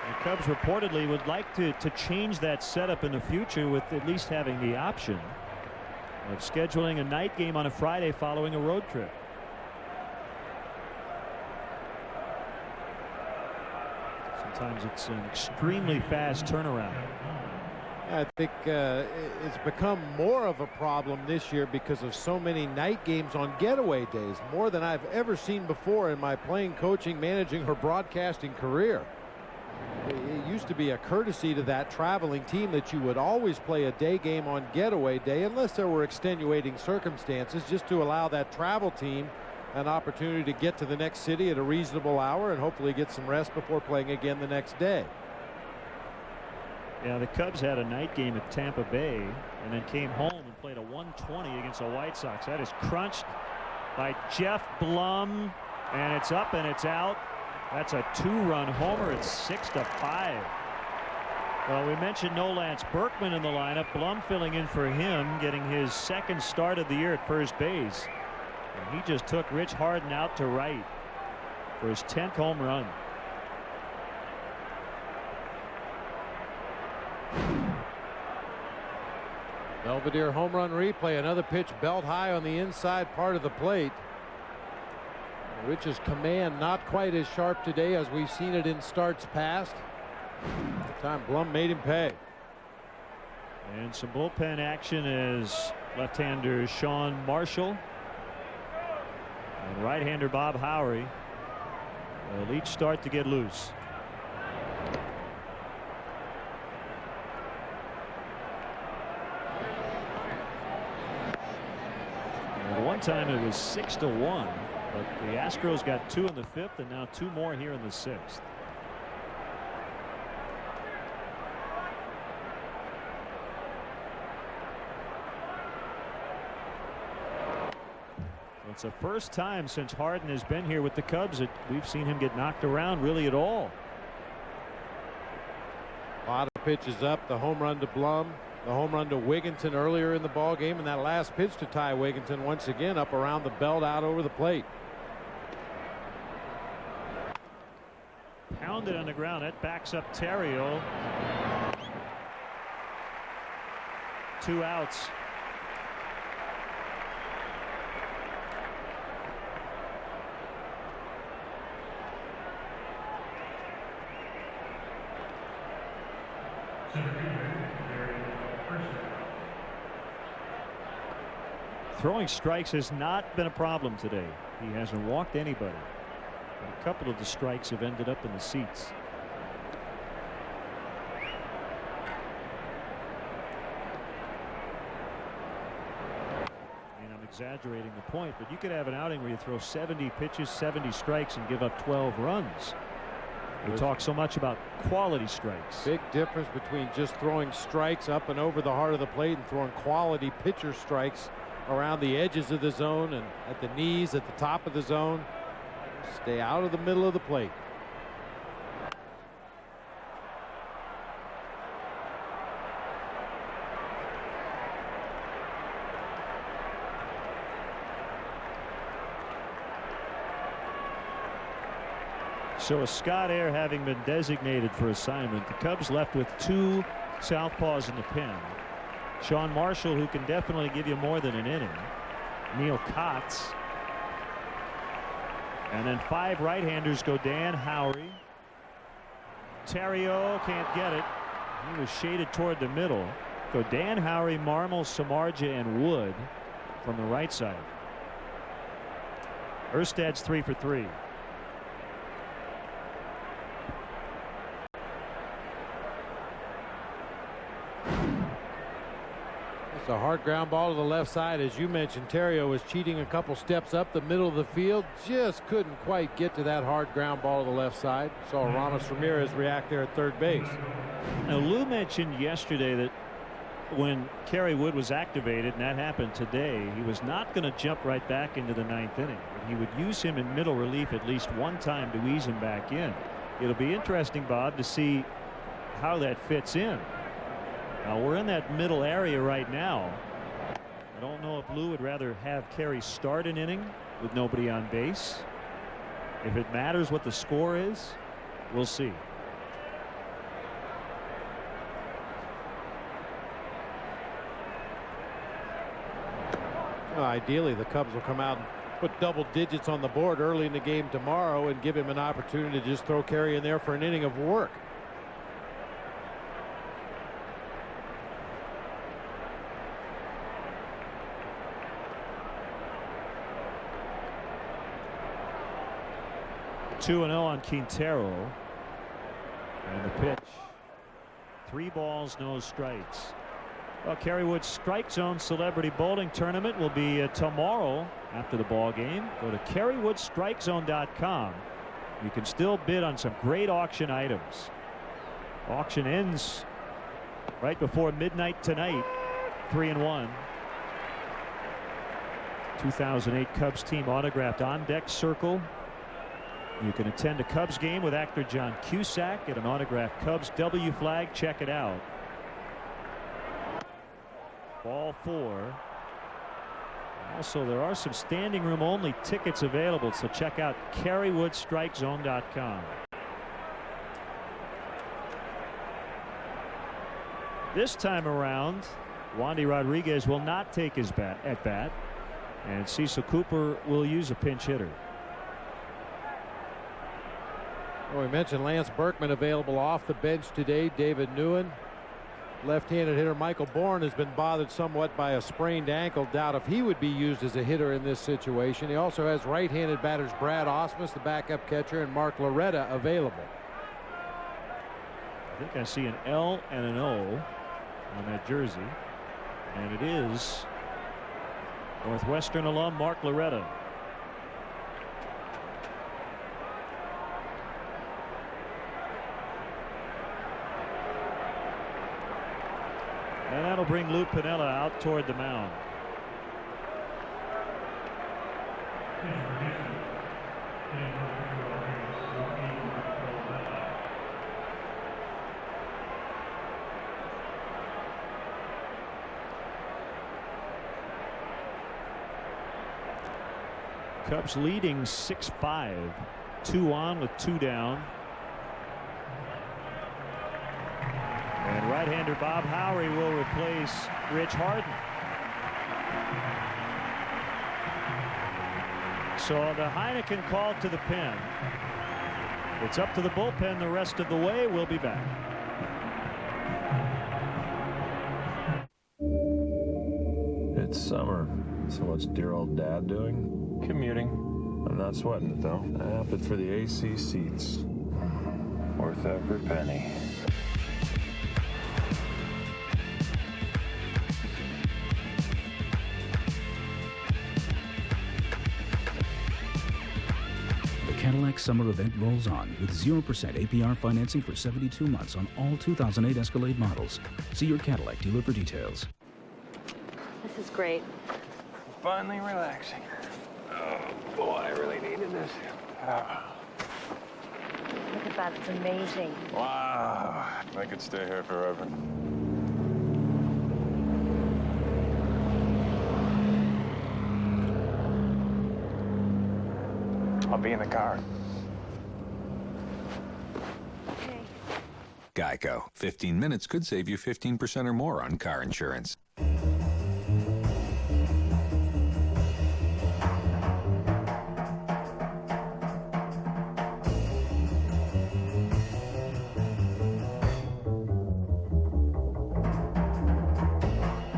The Cubs reportedly would like to change that setup in the future, with at least having the option of scheduling a night game on a Friday following a road trip. Sometimes it's an extremely fast turnaround. I think it's become more of a problem this year because of so many night games on getaway days, more than I've ever seen before in my playing, coaching, managing, or broadcasting career. It used to be a courtesy to that traveling team that you would always play a day game on getaway day unless there were extenuating circumstances, just to allow that travel team an opportunity to get to the next city at a reasonable hour and hopefully get some rest before playing again the next day. Yeah, the Cubs had a night game at Tampa Bay and then came home and played a 120 against the White Sox. That is crunched by Jeff Blum, and it's up and it's out. That's a 2-run homer. It's 6-5. Well, we mentioned no Lance Berkman in the lineup. Blum filling in for him, getting his second start of the year at first base. And he just took Rich Harden out to right for his 10th home run. Belvedere home run replay. Another pitch belt high on the inside part of the plate. Rich's command not quite as sharp today as we've seen it in starts past. The time Blum made him pay. And some bullpen action as left-hander Sean Marshall and right-hander Bob Howery will each start to get loose. At one time it was 6-1, but the Astros got 2 in the 5th and now 2 more here in the 6th. It's the first time since Harden has been here with the Cubs that we've seen him get knocked around really at all. A lot of pitches up. The home run to Blum, the home run to Wigginton earlier in the ball game, and that last pitch to Ty Wigginton once again up around the belt out over the plate. Pounded on the ground. That backs up Terrio. 2 outs. Throwing strikes has not been a problem today. He hasn't walked anybody. But a couple of the strikes have ended up in the seats. I mean, I'm exaggerating the point, but you could have an outing where you throw 70 pitches, 70 strikes, and give up 12 runs. We talk so much about quality strikes. Big difference between just throwing strikes up and over the heart of the plate and throwing quality pitcher strikes around the edges of the zone and at the knees, at the top of the zone. Stay out of the middle of the plate. So with Scott Air having been designated for assignment, the Cubs left with 2 southpaws in the pen. Sean Marshall, who can definitely give you more than an inning. Neil Kotz. And then 5 right-handers go Dan Howery. Terrio can't get it. He was shaded toward the middle. Go Dan Howery, Marmol, Samardzija, and Wood from the right side. Erstad's 3 for 3. It's a hard ground ball to the left side. As you mentioned, Terrio was cheating a couple steps up the middle of the field. Just couldn't quite get to that hard ground ball to the left side. Saw Ramos Ramirez react there at third base. Now, Lou mentioned yesterday that when Kerry Wood was activated, and that happened today, he was not going to jump right back into the 9th inning. He would use him in middle relief at least one time to ease him back in. It'll be interesting, Bob, to see how that fits in. Now, we're in that middle area right now. I don't know if Lou would rather have Kerry start an inning with nobody on base. If it matters what the score is, we'll see. Well, ideally, the Cubs will come out and put double digits on the board early in the game tomorrow and give him an opportunity to just throw Kerry in there for an inning of work. Two 2-0 on Quintero. And the pitch. 3 balls, no strikes. Well, Kerry Wood's Strike Zone Celebrity Bowling Tournament will be tomorrow after the ball game. Go to KerrywoodStrikeZone.com. You can still bid on some great auction items. Auction ends right before midnight tonight. 3-1. 2008 Cubs team autographed on deck circle. You can attend a Cubs game with actor John Cusack, get an autographed Cubs W flag. Check it out. Ball 4. Also, there are some standing room only tickets available, so check out KerrywoodStrikeZone.com. This time around, Wandy Rodriguez will not take his at bat, and Cecil Cooper will use a pinch hitter. Well, we mentioned Lance Berkman available off the bench today. David Newen, left-handed hitter Michael Bourne, has been bothered somewhat by a sprained ankle. Doubt if he would be used as a hitter in this situation. He also has right-handed batters Brad Ausmus, the backup catcher, and Mark Loretta available. I think I see an L and an O on that jersey, and it is Northwestern alum Mark Loretta. And that'll bring Lou Piniella out toward the mound. Cubs leading 6-5, 2 on with 2 down. And right-hander Bob Howery will replace Rich Harden. So the Heineken call to the pen. It's up to the bullpen the rest of the way. We'll be back. It's summer, so what's dear old dad doing? Commuting. I'm not sweating it though. I opted for the AC seats. Worth every penny. The Cadillac summer event rolls on with 0% APR financing for 72 months on all 2008 Escalade models. See your Cadillac dealer for details. This is great. Finally relaxing. Oh boy, I really needed this. Look at that, it's amazing. Wow, I could stay here forever. I'll be in the car. Okay. Geico. 15 minutes could save you 15% or more on car insurance.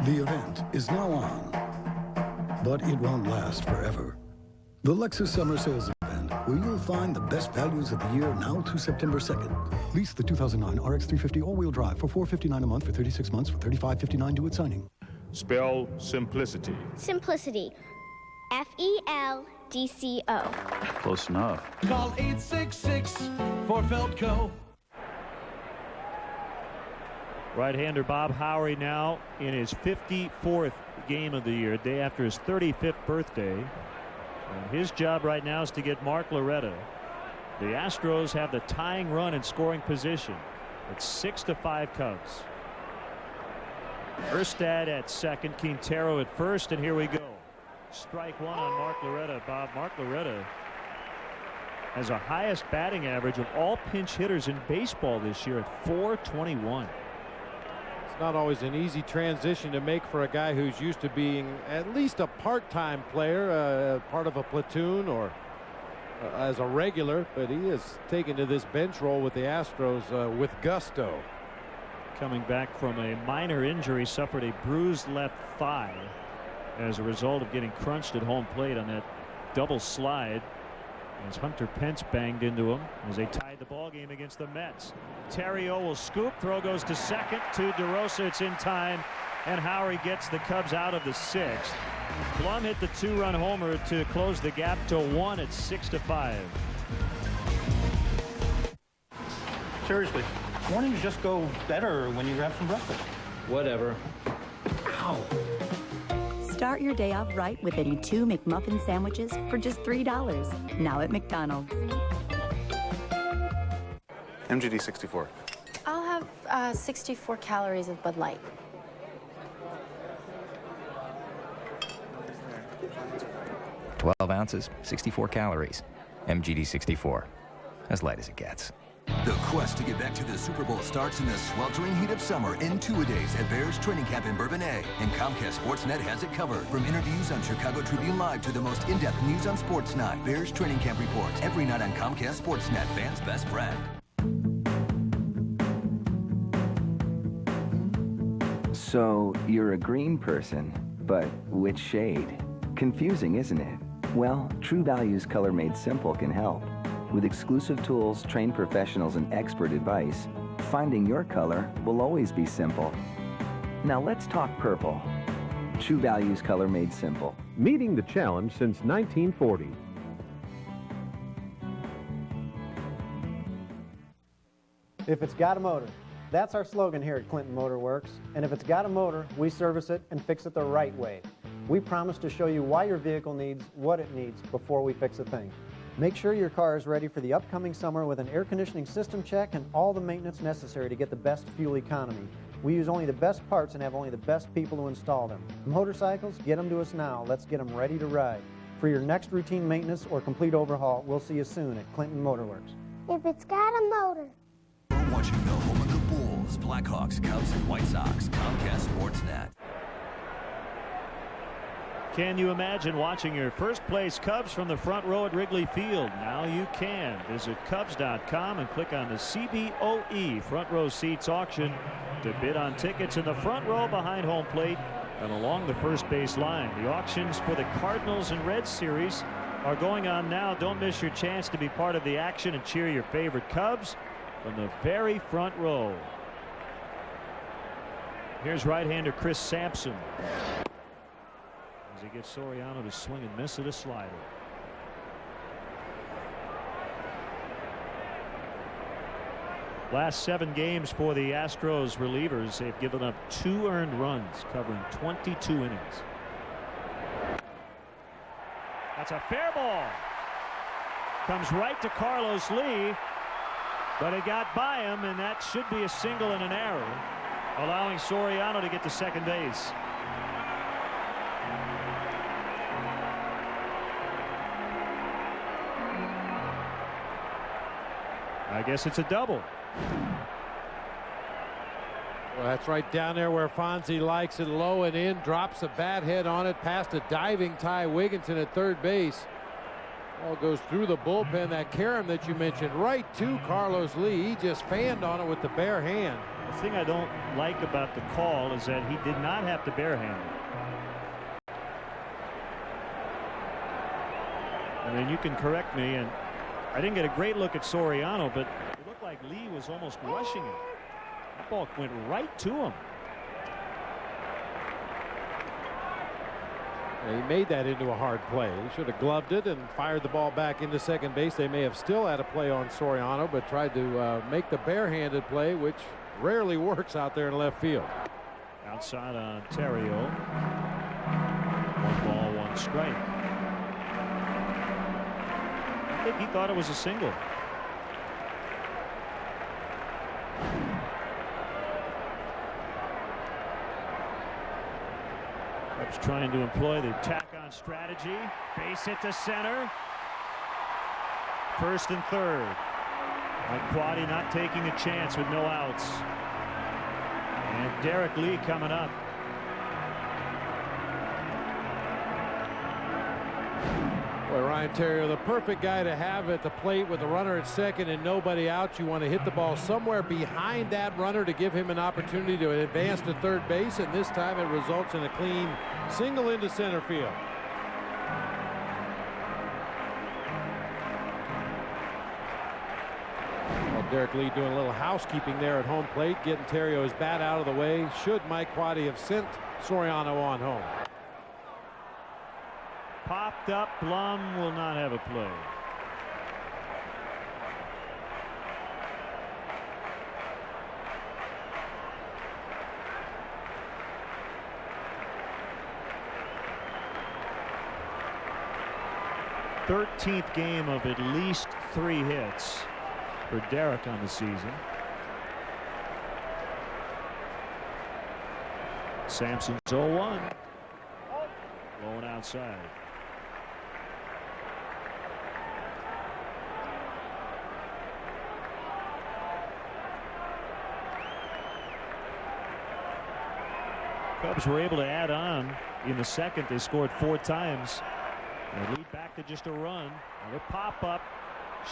The event is now on, but it won't last forever. The Lexus Summer Sales Event, where you'll find the best values of the year now through September 2nd. Lease the 2009 RX 350 all-wheel drive for $459 a month for 36 months for $35.59 due at signing. Spell simplicity. Simplicity. F-E-L-D-C-O. Close enough. Call 866 for Feldco. Right-hander Bob Howery now in his 54th game of the year, day after his 35th birthday. And his job right now is to get Mark Loretta. The Astros have the tying run in scoring position. It's 6-5 Cubs. Erstad at second, Quintero at first, and here we go. Strike one on Mark Loretta. Mark Loretta has a highest batting average of all pinch hitters in baseball this year at .421. It's not always an easy transition to make for a guy who's used to being at least a part-time player, part of a platoon or as a regular, but he has taken to this bench role with the Astros with gusto. Coming back from a minor injury, suffered a bruised left thigh as a result of getting crunched at home plate on that double slide as Hunter Pence banged into him as they tied the ball game against the Mets. Terrio will scoop. Throw goes to second to DeRosa. It's in time, and Howery gets the Cubs out of the 6th. Blum hit the 2-run homer to close the gap to 1 at 6-5. Seriously, mornings just go better when you grab some breakfast. Whatever. Ow. Start your day off right with any 2 McMuffin sandwiches for just $3. Now at McDonald's. MGD 64. I'll have 64 calories of Bud Light. $12 ounces, 64 calories. MGD 64. As light as it gets. The quest to get back to the Super Bowl starts in the sweltering heat of summer in 2-a-days at Bears Training Camp in Bourbonnais. And Comcast Sportsnet has it covered. From interviews on Chicago Tribune Live to the most in-depth news on Sports Night. Bears Training Camp reports every night on Comcast Sportsnet, fans' best friend. So, you're a green person, but which shade? Confusing, isn't it? Well, True Value's Color Made Simple can help. With exclusive tools, trained professionals, and expert advice, finding your color will always be simple. Now let's talk purple. True Value's Color Made Simple. Meeting the challenge since 1940. If it's got a motor, that's our slogan here at Clinton Motor Works. And if it's got a motor, we service it and fix it the right way. We promise to show you why your vehicle needs what it needs before we fix a thing. Make sure your car is ready for the upcoming summer with an air conditioning system check and all the maintenance necessary to get the best fuel economy. We use only the best parts and have only the best people to install them. Motorcycles, get them to us now. Let's get them ready to ride. For your next routine maintenance or complete overhaul, we'll see you soon at Clinton Motor Works. If it's got a motor. You're watching the home of the Bulls, Blackhawks, Cubs, and White Sox. Comcast Sportsnet. Can you imagine watching your first-place Cubs from the front row at Wrigley Field? Now you can. Visit Cubs.com and click on the CBOE Front Row Seats auction to bid on tickets in the front row behind home plate and along the first base line. The auctions for the Cardinals and Reds series are going on now. Don't miss your chance to be part of the action and cheer your favorite Cubs from the very front row. Here's right-hander Chris Sampson. As he gets Soriano to swing and miss at a slider. Last 7 games for the Astros relievers, they've given up 2 earned runs, covering 22 innings. That's a fair ball. Comes right to Carlos Lee, but it got by him, and that should be a single and an error, allowing Soriano to get to second base. I guess it's a double. Well, that's right down there where Fonzie likes it, low and in, drops a bat head on it past a diving Ty Wigginton at third base. Ball goes through the bullpen. That carom that you mentioned right to Carlos Lee. He just fanned on it with the bare hand. The thing I don't like about the call is that he did not have to barehand it. I mean, you can correct me, and I didn't get a great look at Soriano, but it looked like Lee was almost rushing him. That ball went right to him. He made that into a hard play. He should have gloved it and fired the ball back into second base. They may have still had a play on Soriano, but tried to make the barehanded play, which rarely works out there in left field. Outside on Ontario. 1 ball, 1 strike. I think he thought it was a single. Cubs trying to employ the tack-on strategy. Base hit to center. First and third. Quaddy not taking a chance with no outs. And Derek Lee coming up. Boy, Ryan Theriot, the perfect guy to have at the plate with the runner at second and nobody out. You want to hit the ball somewhere behind that runner to give him an opportunity to advance to third base, and this time it results in a clean single into center field. Well, Derek Lee doing a little housekeeping there at home plate, getting Theriot's bat out of the way. Should Mike Quaddy have sent Soriano on home? Popped up. Blum will not have a play. 13th game of at least 3 hits for Derek on the season. Sampson's 0-1. Going outside. Cubs were able to add on in the second. They scored 4 times. They lead back to just a run. Another pop up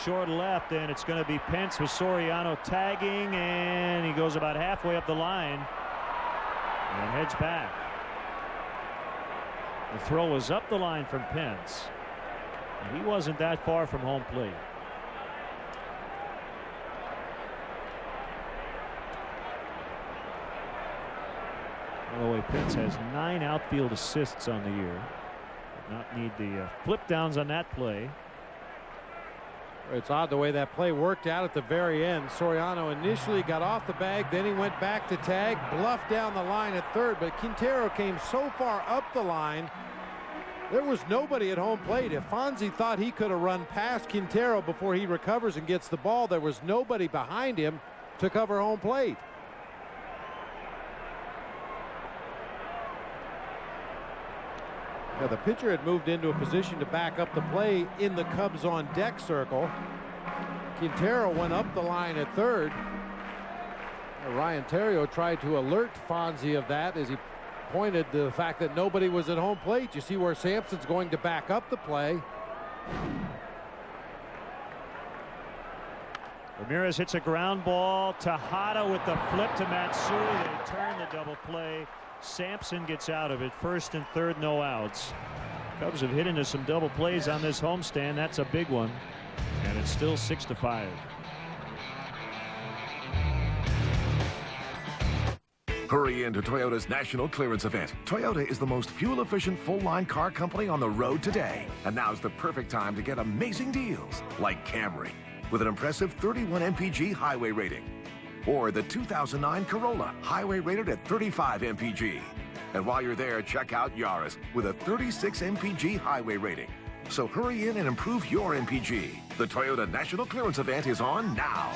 short left, and it's going to be Pence with Soriano tagging, and he goes about halfway up the line and heads back. The throw was up the line from Pence. And he wasn't that far from home plate. By the way, Pence has 9 outfield assists on the year. Did not need the flip downs on that play. It's odd the way that play worked out at the very end. Soriano initially got off the bag, then he went back to tag, bluffed down the line at third, but Quintero came so far up the line, there was nobody at home plate. If Fonzie thought he could have run past Quintero before he recovers and gets the ball, there was nobody behind him to cover home plate. Now, the pitcher had moved into a position to back up the play in the Cubs on deck circle. Quintero went up the line at third. Ryan Theriot tried to alert Fonzie of that as he pointed to the fact that nobody was at home plate. You see where Sampson's going to back up the play. Ramirez hits a ground ball. Tejada with the flip to Matsui. They turn the double play. Sampson gets out of it. First and third, no outs. Cubs have hit into some double plays on this homestand. That's a big one. And it's still 6-5. Hurry into Toyota's National Clearance Event. Toyota is the most fuel-efficient full-line car company on the road today. And now's the perfect time to get amazing deals, like Camry, with an impressive 31 mpg highway rating. Or the 2009 Corolla, highway rated at 35 mpg. And while you're there, check out Yaris with a 36 mpg highway rating. So hurry in and improve your MPG. The Toyota National Clearance Event is on now.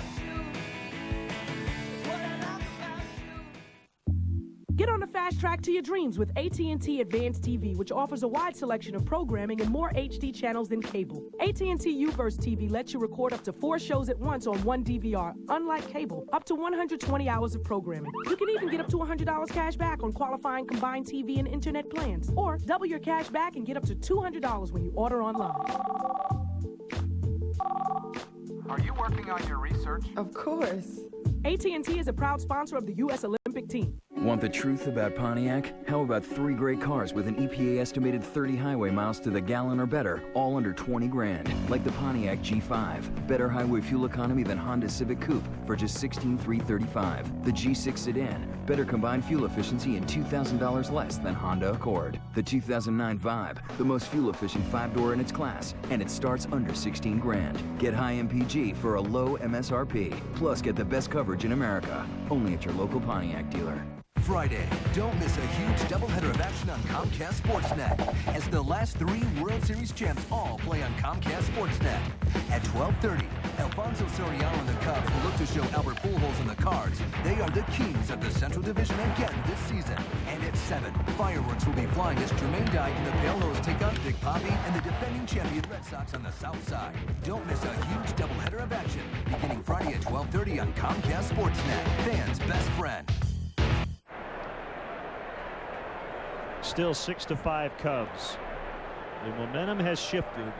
Get on the fast track to your dreams with AT&T Advanced TV, which offers a wide selection of programming and more HD channels than cable. AT&T U-verse TV lets you record up to 4 shows at once on one DVR, unlike cable, up to 120 hours of programming. You can even get up to $100 cash back on qualifying combined TV and internet plans, or double your cash back and get up to $200 when you order online. Are you working on your research? Of course. AT&T is a proud sponsor of the U.S. Olympic team. Want the truth about Pontiac? How about 3 great cars with an EPA estimated 30 highway miles to the gallon or better, all under 20 grand? Like the Pontiac G5, better highway fuel economy than Honda Civic Coupe for just $16,335. The G6 sedan, better combined fuel efficiency and $2,000 less than Honda Accord. The 2009 Vibe, the most fuel efficient 5-door in its class, and it starts under 16 grand. Get high MPG for a low MSRP. Plus, get the best coverage in America. Only at your local Pontiac dealer. Friday, don't miss a huge doubleheader of action on Comcast Sportsnet as the last 3 World Series champs all play on Comcast Sportsnet. At 12:30, Alfonso Soriano and the Cubs will look to show Albert Pujols and the Cards they are the kings of the Central Division again this season. And at 7, fireworks will be flying as Jermaine Dye and the Pale Nose take on Big Papi and the defending champion Red Sox on the South Side. Don't miss a huge doubleheader of action beginning Friday at 12:30 on Comcast Sportsnet, fans' best friend. Still 6-5 Cubs. The momentum has shifted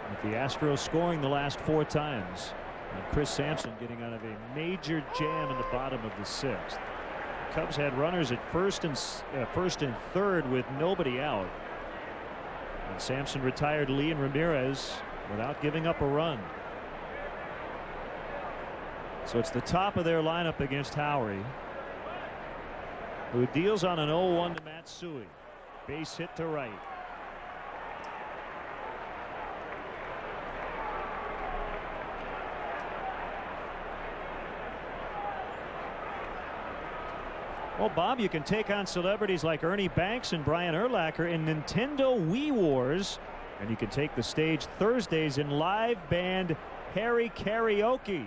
with the Astros scoring the last 4 times and Chris Sampson getting out of a major jam in the bottom of the 6th. The Cubs had runners at first and third with nobody out, and Sampson retired Lee and Ramirez without giving up a run. So it's the top of their lineup against Howery, who deals on an 0-1 to Matsui. Base hit to right. Well, Bob, you can take on celebrities like Ernie Banks and Brian Urlacher in Nintendo Wii Wars. And you can take the stage Thursdays in live band Harry Karaoke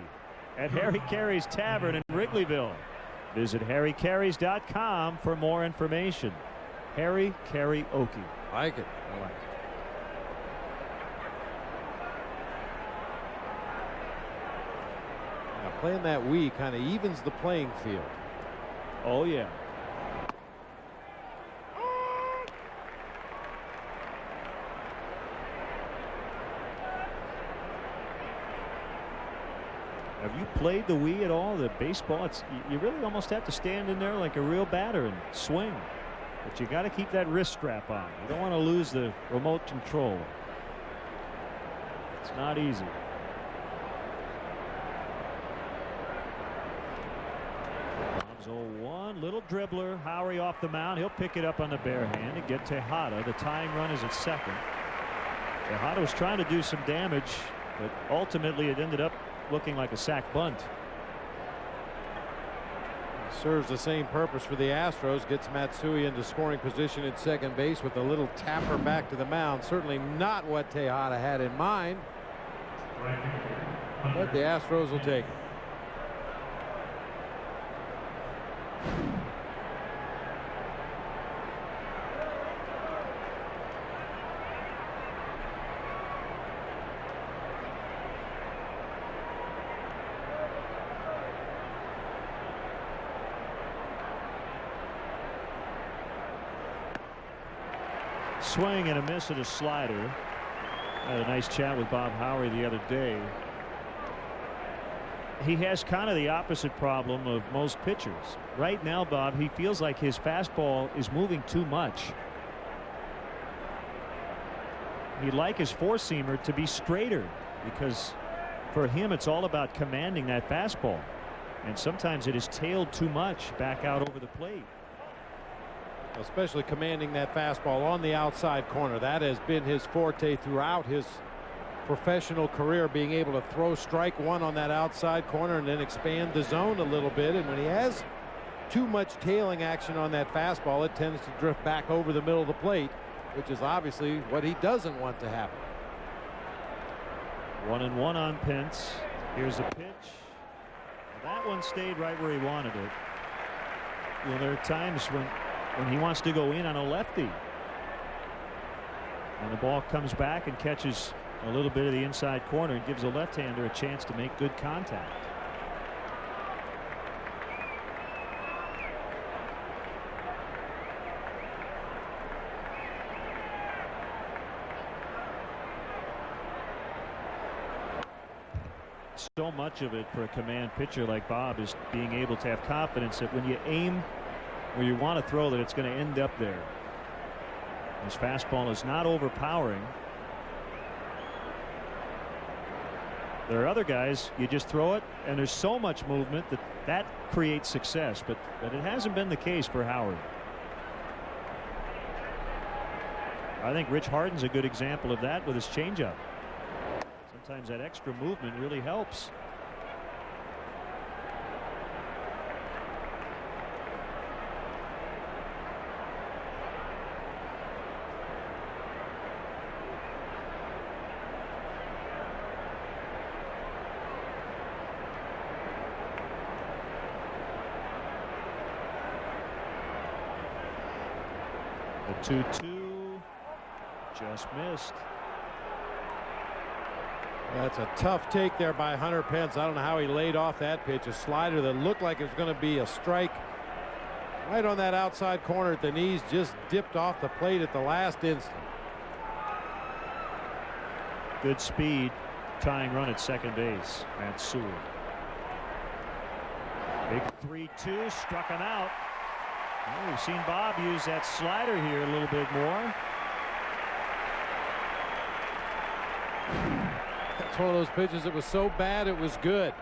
at Harry Carey's Tavern in Wrigleyville. Visit harrycareys.com for more information. Harry Karaoke. I like it. I like it. Now playing that Wii kind of evens the playing field. Oh yeah. Have you played the Wii at all? The baseball, you really almost have to stand in there like a real batter and swing. But you got to keep that wrist strap on. You don't want to lose the remote control. It's not easy. Bob's 0-1. Little dribbler. Howery off the mound. He'll pick it up on the bare hand and get Tejada. The tying run is at second. Tejada was trying to do some damage, but ultimately it ended up looking like a sac bunt. Serves the same purpose for the Astros. Gets Matsui into scoring position at second base with a little tapper back to the mound. Certainly not what Tejada had in mind. But the Astros will take it. Swing and a miss at a slider. I had a nice chat with Bob Howery the other day. He has kind of the opposite problem of most pitchers. Right now, Bob, he feels like his fastball is moving too much. He'd like his four-seamer to be straighter, because for him it's all about commanding that fastball. And sometimes it is tailed too much back out over the plate. Especially commanding that fastball on the outside corner. That has been his forte throughout his professional career, being able to throw strike one on that outside corner and then expand the zone a little bit. And when he has too much tailing action on that fastball, it tends to drift back over the middle of the plate, which is obviously what he doesn't want to happen. 1-1 on Pence. Here's a pitch. That one stayed right where he wanted it. You know, there are times when he wants to go in on a lefty, and the ball comes back and catches a little bit of the inside corner and gives a left-hander a chance to make good contact. So much of it for a command pitcher like Bob is being able to have confidence that when you aim where you want to throw, that it's going to end up there. His fastball is not overpowering. There are other guys, you just throw it and there's so much movement that creates success, but it hasn't been the case for Howard. I think Rich Harden's a good example of that with his changeup. Sometimes that extra movement really helps. The 2-2 just missed. That's a tough take there by Hunter Pence. I don't know how he laid off that pitch. A slider that looked like it was going to be a strike right on that outside corner at the knees, just dipped off the plate at the last instant. Good speed, tying run at second base. Matsui. Big 3-2, struck him out. Well, we've seen Bob use that slider here a little bit more. That's one of those pitches that was so bad it was good.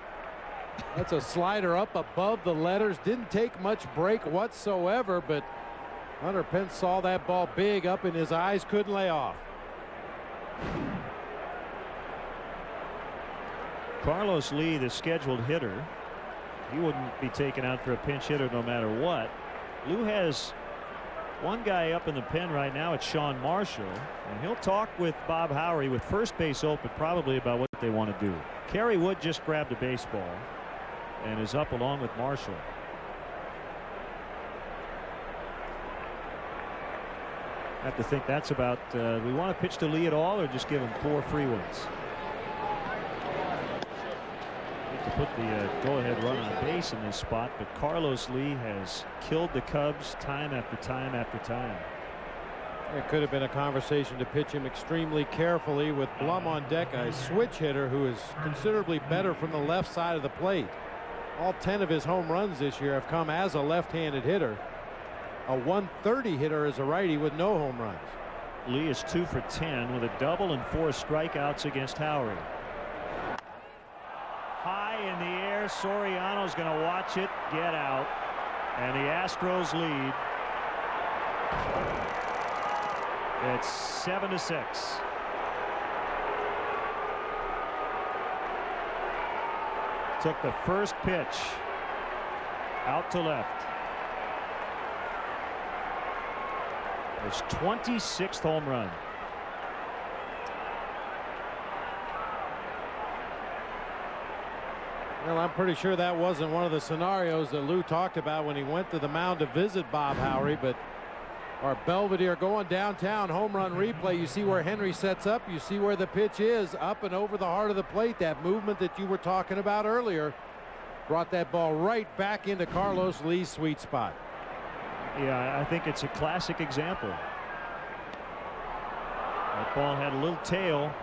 That's a slider up above the letters. Didn't take much break whatsoever, but Hunter Pence saw that ball big up in his eyes, couldn't lay off. Carlos Lee, the scheduled hitter, he wouldn't be taken out for a pinch hitter no matter what. Lou has One guy up in the pen right now, it's Sean Marshall, and he'll talk with Bob Howery with first base open probably about what they want to do. Kerry Wood just grabbed a baseball and is up along with Marshall. I have to think that's about, do we want to pitch to Lee at all or just give him 4 free ones? To put the go-ahead run on base in this spot, but Carlos Lee has killed the Cubs time after time after time. It could have been a conversation to pitch him extremely carefully with Blum on deck, a switch hitter who is considerably better from the left side of the plate. All 10 of his home runs this year have come as a left-handed hitter. A 130 hitter as a righty with no home runs. Lee is 2 for 10 with a double and 4 strikeouts against Howery. High in the air, Soriano's going to watch it get out, and the Astros lead. It's 7-6. Took the first pitch out to left. His 26th home run. Well, I'm pretty sure that wasn't one of the scenarios that Lou talked about when he went to the mound to visit Bob Howery, but our Belvedere going downtown, home run replay. You see where Henry sets up. You see where the pitch is, up and over the heart of the plate. That movement that you were talking about earlier brought that ball right back into Carlos Lee's sweet spot. Yeah, I think it's a classic example. That ball had a little tail.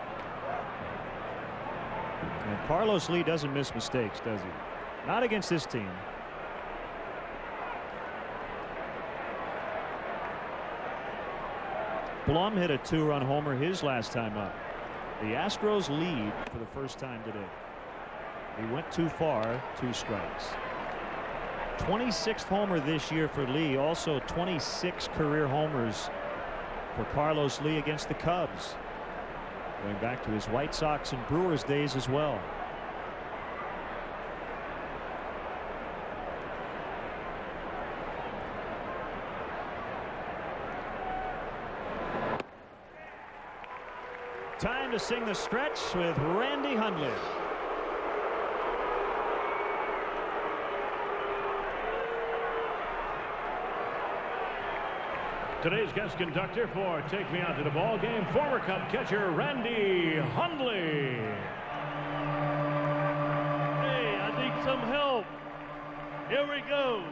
And Carlos Lee doesn't miss mistakes, does he? Not against this team. Blum hit a 2-run homer his last time up. The Astros lead for the first time today. He went too far, 2 strikes. 26th homer this year for Lee. Also 26 career homers for Carlos Lee against the Cubs. Going back to his White Sox and Brewers days as well. Time to sing the stretch with Randy Hundley. Today's guest conductor for Take Me Out to the Ball Game, former Cub catcher Randy Hundley. Hey, I need some help. Here we go.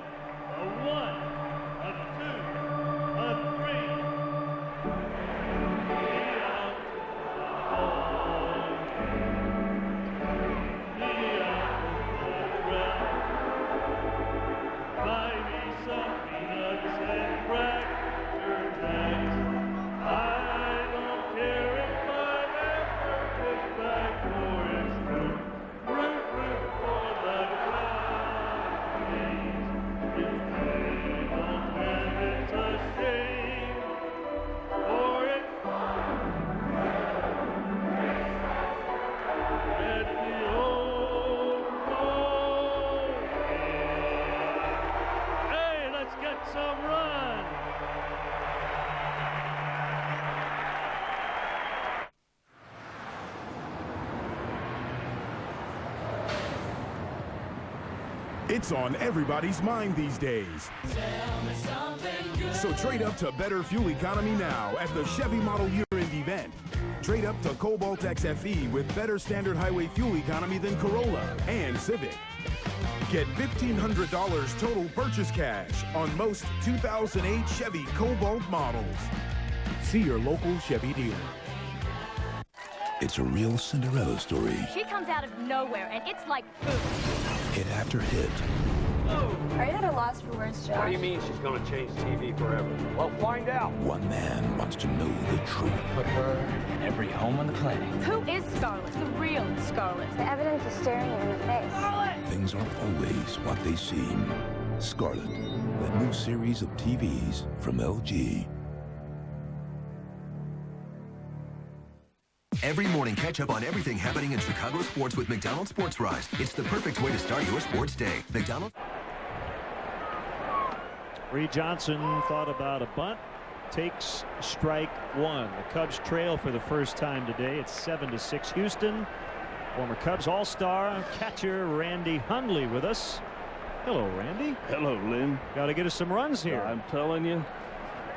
A 1, a 2, a 3. Buy me some peanuts and crackers. It's on everybody's mind these days. So trade up to better fuel economy now at the Chevy Model Year-End event. Trade up to Cobalt XFE with better standard highway fuel economy than Corolla and Civic. Get $1,500 total purchase cash on most 2008 Chevy Cobalt models. See your local Chevy dealer. It's a real Cinderella story. She comes out of nowhere, and it's like boom. Hit after hit. Oh. Are you at a loss for words, Josh? What do you mean she's going to change TV forever? Well, find out. One man wants to know the truth. Put her in every home on the planet. Who is Scarlett? The real Scarlett. The evidence is staring you in the face. Scarlett! Things aren't always what they seem. Scarlett, the new series of TVs from LG. Every morning, catch up on everything happening in Chicago sports with McDonald's Sports Rise. It's the perfect way to start your sports day. McDonald's. Reed Johnson thought about a bunt. Takes strike one. The Cubs trail for the first time today. It's 7-6 Houston. Former Cubs All-Star catcher Randy Hundley with us. Hello, Randy. Hello, Lynn. Got to get us some runs here. I'm telling you,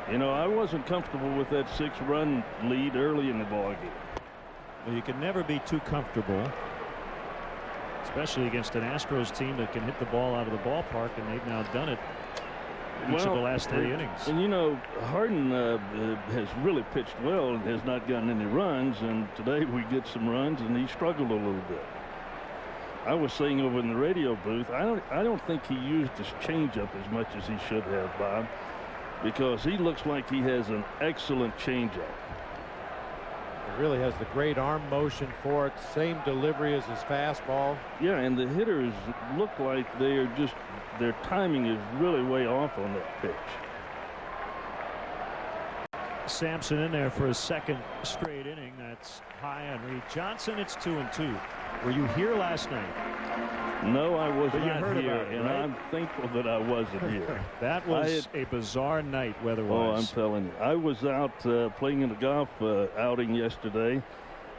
I wasn't comfortable with that 6-run lead early in the ballgame. Well, you can never be too comfortable, especially against an Astros team that can hit the ball out of the ballpark, and they've now done it each of the last 3 innings. And Harden has really pitched well and has not gotten any runs, and today we get some runs, and he struggled a little bit. I was saying over in the radio booth, I don't think he used his changeup as much as he should have, Bob, because he looks like he has an excellent changeup. He really has the great arm motion for it. Same delivery as his fastball. Yeah, and the hitters look like their timing is really way off on that pitch. Sampson in there for his second straight inning. That's high on Reed Johnson. It's 2-2. Were you here last night? No, I was not here, and right? I'm thankful that I wasn't here. That was a bizarre night weather-wise. Oh, I'm telling you. I was out playing in a golf outing yesterday,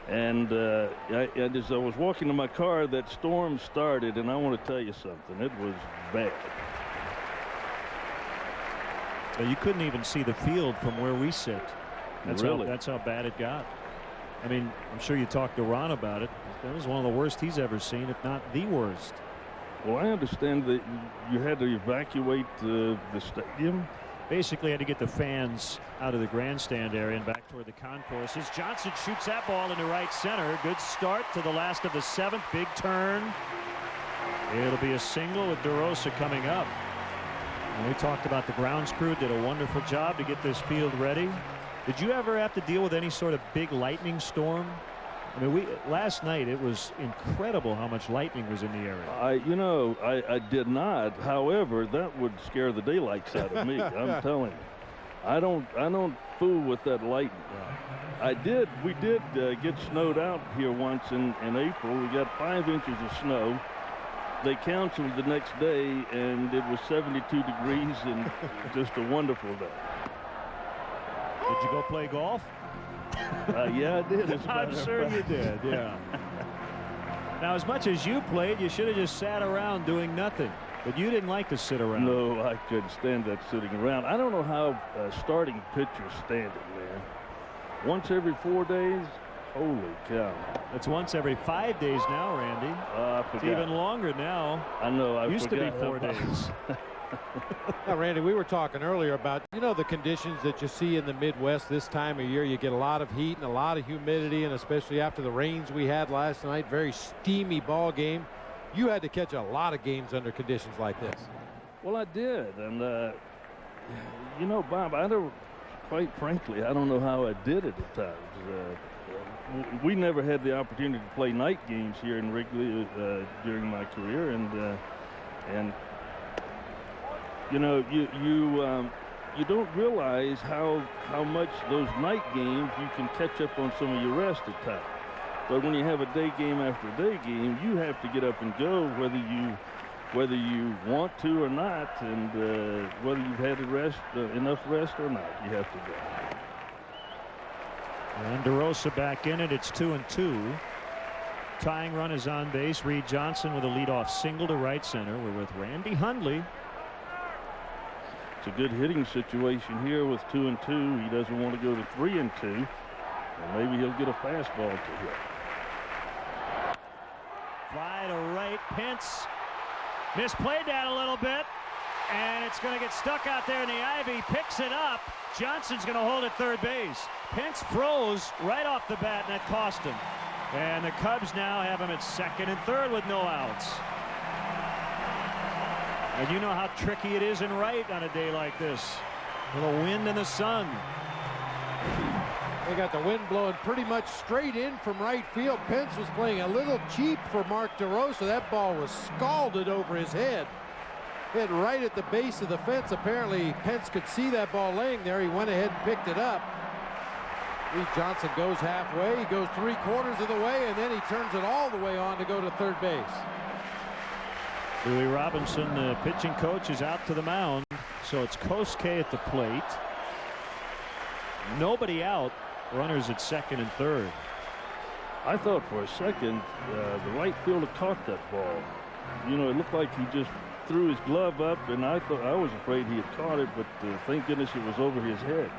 and as I was walking to my car, that storm started, and I want to tell you something. It was bad. You couldn't even see the field from where we sit. That's how bad it got. I mean, I'm sure you talked to Ron about it. That was one of the worst he's ever seen, if not the worst. Well, I understand that you had to evacuate the stadium. Basically had to get the fans out of the grandstand area and back toward the concourses. Johnson shoots that ball into right center. Good start to the last of the 7th. Big turn. It'll be a single with DeRosa coming up. And we talked about the grounds crew did a wonderful job to get this field ready. Did you ever have to deal with any sort of big lightning storm? I mean, last night it was incredible how much lightning was in the area. I did not. However, that would scare the daylights out of me. I'm telling you, I don't fool with that lightning. We did get snowed out here once in April. We got 5 inches of snow. They canceled the next day, and it was 72 degrees and just a wonderful day. Did you go play golf? Yeah, I did. I'm sure you did, yeah. Now, as much as you played, you should have just sat around doing nothing. But you didn't like to sit around. No, I couldn't stand that sitting around. I don't know how starting pitchers stand it, man. Once every 4 days? Holy cow. It's once every 5 days now, Randy. I forgot. It's even longer now. I know. I used to be 4 days. Now, Randy, we were talking earlier about, the conditions that you see in the Midwest this time of year. You get a lot of heat and a lot of humidity, and especially after the rains we had last night, very steamy ball game. You had to catch a lot of games under conditions like this. Well, I did. And, Bob, quite frankly, I don't know how I did it at times. We never had the opportunity to play night games here in Wrigley during my career, and you don't realize how much those night games you can catch up on some of your rest at times. But when you have a day game after day game, you have to get up and go whether you want to or not, and whether you've had enough rest or not, you have to go. And DeRosa back in it. It's 2-2. Tying run is on base. Reed Johnson with a leadoff single to right center. We're with Randy Hundley. It's a good hitting situation here with 2-2. He doesn't want to go to 3-2. And maybe he'll get a fastball to hit. Fly to right. Pence misplayed that a little bit. And it's going to get stuck out there in the ivy. Picks it up. Johnson's going to hold at third base. Pence froze right off the bat, and that cost him. And the Cubs now have him at second and third with no outs. And you know how tricky it is in right on a day like this. With the wind and the sun. They got the wind blowing pretty much straight in from right field. Pence was playing a little cheap for Mark DeRosa. That ball was scalded over his head. Hit right at the base of the fence. Apparently Pence could see that ball laying there. He went ahead and picked it up. Reed Johnson goes halfway. He goes 3/4 of the way, and then he turns it all the way on to go to third base. Louis Robinson, the pitching coach, is out to the mound. So it's Kosuke at the plate. Nobody out. Runners at second and third. I thought for a second the right fielder caught that ball. You know, it looked like he just threw his glove up, and I was afraid he had caught it, but thank goodness it was over his head.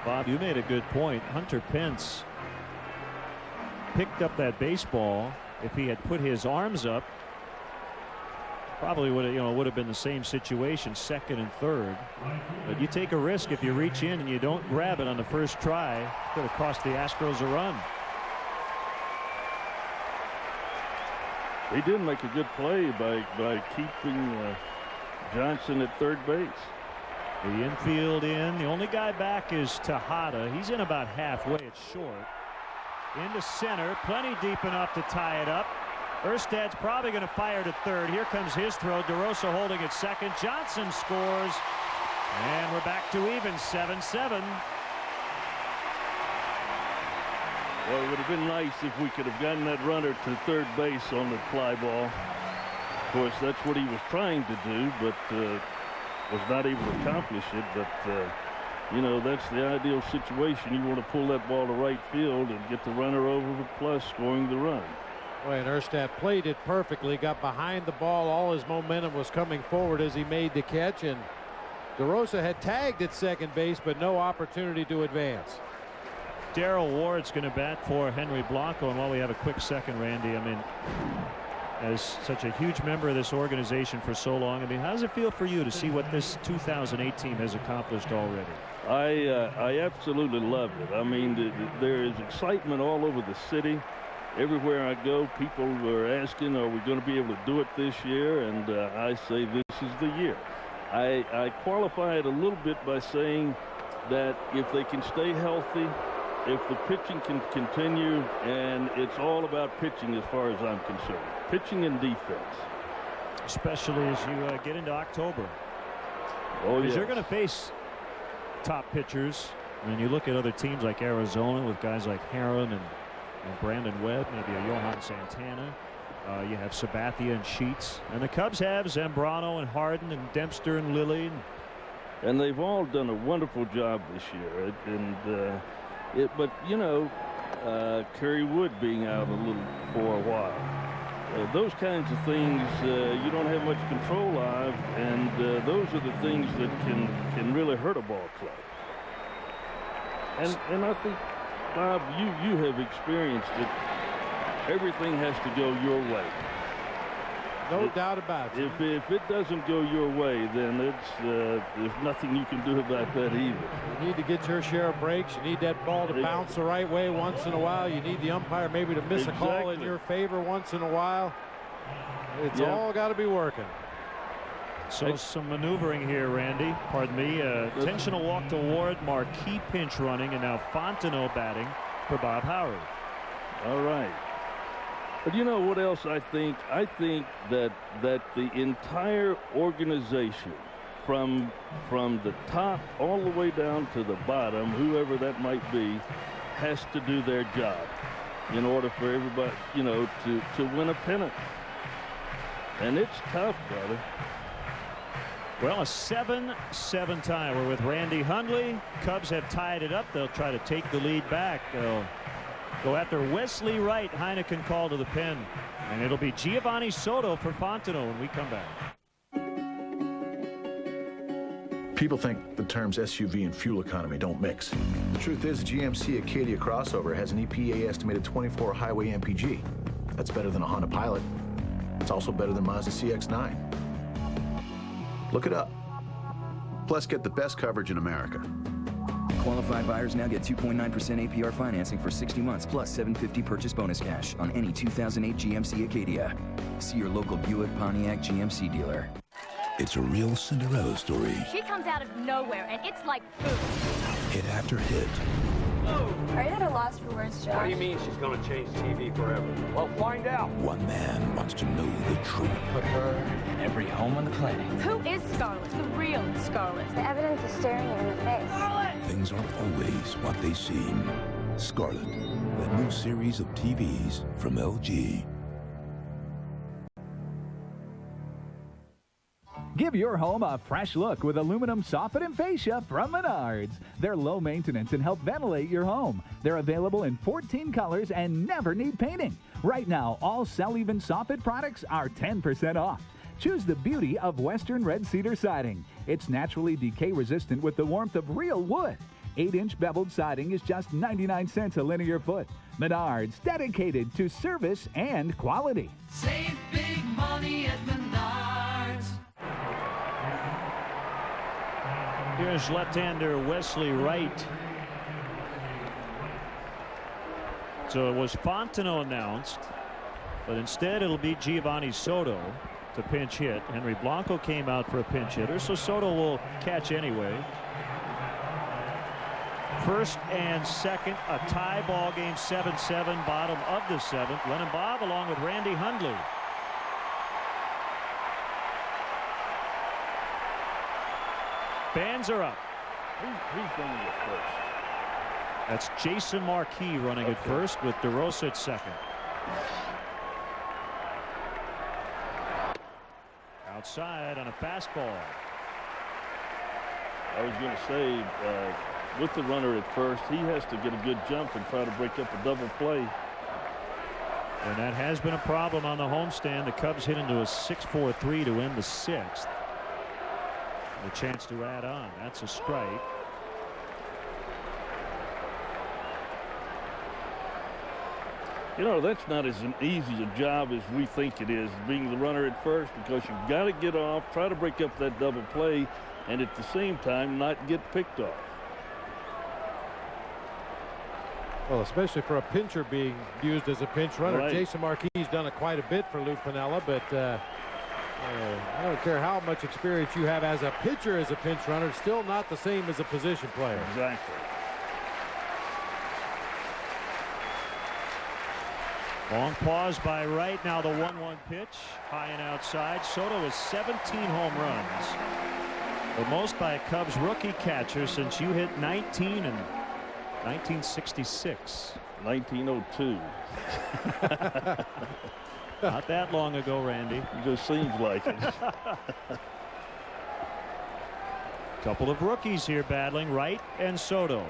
Bob, you made a good point. Hunter Pence picked up that baseball. If he had put his arms up, probably would have been the same situation, second and third. But you take a risk if you reach in and you don't grab it on the first try. Could have cost the Astros a run. He did make a good play by keeping Johnson at third base. The infield in. The only guy back is Tejada. He's in about halfway. It's short. Into center. Plenty deep enough to tie it up. Erstad's probably going to fire to third. Here comes his throw. DeRosa holding at second. Johnson scores. And we're back to even, 7-7. Well, it would have been nice if we could have gotten that runner to third base on the fly ball. Of course, that's what he was trying to do, but was not able to accomplish it. But, you know, that's the ideal situation. You want to pull that ball to right field and get the runner over, plus scoring the run. Boy, and Erstad played it perfectly, got behind the ball. All his momentum was coming forward as he made the catch, and DeRosa had tagged at second base, but no opportunity to advance. Darrell Ward's going to bat for Henry Blanco, and while we have a quick second, Randy, I mean, as such a huge member of this organization for so long, I mean, how does it feel for you to see what this 2008 team has accomplished already? I absolutely love it. I mean, there is excitement all over the city. Everywhere I go, people are asking, are we going to be able to do it this year? And I say this is the year. I qualify it a little bit by saying that if they can stay healthy, if the pitching can continue, and it's all about pitching as far as I'm concerned. Pitching and defense. Especially as you get into October. Oh, yes. You're going to face top pitchers. When you look at other teams like Arizona with guys like Herron and Brandon Webb, maybe a Johan Santana. You have Sabathia and Sheets. And the Cubs have Zambrano and Harden and Dempster and Lilly. And they've all done a wonderful job this year. But, you know, Kerry Wood being out a little for a while. Those kinds of things you don't have much control of, and those are the things that can really hurt a ball club. And I think, Bob, you have experienced it. Everything has to go your way. No doubt about it. If it doesn't go your way, then there's nothing you can do about that either. You need to get your share of breaks. You need that ball to bounce the right way once in a while. You need the umpire maybe to miss a call in your favor once in a while. It's all got to be working. So some maneuvering here, Randy. Pardon me. Intentional walk to Ward, marquee pinch running, and now Fontenot batting for Bob Howard. All right. But you know what else I think? I think that the entire organization, from the top all the way down to the bottom, whoever that might be, has to do their job in order for everybody, you know, to win a pennant. And it's tough, brother. Well, a 7-7 tie. We're with Randy Hundley. Cubs have tied it up. They'll try to take the lead back. They'll go after Wesley Wright. Heineken call to the pen. And it'll be Giovanni Soto for Fontenot when we come back. People think the terms SUV and fuel economy don't mix. The truth is, the GMC Acadia crossover has an EPA estimated 24 highway MPG. That's better than a Honda Pilot. It's also better than Mazda CX-9. Look it up. Plus, get the best coverage in America. Qualified buyers now get 2.9% APR financing for 60 months plus $750 purchase bonus cash on any 2008 GMC Acadia. See your local Buick, Pontiac, GMC dealer. It's a real Cinderella story. She comes out of nowhere, and it's like food. Hit after hit. Are you at a loss for words, Josh? What do you mean she's going to change TV forever? Well, find out. One man wants to know the truth. Put her in every home on the planet. Who is Scarlet? The real Scarlet. The evidence is staring you in the face. Scarlet! Things aren't always what they seem. Scarlet, the new series of TVs from LG. Give your home a fresh look with aluminum soffit and fascia from Menards. They're low maintenance and help ventilate your home. They're available in 14 colors and never need painting. Right now, all Sell Even soffit products are 10% off. Choose the beauty of Western Red Cedar siding. It's naturally decay resistant with the warmth of real wood. 8-inch beveled siding is just 99 cents a linear foot. Menards, dedicated to service and quality. Save big money at Menards. Here's left-hander Wesley Wright. So it was Fontenot announced, but instead it'll be Giovanni Soto to pinch hit. Henry Blanco came out for a pinch hitter, so Soto will catch anyway. First and second, a tie ball game, 7-7, bottom of the seventh. Lennon Bob along with Randy Hundley. Fans are up. Who's running at first? That's Jason Marquis running at first with DeRosa at second. Outside on a fastball. I was going to say, with the runner at first, he has to get a good jump and try to break up a double play. And that has been a problem on the homestand. The Cubs hit into a 6-4-3 to end the sixth. A chance to add on. That's a strike. You know, that's not as easy a job as we think it is, being the runner at first, because you've got to get off, try to break up that double play, and at the same time not get picked off. Well, especially for a pitcher being used as a pinch runner. Right. Jason Marquis has done it quite a bit for Lou Piniella, but I don't care how much experience you have as a pitcher as a pinch runner, it's still not the same as a position player. Exactly. Long pause by Wright. Now the 1-1 pitch. High and outside. Soto has 17 home runs. The most by a Cubs rookie catcher since you hit 19 in 1966. 1902. Not that long ago, Randy. It just seems like it. Couple of rookies here battling, Wright and Soto.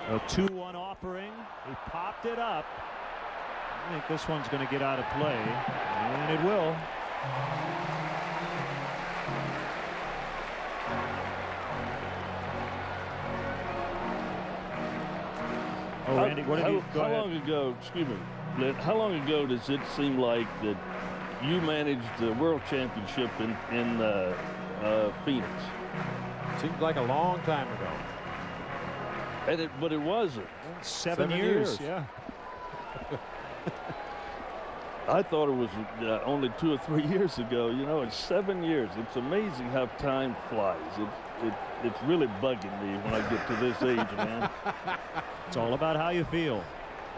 A 2-1 offering. He popped it up. I think this one's going to get out of play, and it will. Oh, Randy, what have you? Go ahead. How long ago? Excuse me. How long ago does it seem like that you managed the World Championship in Phoenix? Seems like a long time ago. But it wasn't. 7 years. Yeah. I thought it was only 2 or 3 years ago. You know, it's 7 years. It's amazing how time flies. It's really bugging me when I get to this age, man. It's all about how you feel.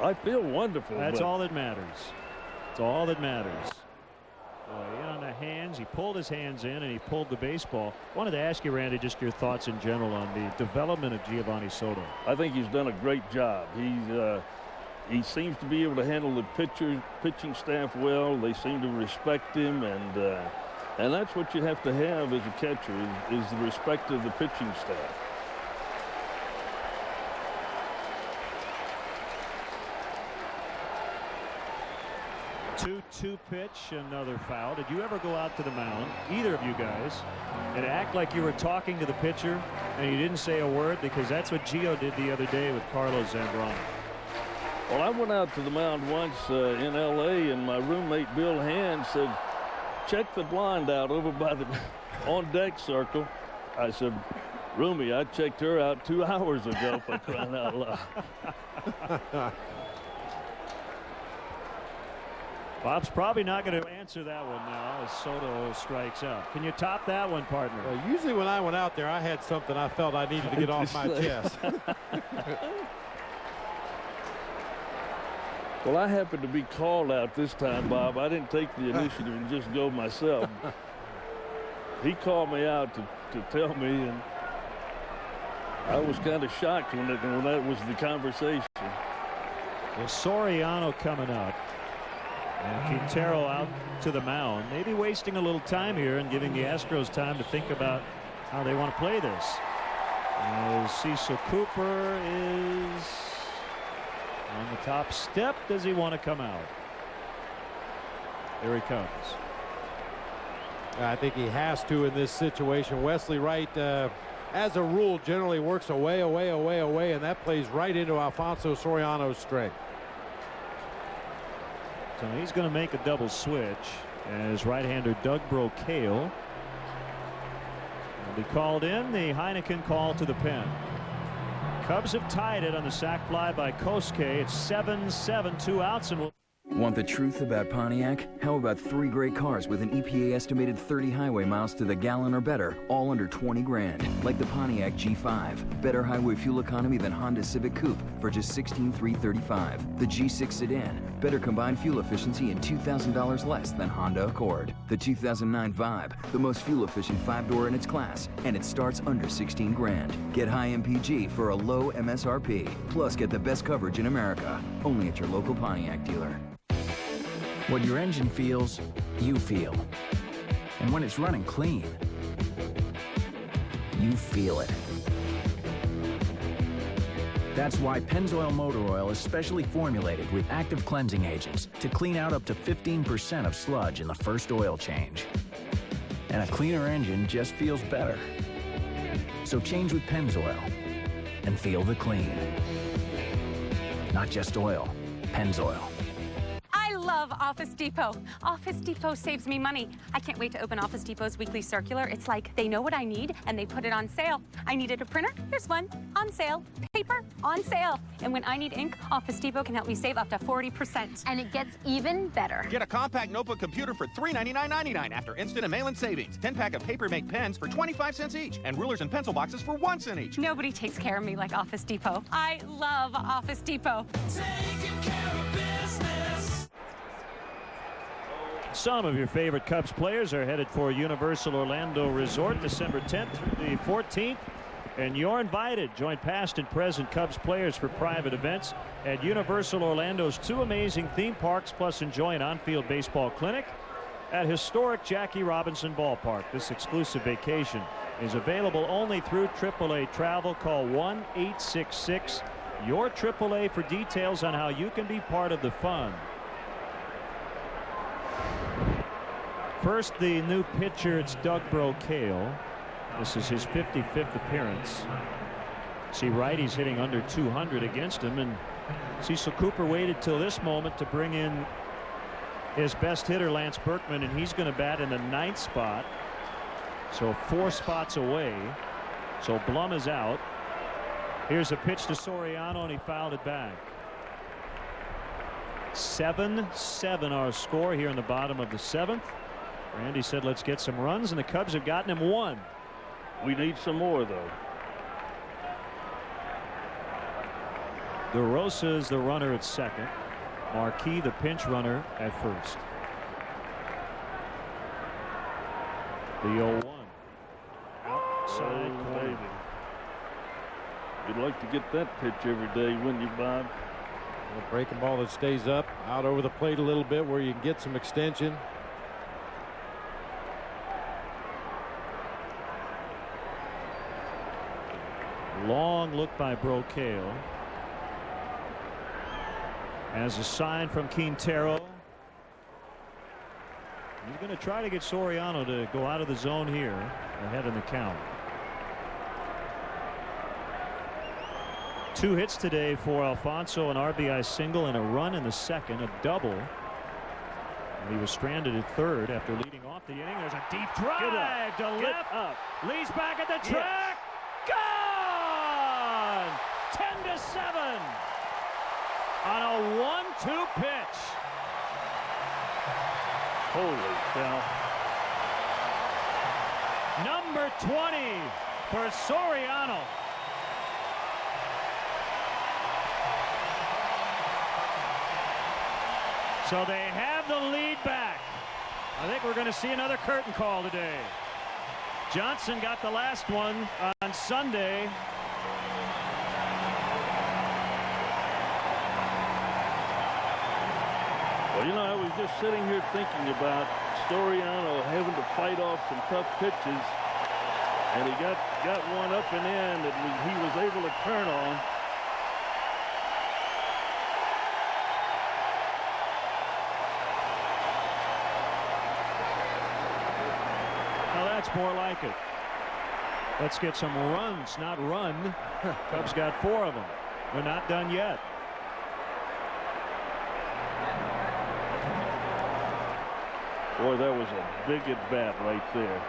I feel wonderful. That's all that matters. It's all that matters. In on the hands. He pulled his hands in and he pulled the baseball. Wanted to ask you, Randy, just your thoughts in general on the development of Giovanni Soto. I think he's done a great job. He seems to be able to handle the pitching staff well. They seem to respect him, and that's what you have to have as a catcher is the respect of the pitching staff. Two pitch, another foul. Did you ever go out to the mound, either of you guys, and act like you were talking to the pitcher and you didn't say a word? Because that's what Gio did the other day with Carlos Zambrano. Well, I went out to the mound once in L.A., and my roommate Bill Hand said, check the blind out over by the on-deck circle. I said, Roomie, I checked her out 2 hours ago, for crying out loud. Bob's probably not going to answer that one now as Soto strikes out. Can you top that one, partner? Well, usually when I went out there, I had something I felt I needed to get off my chest. Well, I happened to be called out this time, Bob. I didn't take the initiative and just go myself. He called me out to tell me, and I was kind of shocked when that was the conversation. Well, Soriano coming up. And Quintero out to the mound, maybe wasting a little time here and giving the Astros time to think about how they want to play this. As Cecil Cooper is on the top step. Does he want to come out? There he comes. I think he has to in this situation. Wesley Wright, as a rule, generally works away, and that plays right into Alfonso Soriano's strength. So he's going to make a double switch as right-hander Doug Brocail will be called in. The Heineken call to the pen. Cubs have tied it on the sac fly by Kosuke. It's 7-7, 2 outs, and we'll. Want the truth about Pontiac? How about 3 great cars with an EPA estimated 30 highway miles to the gallon or better, all under 20 grand? Like the Pontiac G5. Better highway fuel economy than Honda Civic Coupe for just $16,335. The G6 sedan. Better combined fuel efficiency and $2,000 less than Honda Accord. The 2009 Vibe. The most fuel efficient 5-door in its class. And it starts under 16 grand. Get high MPG for a low MSRP. Plus get the best coverage in America. Only at your local Pontiac dealer. What your engine feels, you feel. And when it's running clean, you feel it. That's why Pennzoil Motor Oil is specially formulated with active cleansing agents to clean out up to 15% of sludge in the first oil change. And a cleaner engine just feels better. So change with Pennzoil and feel the clean. Not just oil, Pennzoil. I love Office Depot. Office Depot saves me money. I can't wait to open Office Depot's weekly circular. It's like they know what I need and they put it on sale. I needed a printer, here's one, on sale. Paper, on sale. And when I need ink, Office Depot can help me save up to 40%. And it gets even better. Get a compact notebook computer for $399.99 after instant and mail-in savings. 10-pack of Paper Mate pens for 25 cents each. And rulers and pencil boxes for 1 cent each. Nobody takes care of me like Office Depot. I love Office Depot. Taking care of business. Some of your favorite Cubs players are headed for Universal Orlando Resort December 10th through the 14th. And you're invited. Join past and present Cubs players for private events at Universal Orlando's 2 amazing theme parks, plus enjoy an on-field baseball clinic at historic Jackie Robinson Ballpark. This exclusive vacation is available only through AAA Travel. Call 1-866-YOUR-AAA for details on how you can be part of the fun. First, the new pitcher, it's Doug Brocail. This is his 55th appearance. See, righties hitting under 200 against him, and Cecil Cooper waited till this moment to bring in his best hitter, Lance Berkman, and he's going to bat in the 9th spot. So 4 spots away. So Blum is out. Here's a pitch to Soriano, and he fouled it back. 7-7 our score here in the bottom of the 7th. Randy said let's get some runs, and the Cubs have gotten him 1. We need some more, though. DeRosa is the runner at second. Marquis the pinch runner at first. The 0-1. Outside corner. You'd like to get that pitch every day, wouldn't you, Bob? A breaking ball that stays up, out over the plate a little bit where you can get some extension. Long look by Brocail. As a sign from Quintero. He's going to try to get Soriano to go out of the zone here ahead in the count. 2 hits today for Alfonso, an RBI single and a run in the second, a double. And he was stranded at third after leading off the inning. There's a deep drive to left. Lee's back at the track. Gone! 10-7 on a 1-2 pitch. Holy cow. Number 20 for Soriano. So they have the lead back. I think we're going to see another curtain call today. Johnson got the last one on Sunday. Well, you know, I was just sitting here thinking about Soriano having to fight off some tough pitches, and he got one up and in that he was able to turn on. Now that's more like it. Let's get some runs, not run. Cubs got 4 of them. They're not done yet. Boy, that was a big at bat right there.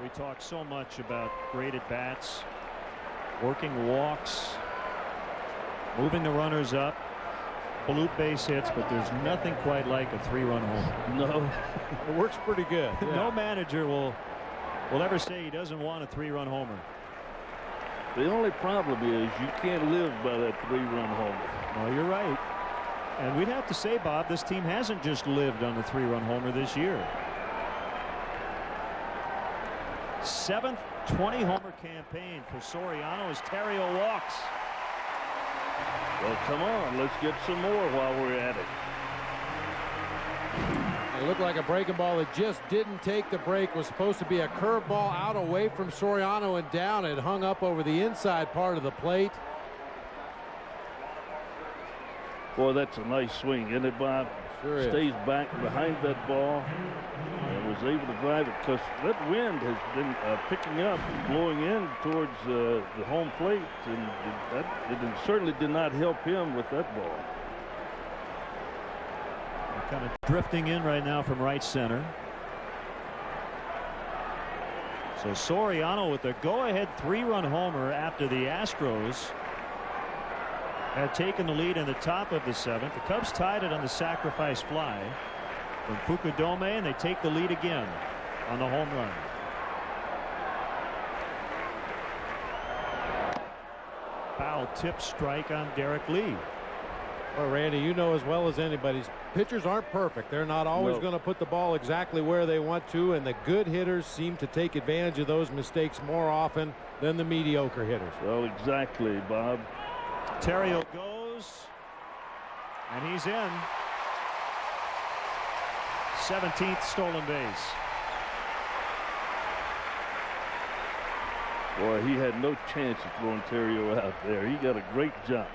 We talk so much about great at bats, working walks, moving the runners up, bloop base hits, but there's nothing quite like a 3-run home. No. It works pretty good. Yeah. No manager will ever say he doesn't want a 3-run homer. The only problem is you can't live by that 3-run homer. No, you're right. And we'd have to say, Bob, this team hasn't just lived on the 3-run homer this year. 7th 20-homer campaign for Soriano as Terrio walks. Well, come on, let's get some more while we're at it. It looked like a breaking ball that just didn't take the break. Was supposed to be a curveball out away from Soriano and down. It hung up over the inside part of the plate. Boy, that's a nice swing, isn't it, Bob? Sure is. Stays back behind that ball and was able to drive it because that wind has been picking up, blowing in towards the home plate, and it certainly did not help him with that ball. Kind of drifting in right now from right center. So Soriano with the go-ahead 3-run homer after the Astros had taken the lead in the top of the 7th. The Cubs tied it on the sacrifice fly from Fukudome, and they take the lead again on the home run. Foul tip strike on Derek Lee. Well, Randy, you know as well as anybody, pitchers aren't perfect. They're not always going to put the ball exactly where they want to, and the good hitters seem to take advantage of those mistakes more often than the mediocre hitters. Well, exactly, Bob. Terrio goes, and he's in. 17th stolen base. Boy, he had no chance of throwing Terrio out there. He got a great jump.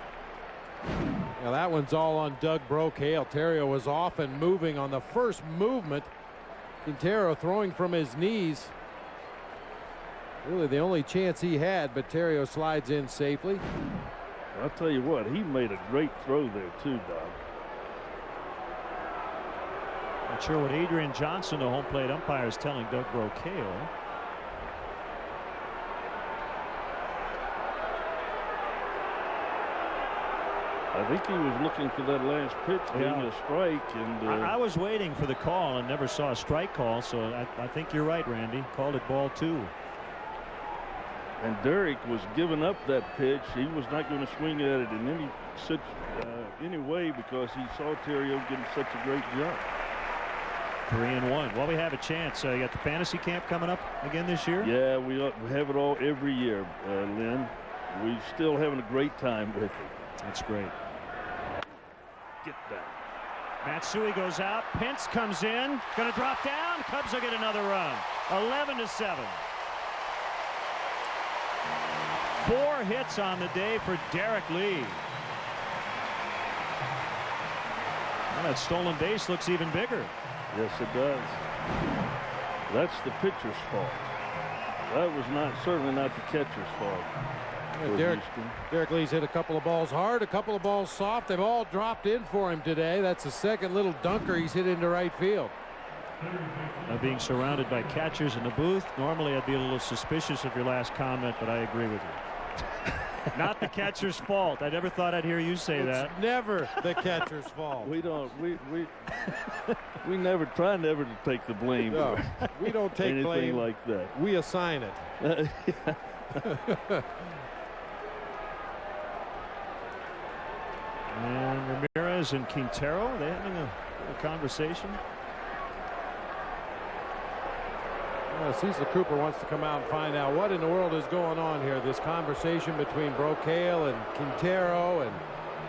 Now that one's all on Doug Brocale. Terrio was off and moving on the first movement. Quintero throwing from his knees. Really the only chance he had, but Terrio slides in safely. I'll tell you what, he made a great throw there too, Bob. Not sure what Adrian Johnson, the home plate umpire, is telling Doug Brocale. I think he was looking for that last pitch being a strike, and I was waiting for the call and never saw a strike call, so I think you're right, Randy. Called it ball 2. And Derek was giving up that pitch. He was not going to swing at it in any way because he saw Terrio getting such a great jump. 3-1. Well, we have a chance. You got the fantasy camp coming up again this year? Yeah, we have it all every year, Lynn. We're still having a great time with it. That's great. Get that. Matsui goes out. Pence comes in. Going to drop down. Cubs will get another run. 11-7. 4 hits on the day for Derek Lee. Well, that stolen base looks even bigger. Yes, it does. That's the pitcher's fault. That was certainly not the catcher's fault. Derek Lee's hit a couple of balls hard, a couple of balls soft. They've all dropped in for him today. That's the second little dunker he's hit into right field. Now being surrounded by catchers in the booth, normally I'd be a little suspicious of your last comment, but I agree with you. Not the catcher's fault. I never thought I'd hear you say that. It's never the catcher's fault. We don't. We never try to take the blame. No, we don't take anything blame like that. We assign it. And Ramirez and Quintero, they having a conversation. Cecil Cooper wants to come out and find out what in the world is going on here. This conversation between Brocale and Quintero and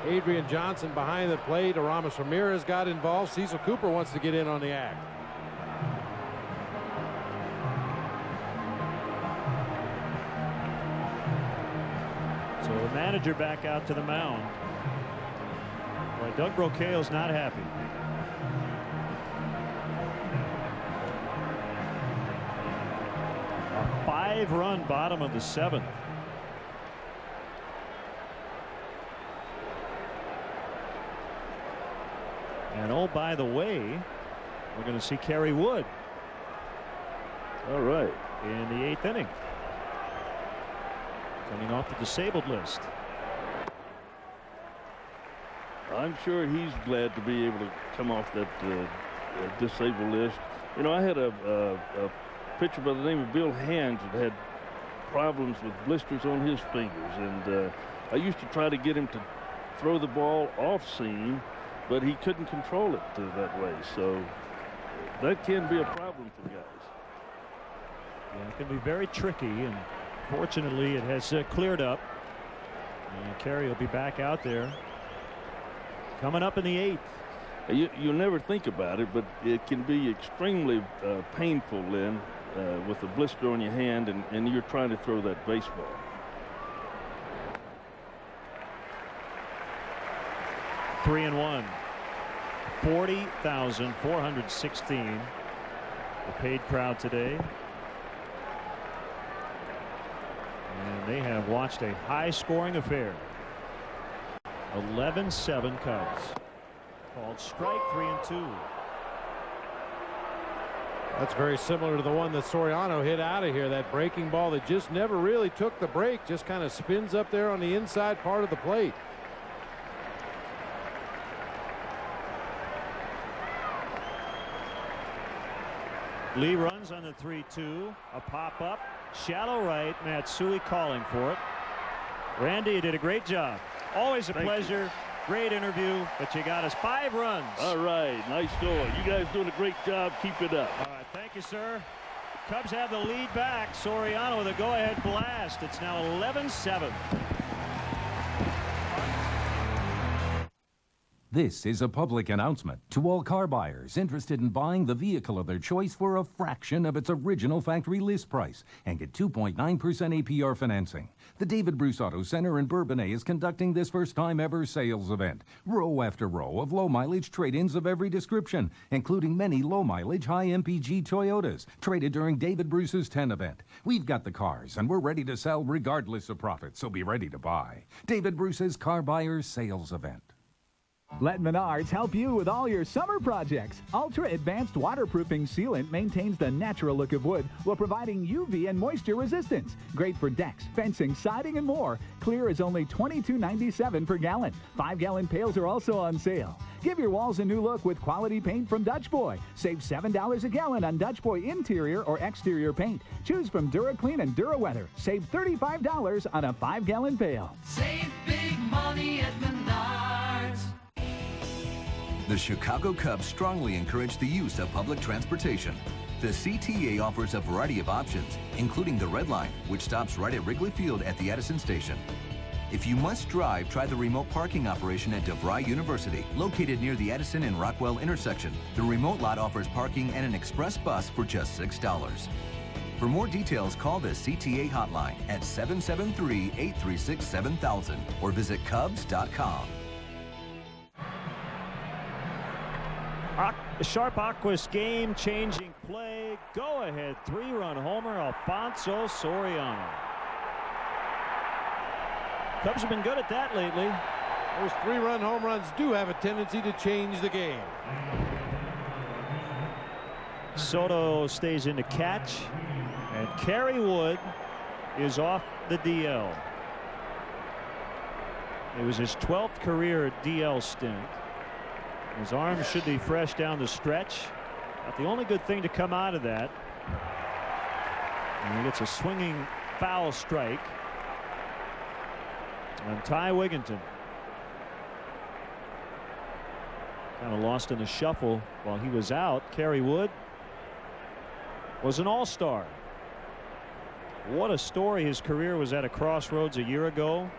Adrian Johnson behind the plate. Aramis Ramirez got involved. Cecil Cooper wants to get in on the act. So the manager back out to the mound. Boy, Doug Brocale's not happy. A 5-run bottom of the 7th. And oh, by the way, we're going to see Kerry Wood. All right. In the 8th inning. Coming off the disabled list. I'm sure he's glad to be able to come off that disabled list. You know, I had a pitcher by the name of Bill Hands that had problems with blisters on his fingers, and I used to try to get him to throw the ball off seam, but he couldn't control it that way. So that can be a problem for guys. Yeah, it can be very tricky, and fortunately it has cleared up. And Kerry will be back out there. Coming up in the 8th. You never think about it, but it can be extremely painful then with a blister on your hand and you're trying to throw that baseball. Three and one. 40,416. The paid crowd today. And they have watched a high-scoring affair. 11-7 Cubs. Called strike 3-2. That's very similar to the one that Soriano hit out of here. That breaking ball that just never really took the break, just kind of spins up there on the inside part of the plate. Lee runs on the 3-2. A pop up. Shallow right. Matsui calling for it. Randy, you did a great job. Always a pleasure. Great interview, but you got us 5 runs. All right, nice going. You guys doing a great job. Keep it up. All right, thank you, sir. Cubs have the lead back. Soriano with a go-ahead blast. It's now 11-7. This is a public announcement to all car buyers interested in buying the vehicle of their choice for a fraction of its original factory list price and get 2.9% APR financing. The David Bruce Auto Center in Bourbonnais is conducting this first-time ever sales event. Row after row of low-mileage trade-ins of every description, including many low-mileage, high-MPG Toyotas traded during David Bruce's 10 event. We've got the cars, and we're ready to sell regardless of profit, so be ready to buy. David Bruce's Car Buyers Sales Event. Let Menards help you with all your summer projects. Ultra Advanced Waterproofing Sealant maintains the natural look of wood while providing UV and moisture resistance. Great for decks, fencing, siding, and more. Clear is only $22.97 per gallon. 5-gallon pails are also on sale. Give your walls a new look with quality paint from Dutch Boy. Save $7 a gallon on Dutch Boy interior or exterior paint. Choose from DuraClean and DuraWeather. Save $35 on a 5-gallon pail. Save big money at Menards. The Chicago Cubs strongly encourage the use of public transportation. The CTA offers a variety of options, including the Red Line, which stops right at Wrigley Field at the Edison station. If you must drive, try the remote parking operation at DeVry University, located near the Edison and Rockwell intersection. The remote lot offers parking and an express bus for just $6. For more details, call the CTA hotline at 773-836-7000 or visit Cubs.com. Sharp Aquas game-changing play. Go-ahead 3-run homer, Alfonso Soriano. Cubs have been good at that lately. Those 3-run home runs do have a tendency to change the game. Soto stays in to catch, and Kerry Wood is off the DL. It was his 12th career DL stint. His arm should be fresh down the stretch. But the only good thing to come out of that, and he gets a swinging foul strike on Ty Wigginton. Kind of lost in the shuffle while he was out. Kerry Wood was an all-star. What a story. His career was at a crossroads a year ago.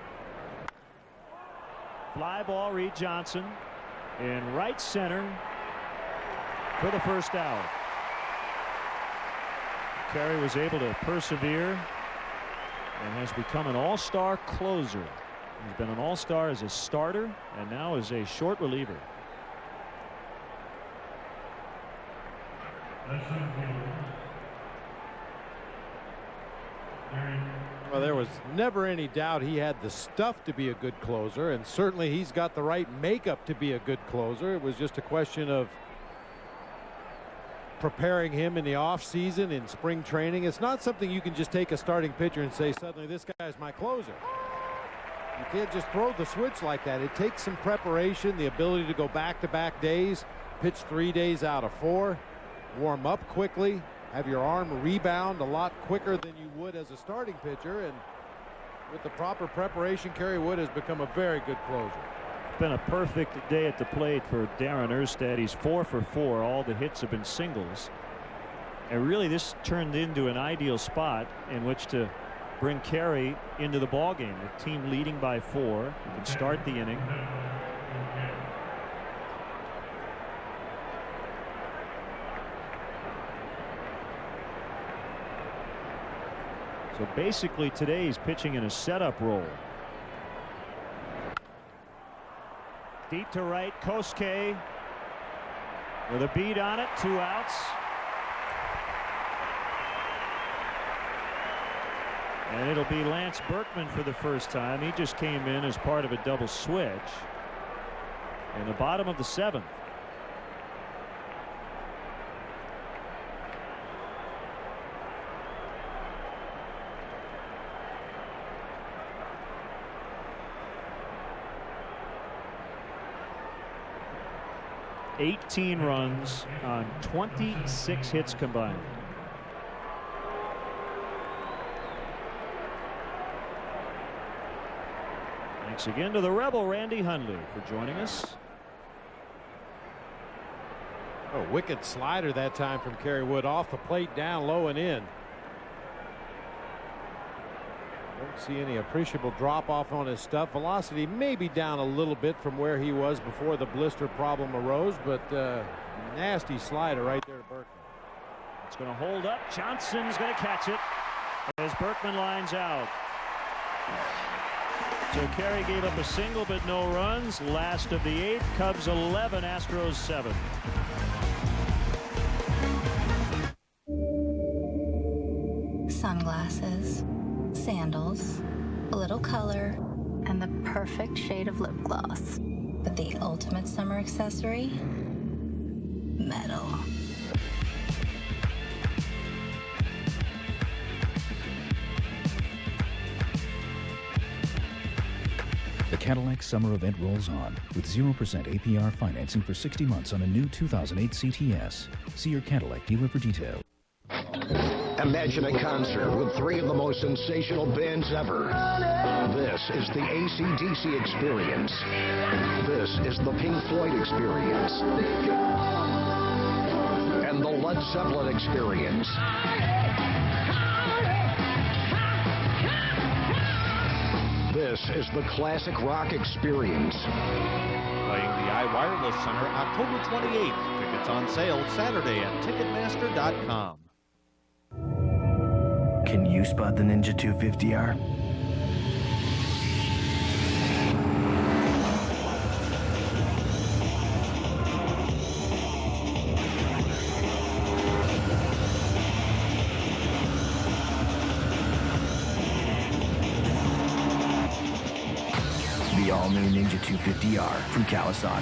Fly ball, Reed Johnson in right center for the first out. Carey was able to persevere and has become an all-star closer. He's been an all-star as a starter and now as a short reliever. Well, there was never any doubt he had the stuff to be a good closer, and certainly he's got the right makeup to be a good closer. It was just a question of preparing him in the off season, in spring training. It's not something you can just take a starting pitcher and say suddenly this guy's my closer. You can't just throw the switch like that. It takes some preparation, the ability to go back-to-back days, pitch 3 days out of 4, warm up quickly, have your arm rebound a lot quicker than you would as a starting pitcher, and with the proper preparation, Kerry Wood has become a very good closer. It's been a perfect day at the plate for Darren Erstad. He's 4 for 4. All the hits have been singles, and really this turned into an ideal spot in which to bring Carey into the ball game. The team leading by 4. You can start the inning. So basically today he's pitching in a setup role. Deep to right, Kosuke with a beat on it, 2 outs. And it'll be Lance Berkman for the first time. He just came in as part of a double switch in the bottom of the 7th. $18 runs on 26 hits combined. Thanks again to the Rebel Randy Hundley for joining us. Oh, wicked slider that time from Kerry Wood, off the plate, down low and in. Don't see any appreciable drop off on his stuff. Velocity may be down a little bit from where he was before the blister problem arose, but nasty slider right there to Berkman. It's going to hold up. Johnson's going to catch it as Berkman lines out. So Carey gave up a single but no runs. Last of the 8th. Cubs 11, Astros 7. Sunglasses, sandals, a little color, and the perfect shade of lip gloss. But the ultimate summer accessory? Metal. The Cadillac summer event rolls on with 0% APR financing for 60 months on a new 2008 CTS. See your Cadillac dealer for details. Imagine a concert with 3 of the most sensational bands ever. This is the AC/DC experience. This is the Pink Floyd experience. And the Led Zeppelin experience. This is the classic rock experience. Playing the iWireless Center October 28th. Tickets on sale Saturday at Ticketmaster.com. Can you spot the Ninja 250R? The all-new Ninja 250R from Kawasaki.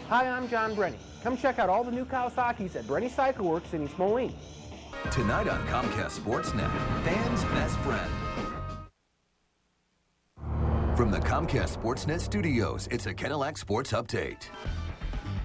Hi, I'm John Brenny. Come check out all the new Kawasaki's at Brenny Cycle Works in East Moline. Tonight on Comcast Sportsnet, fans' best friend. From the Comcast Sportsnet studios, it's a Cadillac Sports Update.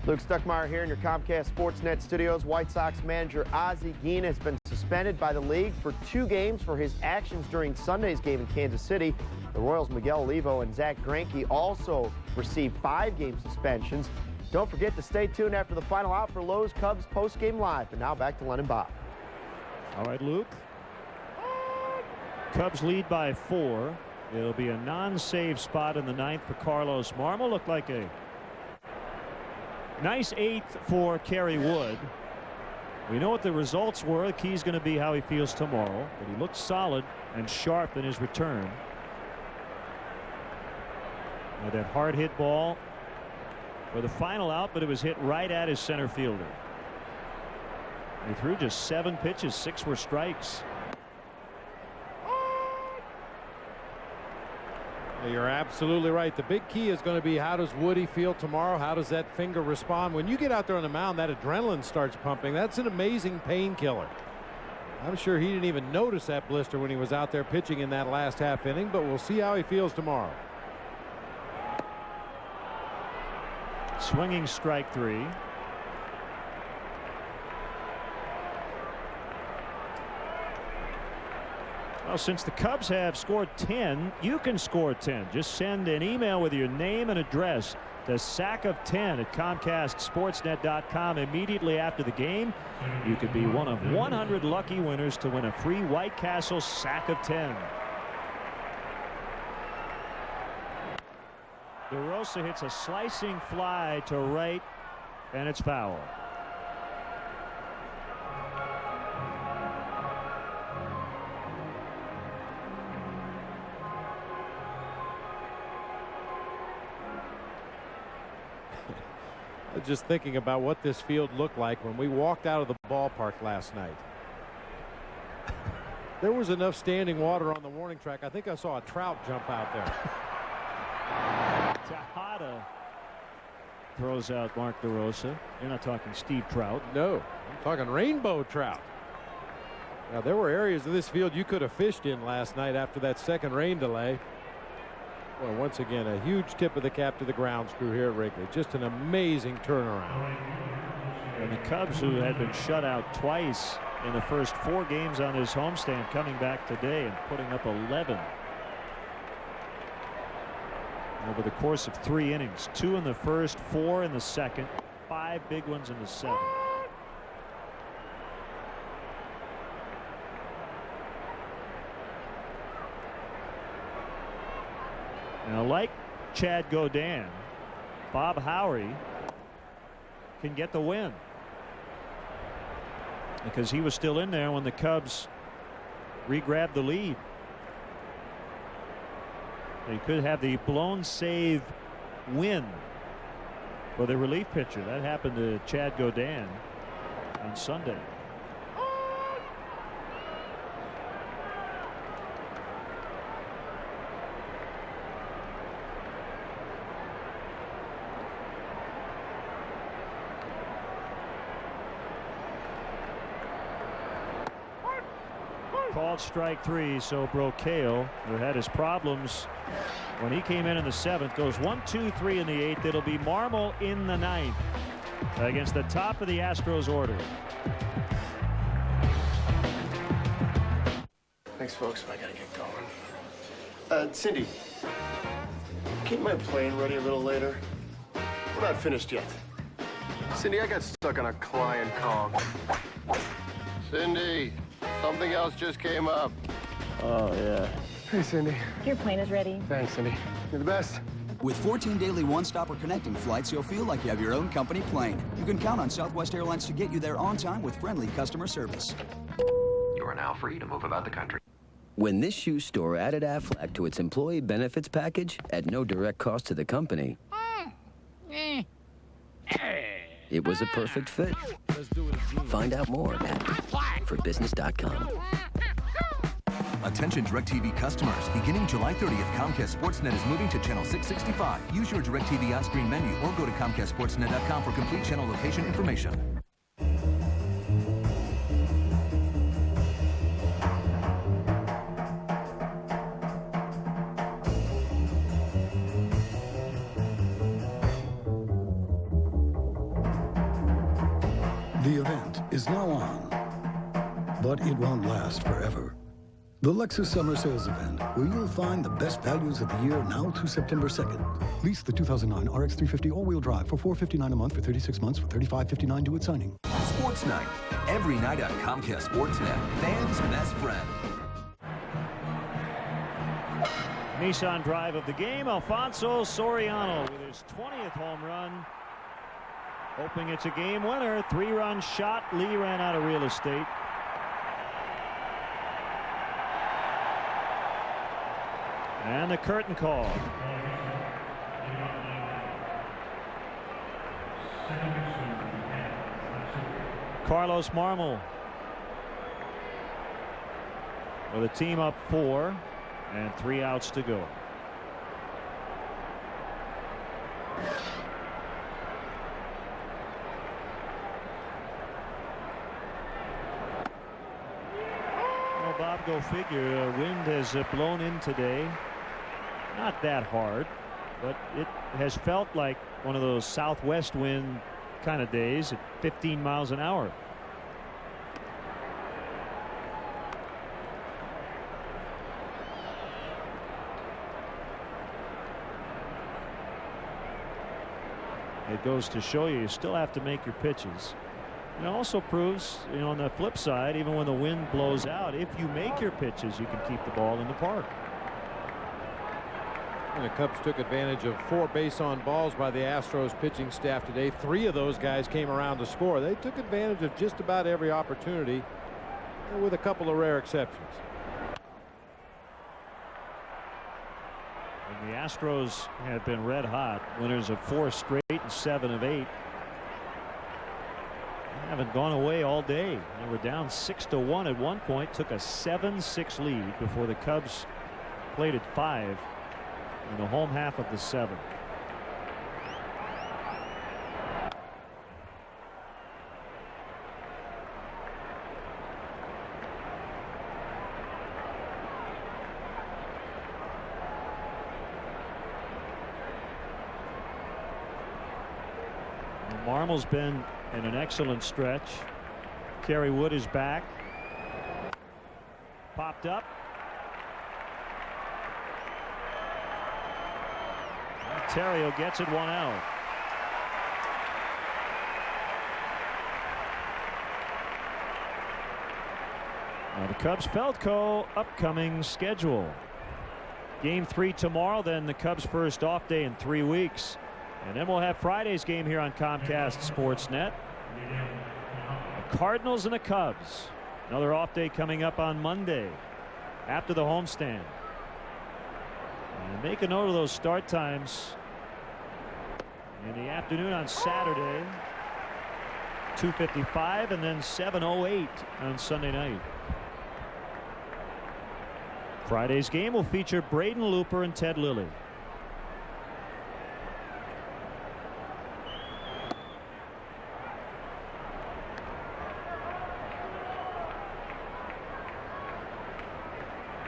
Luke Stuckmeyer here in your Comcast Sportsnet studios. White Sox manager Ozzie Guillen has been suspended by the league for 2 games for his actions during Sunday's game in Kansas City. The Royals' Miguel Olivo and Zach Greinke also received 5-game suspensions. Don't forget to stay tuned after the final out for Lowe's Cubs postgame live. And now back to Len and Bob. All right, Luke. Cubs lead by 4. It'll be a non-save spot in the 9th for Carlos Marmol. Looked like a nice 8th for Kerry Wood. We know what the results were. The key is going to be how he feels tomorrow. But he looked solid and sharp in his return. Now that hard hit ball for the final out, but it was hit right at his center fielder. He threw just 7 pitches, 6 were strikes. You're absolutely right. The big key is going to be, how does Woody feel tomorrow? How does that finger respond? When you get out there on the mound, that adrenaline starts pumping. That's an amazing painkiller. I'm sure he didn't even notice that blister when he was out there pitching in that last half inning, but we'll see how he feels tomorrow. Swinging strike 3. Well, since the Cubs have scored 10, you can score 10. Just send an email with your name and address to sackof10@ComcastSportsnet.com immediately after the game. You could be one of 100 lucky winners to win a free White Castle sack of 10. DeRosa hits a slicing fly to right, and it's foul. Just thinking about what this field looked like when we walked out of the ballpark last night. There was enough standing water on the warning track. I think I saw a trout jump out there. Tejada throws out Mark DeRosa. You're not talking Steve Trout. No, I'm talking rainbow trout. Now, there were areas of this field you could have fished in last night after that second rain delay. Well, once again, a huge tip of the cap to the grounds crew here at Wrigley. Just an amazing turnaround. And the Cubs, who had been shut out twice in the first 4 games on his homestand, coming back today and putting up 11 over the course of 3 innings. 2 in the first, 4 in the second, 5 big ones in the 7th. Now, like Chad Godin, Bob Howery can get the win because he was still in there when the Cubs re-grabbed the lead. They could have the blown save win for the relief pitcher. That happened to Chad Godin on Sunday. Called strike 3, so Brocail, who had his problems when he came in the 7th, goes 1-2-3 in the 8th. It'll be Marmol in the 9th against the top of the Astros order. Thanks, folks. I gotta get going. Cindy, keep my plane ready a little later. We're not finished yet. Cindy, I got stuck on a client call. Cindy. Something else just came up. Oh, yeah. Hey, Cindy. Your plane is ready. Thanks, Cindy. You're the best. With 14 daily one-stop or connecting flights, you'll feel like you have your own company plane. You can count on Southwest Airlines to get you there on time with friendly customer service. You are now free to move about the country. When this shoe store added Aflac to its employee benefits package at no direct cost to the company, it was a perfect fit. Find out more at forbusiness.com. Attention DirecTV customers. Beginning July 30th, Comcast Sportsnet is moving to channel 665. Use your DirecTV on-screen menu or go to ComcastSportsnet.com for complete channel location information. The event is now on, but it won't last forever. The Lexus Summer Sales Event, where you'll find the best values of the year now through September 2nd. Lease the 2009 RX 350 all-wheel drive for $459 a month for 36 months for $35.59 due at signing. Sports Night, every night on Comcast Sportsnet, fans' best friend. Nissan drive of the game, Alfonso Soriano with his 20th home run. Hoping it's a game winner. 3-run shot. Lee ran out of real estate. And the curtain call. Carlos Marmol with a team up 4 and 3 outs to go. Well, Bob, go figure. Wind has blown in today. Not that hard, but it has felt like one of those southwest wind kind of days at 15 miles an hour. It goes to show you still have to make your pitches. And it also proves, on the flip side, even when the wind blows out, if you make your pitches, you can keep the ball in the park. And the Cubs took advantage of 4 base on balls by the Astros pitching staff today. 3 of those guys came around to score. They took advantage of just about every opportunity, with a couple of rare exceptions. And the Astros have been red hot, winners of 4 straight and 7 of 8. They haven't gone away all day. They were down 6-1 at one point, took a 7-6 lead before the Cubs played at 5 in the home half of the 7th. Marmol's been in an excellent stretch. Kerry Wood is back. Popped up. Ontario gets it 1 out. Now the Cubs Feldco upcoming schedule. Game 3 tomorrow, then the Cubs' first off day in 3 weeks. And then we'll have Friday's game here on Comcast Sportsnet. The Cardinals and the Cubs. Another off day coming up on Monday after the homestand. And make a note of those start times. In the afternoon on Saturday, 2:55, and then 7:08 on Sunday night. Friday's game will feature Braden Looper and Ted Lilly.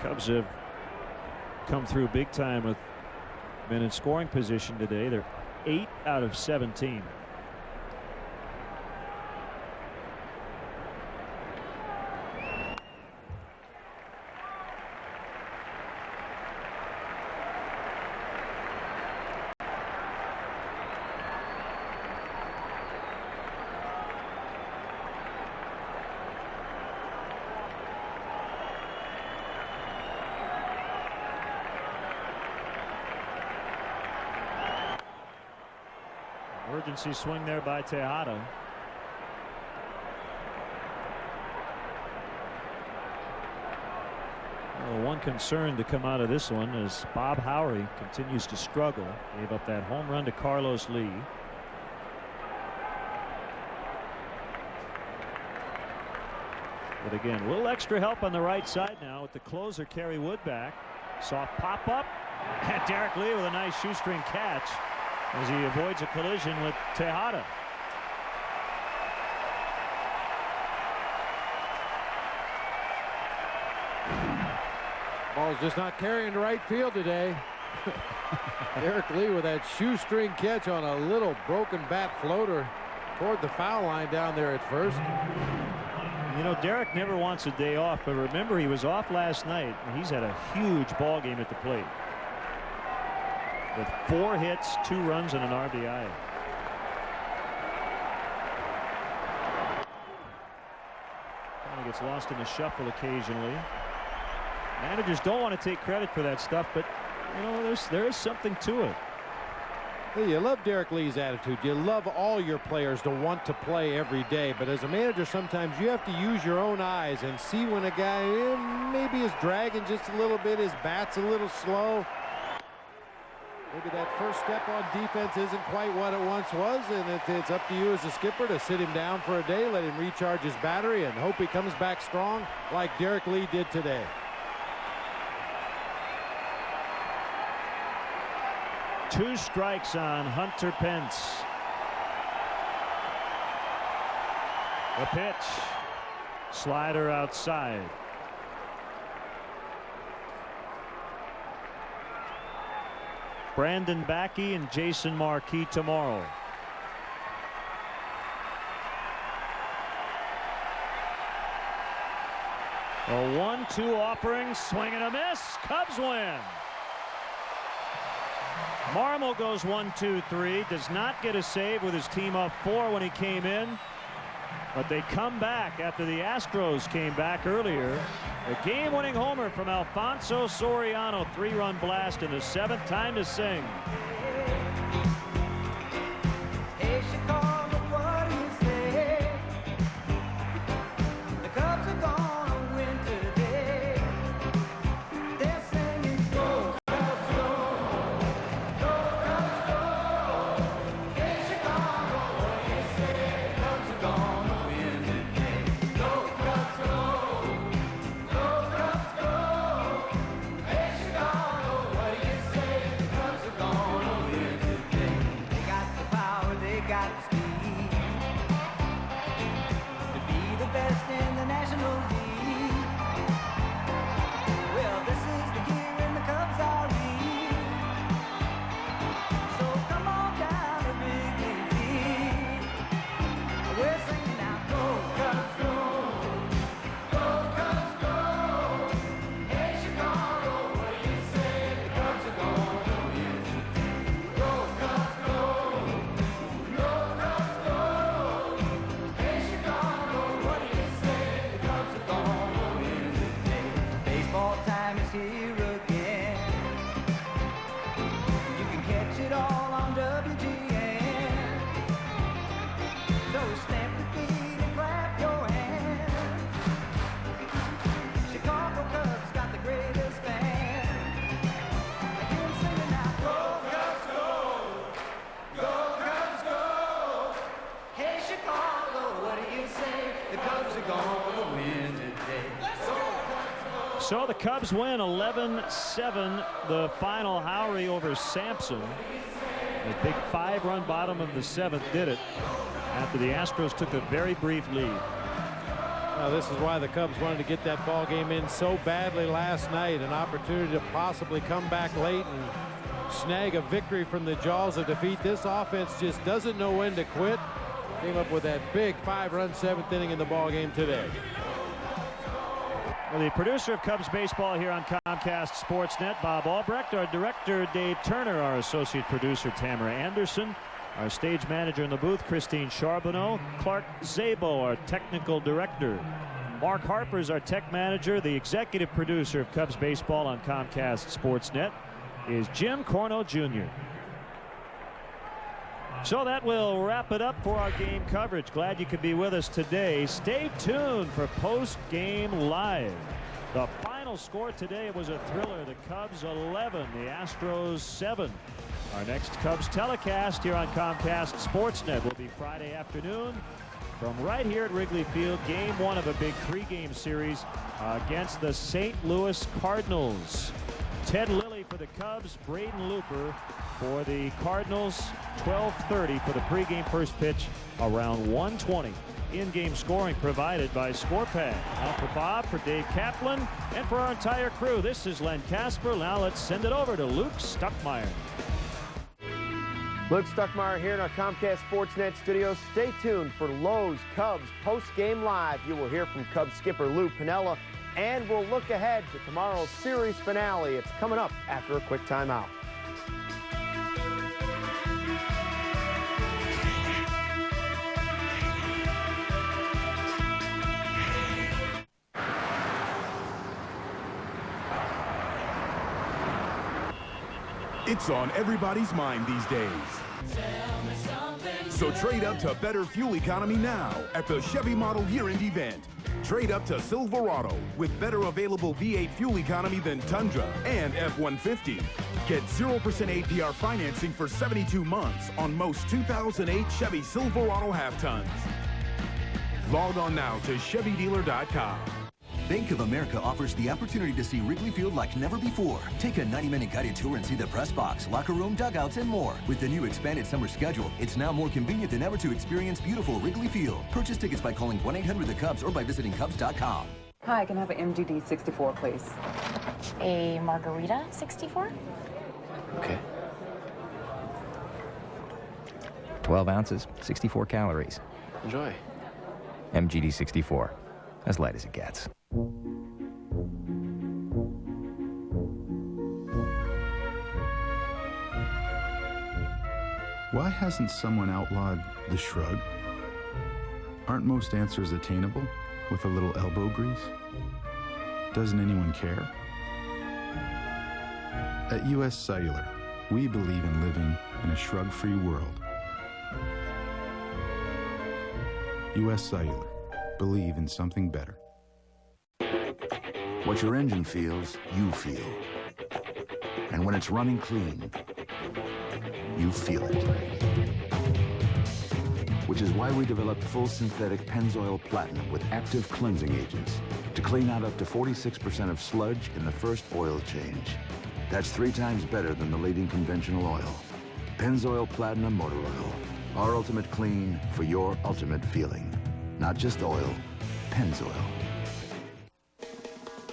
Cubs have come through big time with men in scoring position today. They're 8 out of 17. Emergency swing there by Tejada. Well, one concern to come out of this one is Bob Howry continues to struggle. Gave up that home run to Carlos Lee. But again, a little extra help on the right side now with the closer Kerry Wood back. Soft pop up. And Derek Lee with a nice shoestring catch as he avoids a collision with Tejada. Ball's just not carrying to right field today. Derek Lee with that shoestring catch on a little broken bat floater toward the foul line down there at first. You know, Derek never wants a day off, but remember, he was off last night, and he's had a huge ball game at the plate with 4 hits, 2 runs, and an RBI. Kind of gets lost in the shuffle occasionally. Managers don't want to take credit for that stuff, but you know, there is something to it. Hey, you love Derek Lee's attitude. You love all your players to want to play every day. But as a manager, sometimes you have to use your own eyes and see when a guy maybe is dragging just a little bit, his bat's a little slow. Maybe that first step on defense isn't quite what it once was, and it's up to you as a skipper to sit him down for a day, let him recharge his battery, and hope he comes back strong like Derek Lee did today. Two strikes on Hunter Pence. The pitch. Slider outside. Brandon Backey and Jason Marquis tomorrow. A 1-2 offering, swing and a miss. Cubs win. Marmol goes 1-2-3, does not get a save with his team up 4 when he came in, but they come back after the Astros came back earlier. The game-winning homer from Alfonso Soriano, 3-run blast in the 7th. Time to sing. Hey, Chicago, what do you say? The Cubs are gonna win today. They're singing, go, Cubs, go. Go, Cubs, go. Hey, Chicago, what do you say? The Cubs are gonna win today. Go, Cubs, go. Go, Cubs, go. Hey, Chicago, what do you say? The Cubs are gonna win today. They got the power, they got the speed to be the best in the National League. Well, this is the year and the Cubs are lead. So come on down to Wrigley Field. We're singing now, go Cubs, go. Go Cubs, go. Hey Chicago, what do you say? The Cubs are gonna win today. Go Cubs, go. Go Cubs, go. Hey Chicago, what do you say? The Cubs are gonna win today. Baseball time is here again. You can catch it all on WGN. So stamp your feet and clap your hands. Chicago Cubs got the greatest fan. I hear 'em singing now, go Cubs, go. Go Cubs, go. Hey Chicago, what do you say? The Cubs are gonna win today. Go Cubs, go. So the Cubs win 11-7. The final Howry over Sampson. The big 5-run bottom of the 7th did it after the Astros took a very brief lead. This is why the Cubs wanted to get that ball game in so badly last night. An opportunity to possibly come back late and snag a victory from the jaws of defeat. This offense just doesn't know when to quit. Came up with that big 5-run 7th inning in the ball game today. Well, the producer of Cubs baseball here on Comcast Sportsnet, Bob Albrecht, our director, Dave Turner, our associate producer, Tamara Anderson, our stage manager in the booth, Christine Charbonneau, Clark Zabo, our technical director. Mark Harper is our tech manager. The executive producer of Cubs baseball on Comcast Sportsnet is Jim Corno Jr. So that will wrap it up for our game coverage. Glad you could be with us today. Stay tuned for post-game live. The final score today was a thriller. The Cubs 11, the Astros 7. Our next Cubs telecast here on Comcast Sportsnet will be Friday afternoon from right here at Wrigley Field. Game 1 of a big 3-game series against the St. Louis Cardinals. Ted Lilly for the Cubs, Braden Looper for the Cardinals. 12:30 for the pregame first pitch around 1:20. In-game scoring provided by ScorePad. Now for Bob, for Dave Kaplan, and for our entire crew, this is Len Casper. Now let's send it over to Luke Stuckmeyer. Luke Stuckmeyer here in our Comcast Sportsnet studios. Stay tuned for Lowe's Cubs post-game live. You will hear from Cubs skipper Lou Piniella, and we'll look ahead to tomorrow's series finale. It's coming up after a quick timeout. It's on everybody's mind these days. So trade up to better fuel economy now at the Chevy Model Year-End event. Trade up to Silverado with better available V8 fuel economy than Tundra and F-150. Get 0% APR financing for 72 months on most 2008 Chevy Silverado half-tons. Log on now to ChevyDealer.com. Bank of America offers the opportunity to see Wrigley Field like never before. Take a 90-minute guided tour and see the press box, locker room, dugouts, and more. With the new expanded summer schedule, it's now more convenient than ever to experience beautiful Wrigley Field. Purchase tickets by calling 1-800-THE-CUBS or by visiting Cubs.com. Hi, can I have an MGD 64, please? A margarita 64? Okay. 12 ounces, 64 calories. Enjoy. MGD 64. As light as it gets. Why hasn't someone outlawed the shrug? Aren't most answers attainable with a little elbow grease? Doesn't anyone care? At U.S. Cellular, we believe in living in a shrug-free world. U.S. Cellular. Believe in something better. What your engine feels, you feel. And when it's running clean, you feel it. Which is why we developed full synthetic Pennzoil Platinum with active cleansing agents to clean out up to 46% of sludge in the first oil change. That's 3 times better than the leading conventional oil. Pennzoil Platinum Motor Oil. Our ultimate clean for your ultimate feeling. Not just oil, Pennzoil.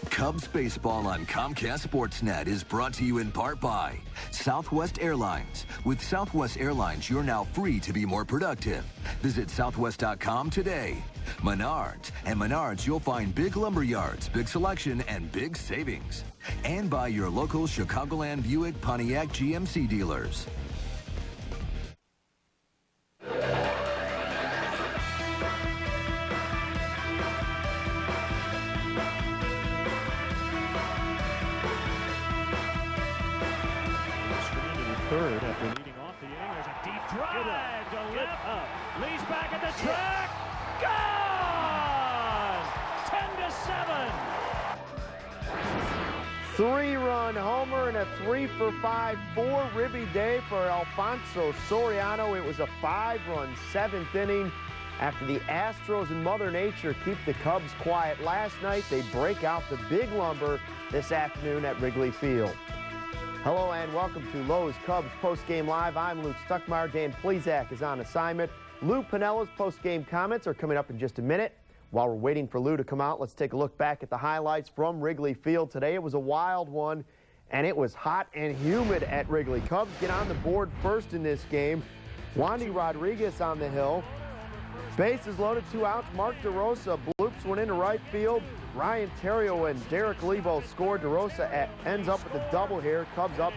Cubs baseball on Comcast Sportsnet is brought to you in part by Southwest Airlines. With Southwest Airlines, you're now free to be more productive. Visit southwest.com today. Menards. At Menards, you'll find big lumber yards, big selection, and big savings. And by your local Chicagoland Buick Pontiac GMC dealers. Third after leading off the inning. There's a deep drive to left. Lee's back at the track. Gone! 10-7. 3-run homer and a 3-for-5, 4-ribby day for Alfonso Soriano. It was a 5-run 7th inning. After the Astros and Mother Nature keep the Cubs quiet last night, they break out the big lumber this afternoon at Wrigley Field. Hello and welcome to Lowe's Cubs Postgame Live. I'm Luke Stuckmeyer. Dan Plesac is on assignment. Lou Piniella's postgame comments are coming up in just a minute. While we're waiting for Lou to come out, let's take a look back at the highlights from Wrigley Field today. It was a wild one, and it was hot and humid at Wrigley. Cubs get on the board first in this game. Wandy Rodriguez on the hill. Bases loaded, 2 outs. Mark DeRosa bloops one into right field. Ryan Terrio and Derek Lebo scored. DeRosa ends up with a double here. Cubs up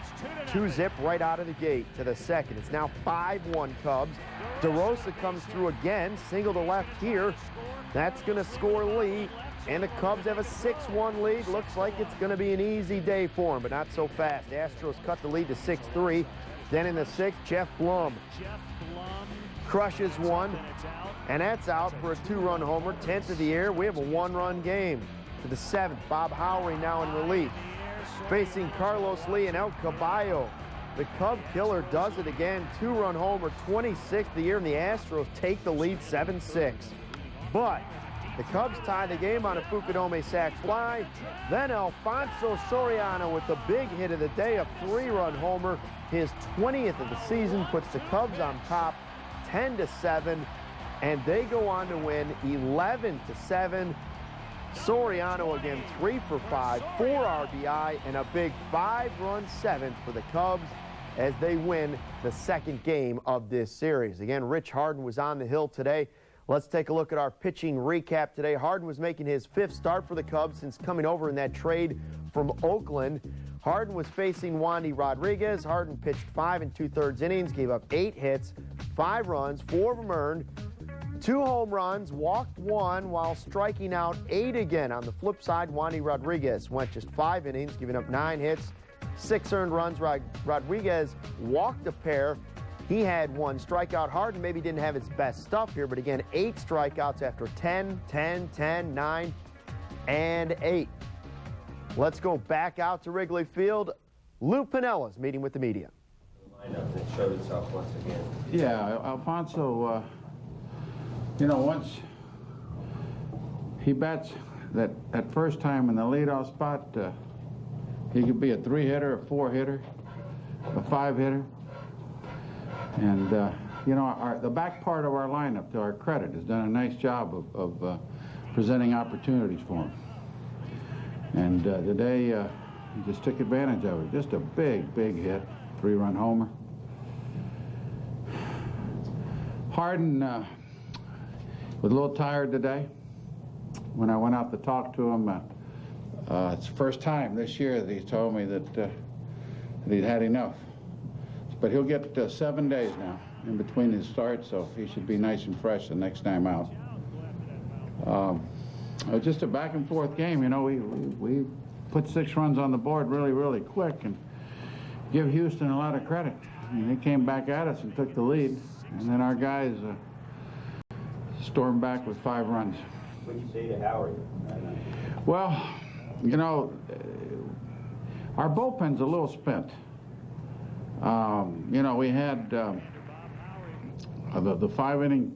2-zip right out of the gate to the second. It's now 5-1 Cubs. DeRosa comes through again, single to left here. That's going to score Lee, and the Cubs have a 6-1 lead. Looks like it's going to be an easy day for them, but not so fast. The Astros cut the lead to 6-3. Then in the 6th, Jeff Blum crushes one, and that's out for a 2-run homer, 10th of the year. We have a 1-run game. To the 7th, Bob Howery now in relief. Facing Carlos Lee and El Caballo. The Cub killer does it again, 2-run homer, 26th of the year, and the Astros take the lead 7-6. But the Cubs tie the game on a Fukudome sac fly. Then Alfonso Soriano with the big hit of the day, a 3-run homer. His 20th of the season puts the Cubs on top 10-7, and they go on to win 11-7. Soriano again 3 for 5, 4 RBI, and a big 5-run 7th for the Cubs. as they win the second game of this series. Again, Rich Harden was on the hill today. Let's take a look at our pitching recap today. Harden was making his 5th start for the Cubs since coming over in that trade from Oakland. Harden was facing Wandy Rodriguez. Harden pitched 5 2/3 innings, gave up 8 hits, 5 runs, 4 of them earned, 2 home runs, walked 1 while striking out 8 again. On the flip side, Wandy Rodriguez went just 5 innings, giving up 9 hits, 6 earned runs. Rodriguez walked a pair. He had 1 strikeout. Harden maybe didn't have his best stuff here, but again, 8 strikeouts after 10, 9, and 8. Let's go back out to Wrigley Field. Lou Pinella's meeting with the media. Lineup, and it showed itself once again. Yeah, Alfonso, you know, once he bats that first time in the leadoff spot, he could be a 3-hitter, a 4-hitter, a 5-hitter. And, you know, the back part of our lineup, to our credit, has done a nice job of presenting opportunities for him. And today, he just took advantage of it. Just a big hit, 3-run homer. Harden was a little tired today. When I went out to talk to him, it's the first time this year that he's told me that he'd had enough. But he'll get 7 days now in between his starts, so he should be nice and fresh the next time out. It was just a back-and-forth game. You know, we put 6 runs on the board really quick, and give Houston a lot of credit. I mean, they came back at us and took the lead, and then our guys stormed back with 5 runs. What did you say to Howard? Well, you know, our bullpen's a little spent. You know, we had the 5-inning,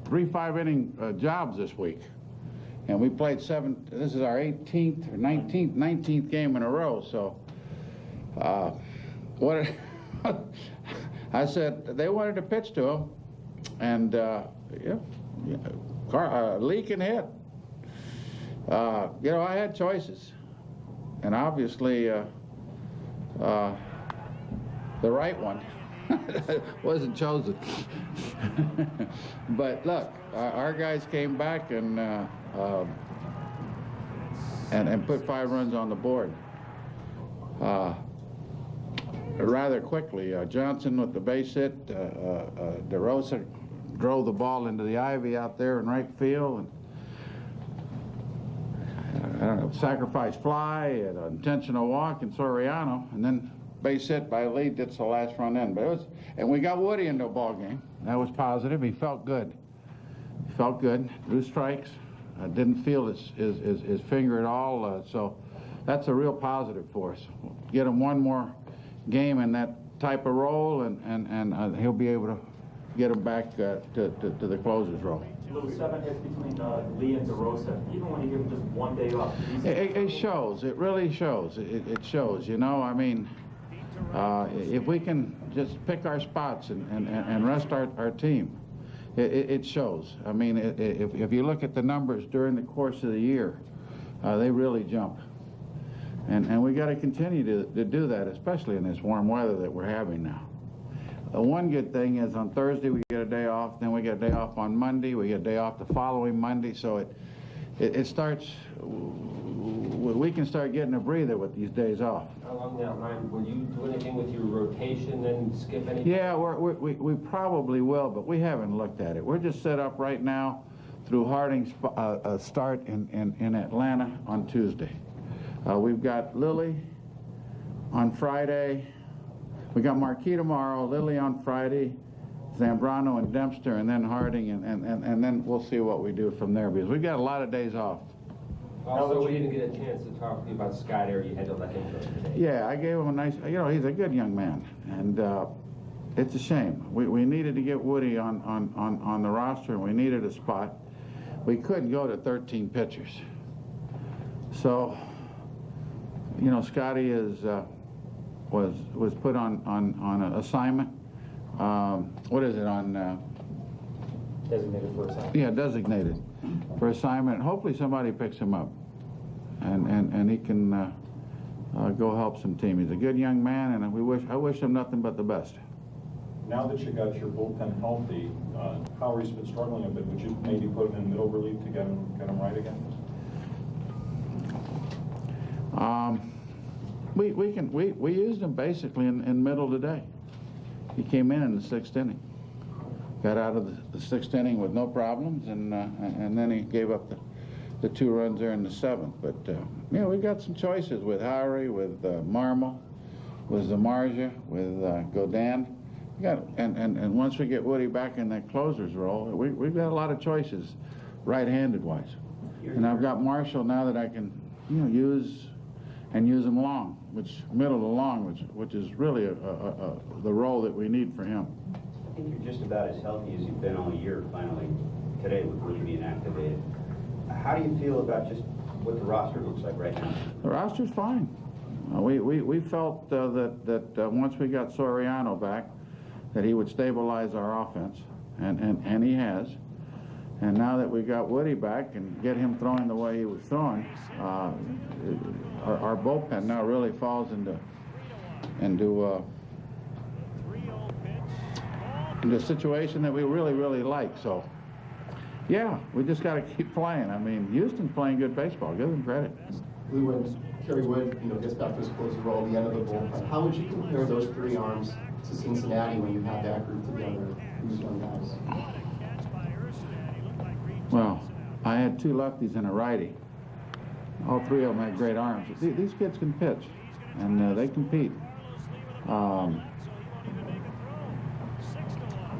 3 5-inning jobs this week. And we played 7, this is our 18th or 19th game in a row, so I said they wanted to pitch to him, and Lee can hit. You know, I had choices, and obviously the right one wasn't chosen. But look, our guys came back and put 5 runs on the board rather quickly. Johnson with the base hit, DeRosa drove the ball into the ivy out there in right field, and I don't know, sacrifice fly, an intentional walk, and Soriano, and then base hit by Lee gets the last run in. But it was, and we got Woody into a ball game. That was positive. He felt good. He felt good. Drew strikes. Didn't feel his finger at all. So that's a real positive for us. Get him 1 more game in that type of role, and he'll be able to get him back to the closer's role. Those 7 hits between Lee and DeRosa, even when you give him just 1 day off. It shows. It really shows. It shows. You know, I mean, if we can just pick our spots and rest our team, it shows. I mean, if you look at the numbers during the course of the year, they really jump. And we got to continue to do that, especially in this warm weather that we're having now. One good thing is on Thursday we get a day off, then we get a day off on Monday, we get a day off the following Monday, so it starts, we can start getting a breather with these days off. Along that line, will you do anything with your rotation, then skip anything? Yeah, we probably will, but we haven't looked at it. We're just set up right now through Harding's start in Atlanta on Tuesday. We've got Lilly on Friday. We got Marquis tomorrow, Lilly on Friday, Zambrano and Dempster, and then Harding, and then we'll see what we do from there, because we've got a lot of days off. Also, we didn't get a chance to talk to you about Scott Air. You had to let him go today. Yeah, I gave him a nice, you know, he's a good young man, and it's a shame. We needed to get Woody on the roster, and we needed a spot. We couldn't go to 13 pitchers. So, you know, Scotty was put on an assignment. What is it on? Designated for assignment. Yeah, designated for assignment. Hopefully somebody picks him up, and he can go help some team. He's a good young man, and I wish him nothing but the best. Now that you got your bullpen healthy, Howry's been struggling a bit. Would you maybe put him in middle relief to get him right again? We used him basically in middle today. He came in the 6th inning, got out of the 6th inning with no problems, and then he gave up the 2 runs there in the 7th. But yeah, we got some choices with Howry, with Marmol, with Zamarja, with Godin. And once we get Woody back in that closer's role, we've got a lot of choices, right-handed wise. And I've got Marshall now that I can, use him long, middle to long, which is really the role that we need for him. I think you're just about as healthy as you've been all year. Finally, today with Woody being activated. How do you feel about just what the roster looks like right now? The roster's fine. We felt that once we got Soriano back, that he would stabilize our offense, and he has. And now that we got Woody back and get him throwing the way he was throwing, our bullpen now really falls into a situation that we really like. So, yeah, we just got to keep playing. I mean, Houston's playing good baseball. Give them credit. When Kerry Wood, gets back to his closer role, the end of the bullpen, how would you compare those 3 arms to Cincinnati when you have that group together, these young guys? Well, I had 2 lefties and a righty. All 3 of them had great arms. These kids can pitch, and they compete.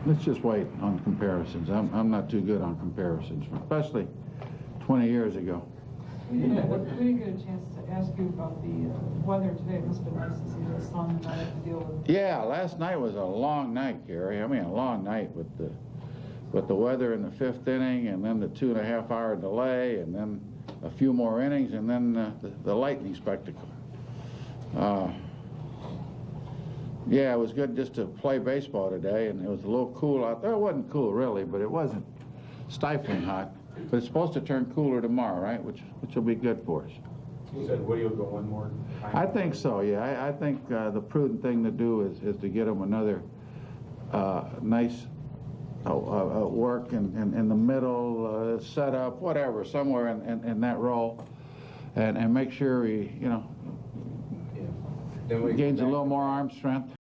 Let's just wait on comparisons. I'm not too good on comparisons, especially 20 years ago. We didn't get a chance to ask you about the weather today. It must have been nice to see the sun and not have to deal with. Yeah, last night was a long night, Gary. I mean, a long night with the weather in the 5th inning, and then the 2.5-hour delay, and then a few more innings, and then the lightning spectacle. Yeah, it was good just to play baseball today, and it was a little cool out there. It wasn't cool really, but it wasn't stifling hot. But it's supposed to turn cooler tomorrow, right? Which will be good for us. You said Woody will go one more time? I think so, yeah. I think the prudent thing to do is to get him another nice work in the middle, setup, whatever, somewhere in that role, and make sure he, gains a little more arm strength.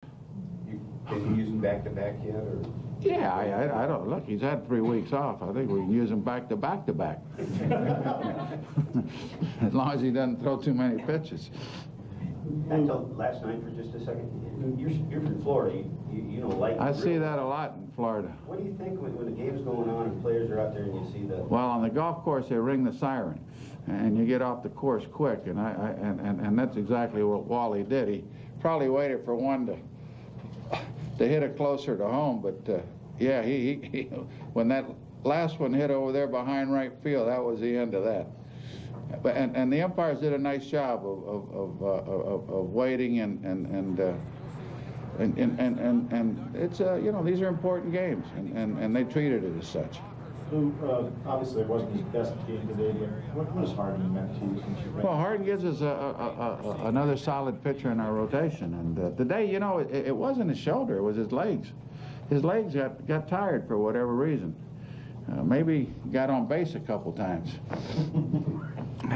Can you use him back-to-back yet, or? Yeah, I don't, look, he's had 3 weeks off. I think we can use him back-to-back. As long as he doesn't throw too many pitches. Back to last night for just a second. You're from Florida. You know, like. I see that a lot in Florida. What do you think when the game's going on and players are out there and you see that? Well, on the golf course they ring the siren, and you get off the course quick, and that's exactly what Wally did. He probably waited for one to hit it closer to home, but yeah, he when that last one hit over there behind right field, that was the end of that. But and the umpires did a nice job of waiting and it's these are important games, and they treated it as such. Obviously it wasn't his best game today, but what has Harden meant to you since you've been? Well, Harden gives us another solid pitcher in our rotation, and today, it wasn't his shoulder, it was his legs. His legs got tired for whatever reason. Maybe got on base a couple times.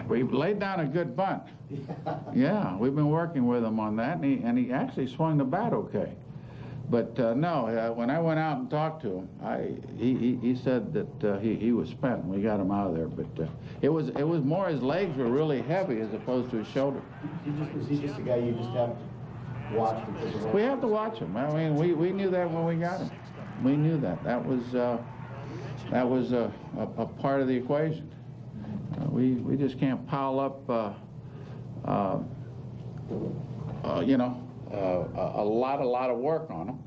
We laid down a good bunt. Yeah, we've been working with him on that, and he actually swung the bat okay. But no, when I went out and talked to him, he said that he was spent, and we got him out of there. But it was more his legs were really heavy as opposed to his shoulder. Is he just a guy you just have to watch because of what? We have to watch him. I mean, we knew that when we got him. We knew that. That was a part of the equation. We just can't pile up, a lot of work on them.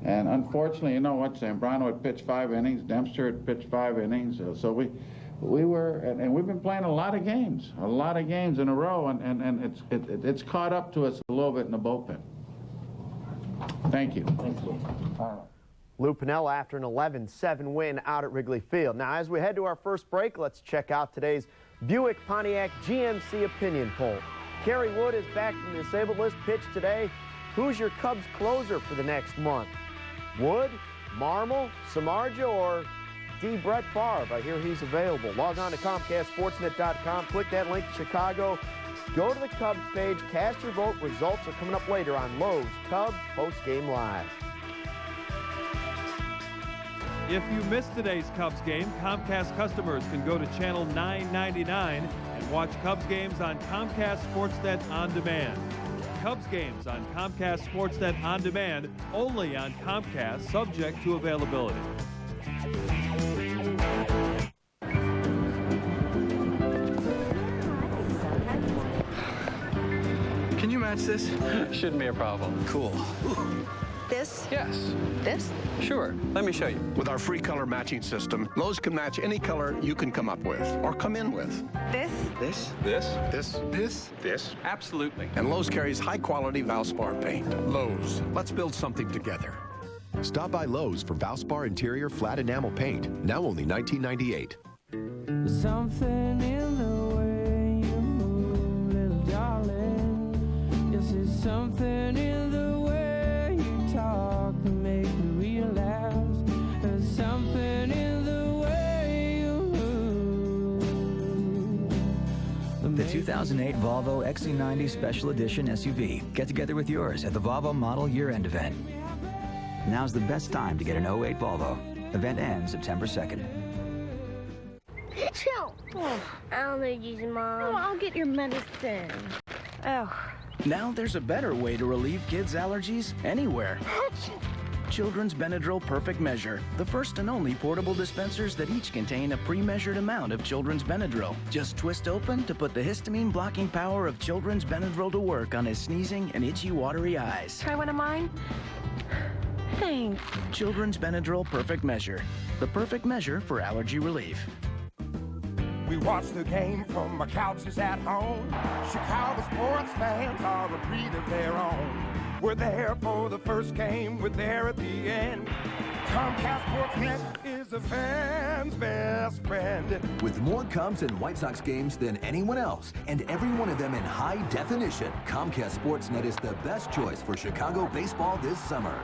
And unfortunately, Zambrano had pitched 5 innings, Dempster had pitched 5 innings, so we were, and we've been playing a lot of games in a row, and it's caught up to us a little bit in the bullpen. Thank you. Thanks, Lou. Lou Piniella after an 11-7 win out at Wrigley Field. Now, as we head to our first break, let's check out today's Buick Pontiac GMC opinion poll. Kerry Wood is back from the disabled list, pitched today. Who's your Cubs closer for the next month? Wood, Marmol, Samardzija, or D. Brett Favre? I hear he's available. Log on to ComcastSportsNet.com. Click that link to Chicago. Go to the Cubs page. Cast your vote. Results are coming up later on Lowe's Cubs Postgame Live. If you missed today's Cubs game, Comcast customers can go to channel 999 and watch Cubs games on Comcast Sportsnet On Demand. Cubs games on Comcast Sportsnet On Demand, only on Comcast, subject to availability. Can you match this? Shouldn't be a problem. Cool. This? Yes. This? Sure. Let me show you. With our free color matching system, Lowe's can match any color you can come up with or come in with. This? This? This. Absolutely. And Lowe's carries high-quality Valspar paint. Lowe's, let's build something together. Stop by Lowe's for Valspar Interior Flat Enamel Paint, now only $19.98. Something in the way you move, little darling. Yes, it's something in the way you talk that make me realize there's something in the way you move. The 2008 Volvo XC90 Special Edition SUV. Get together with yours at the Volvo Model Year-End event. Now's the best time to get an 08 Volvo. Event ends September 2nd. Chill. Oh, allergies, Mom. Oh, I'll get your medicine. Oh. Now there's a better way to relieve kids' allergies anywhere. Children's Benadryl Perfect Measure, the first and only portable dispensers that each contain a pre-measured amount of Children's Benadryl. Just twist open to put the histamine blocking power of Children's Benadryl to work on his sneezing and itchy, watery eyes. Try one of mine? Thanks. Children's Benadryl Perfect Measure, the perfect measure for allergy relief. We watch the game from our couches at home. Chicago sports fans are a breed of their own. We're there for the first game, we're there at the end. Comcast Sportsnet is a fan's best friend. With more Cubs and White Sox games than anyone else, and every one of them in high definition, Comcast Sportsnet is the best choice for Chicago baseball this summer.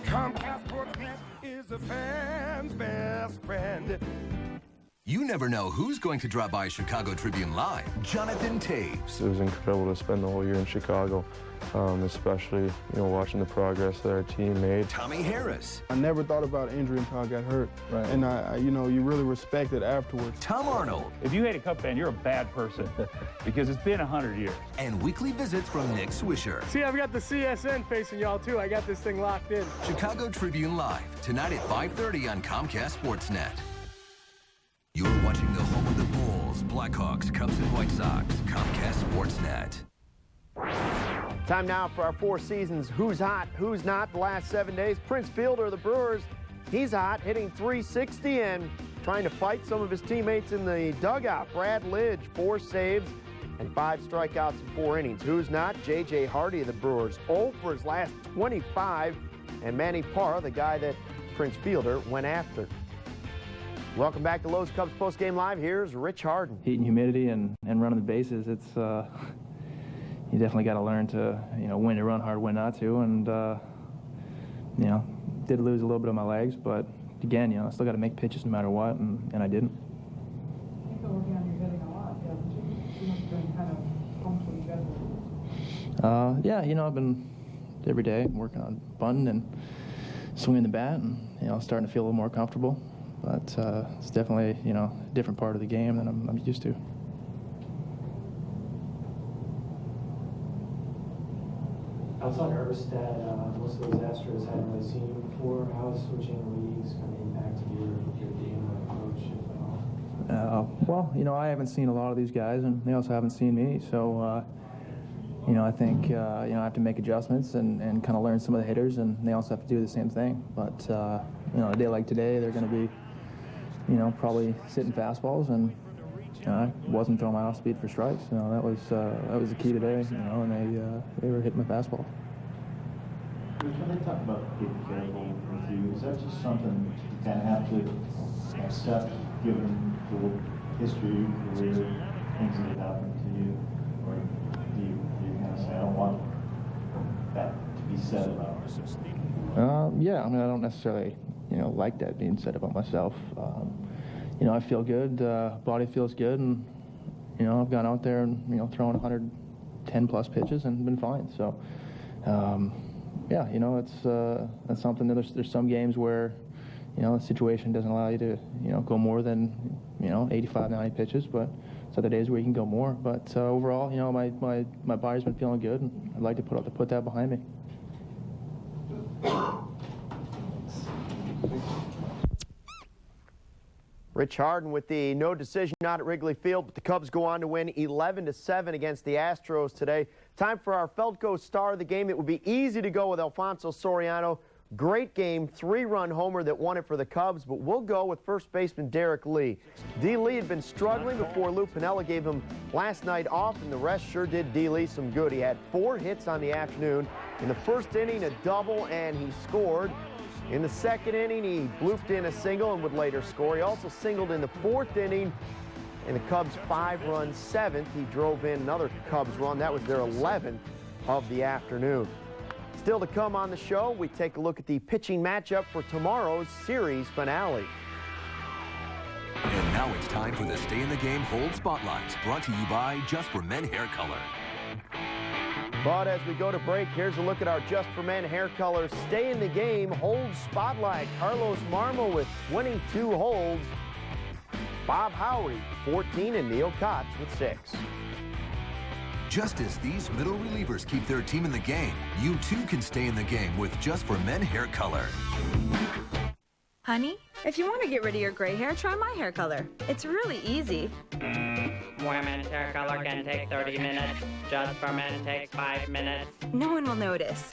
Comcast Sportsnet is a fan's best friend. You never know who's going to drop by Chicago Tribune Live. Jonathan Taves. It was incredible to spend the whole year in Chicago, especially watching the progress that our team made. Tommy Harris. I never thought about injury until I got hurt, right. And you really respect it afterwards. Tom Arnold. If you hate a Cub fan, you're a bad person because it's been 100 years. And weekly visits from Nick Swisher. See, I've got the CSN facing y'all too. I got this thing locked in. Chicago Tribune Live tonight at 5:30 on Comcast Sportsnet. You're watching the home of the Bulls, Blackhawks, Cubs, and White Sox. Comcast Sportsnet. Time now for our Four Seasons Who's Hot, Who's Not the last 7 days. Prince Fielder of the Brewers, he's hot, hitting .360 and trying to fight some of his teammates in the dugout. Brad Lidge, 4 saves and 5 strikeouts in 4 innings. Who's not? J.J. Hardy of the Brewers, 0 for his last 25. And Manny Parra, the guy that Prince Fielder went after. Welcome back to Lowe's Cubs Postgame Live. Here's Rich Harden. Heat and humidity and running the bases, it's you definitely got to learn to when to run hard, when not to, and did lose a little bit of my legs, but again, I still got to make pitches no matter what, and I didn't. You've been working on your hitting a lot, yeah, but you must have been kind of pumped when you got there. Yeah, I've been every day working on bunting and swinging the bat, and starting to feel a little more comfortable. But it's definitely, a different part of the game than I'm used to. Outside Erstad, most of those Astros hadn't really seen you before. How has switching leagues kind of impacted your game or approach, if at all? Well, I haven't seen a lot of these guys, and they also haven't seen me. So, I think, I have to make adjustments and kind of learn some of the hitters, and they also have to do the same thing. But, a day like today, they're going to be, probably sitting fastballs, and I wasn't throwing my off-speed for strikes. That was the key today, and they were hitting my fastball. When they talk about being careful with you, is that just something you kind of have to accept, given the history, career, things that have happened to you, or said about? Yeah, I mean, I don't necessarily, like that being said about myself. I feel good, body feels good, and, I've gone out there and, thrown 110-plus pitches and been fine. So, yeah, it's something that there's some games where, the situation doesn't allow you to, go more than, 85, 90 pitches, but it's other days where you can go more. But overall, my body's been feeling good, and I'd like to put that behind me. Rich Harden with the no decision out at Wrigley Field, but the Cubs go on to win 11-7 against the Astros today. Time for our Feldco star of the game. It would be easy to go with Alfonso Soriano. Great game, 3-run homer that won it for the Cubs, but we'll go with first baseman Derek Lee. D. Lee had been struggling before Lou Piniella gave him last night off, and the rest sure did D. Lee some good. He had 4 hits on the afternoon. In the first inning, a double, and he scored. In the second inning, he blooped in a single and would later score. He also singled in the 4th inning. In the Cubs' 5-run 7th, he drove in another Cubs run. That was their 11th of the afternoon. Still to come on the show, we take a look at the pitching matchup for tomorrow's series finale. And now it's time for the Stay in the Game Hold Spotlight, brought to you by Just for Men Hair Color. But as we go to break, here's a look at our Just for Men hair color Stay in the Game Hold Spotlight. Carlos Marmo with 22 holds. Bob Howery, 14, and Neil Kotz with 6. Just as these middle relievers keep their team in the game, you too can stay in the game with Just for Men hair color. Honey, if you want to get rid of your gray hair, try my hair color. It's really easy. Women's hair color can take 30 minutes. Just for Men takes 5 minutes. No one will notice.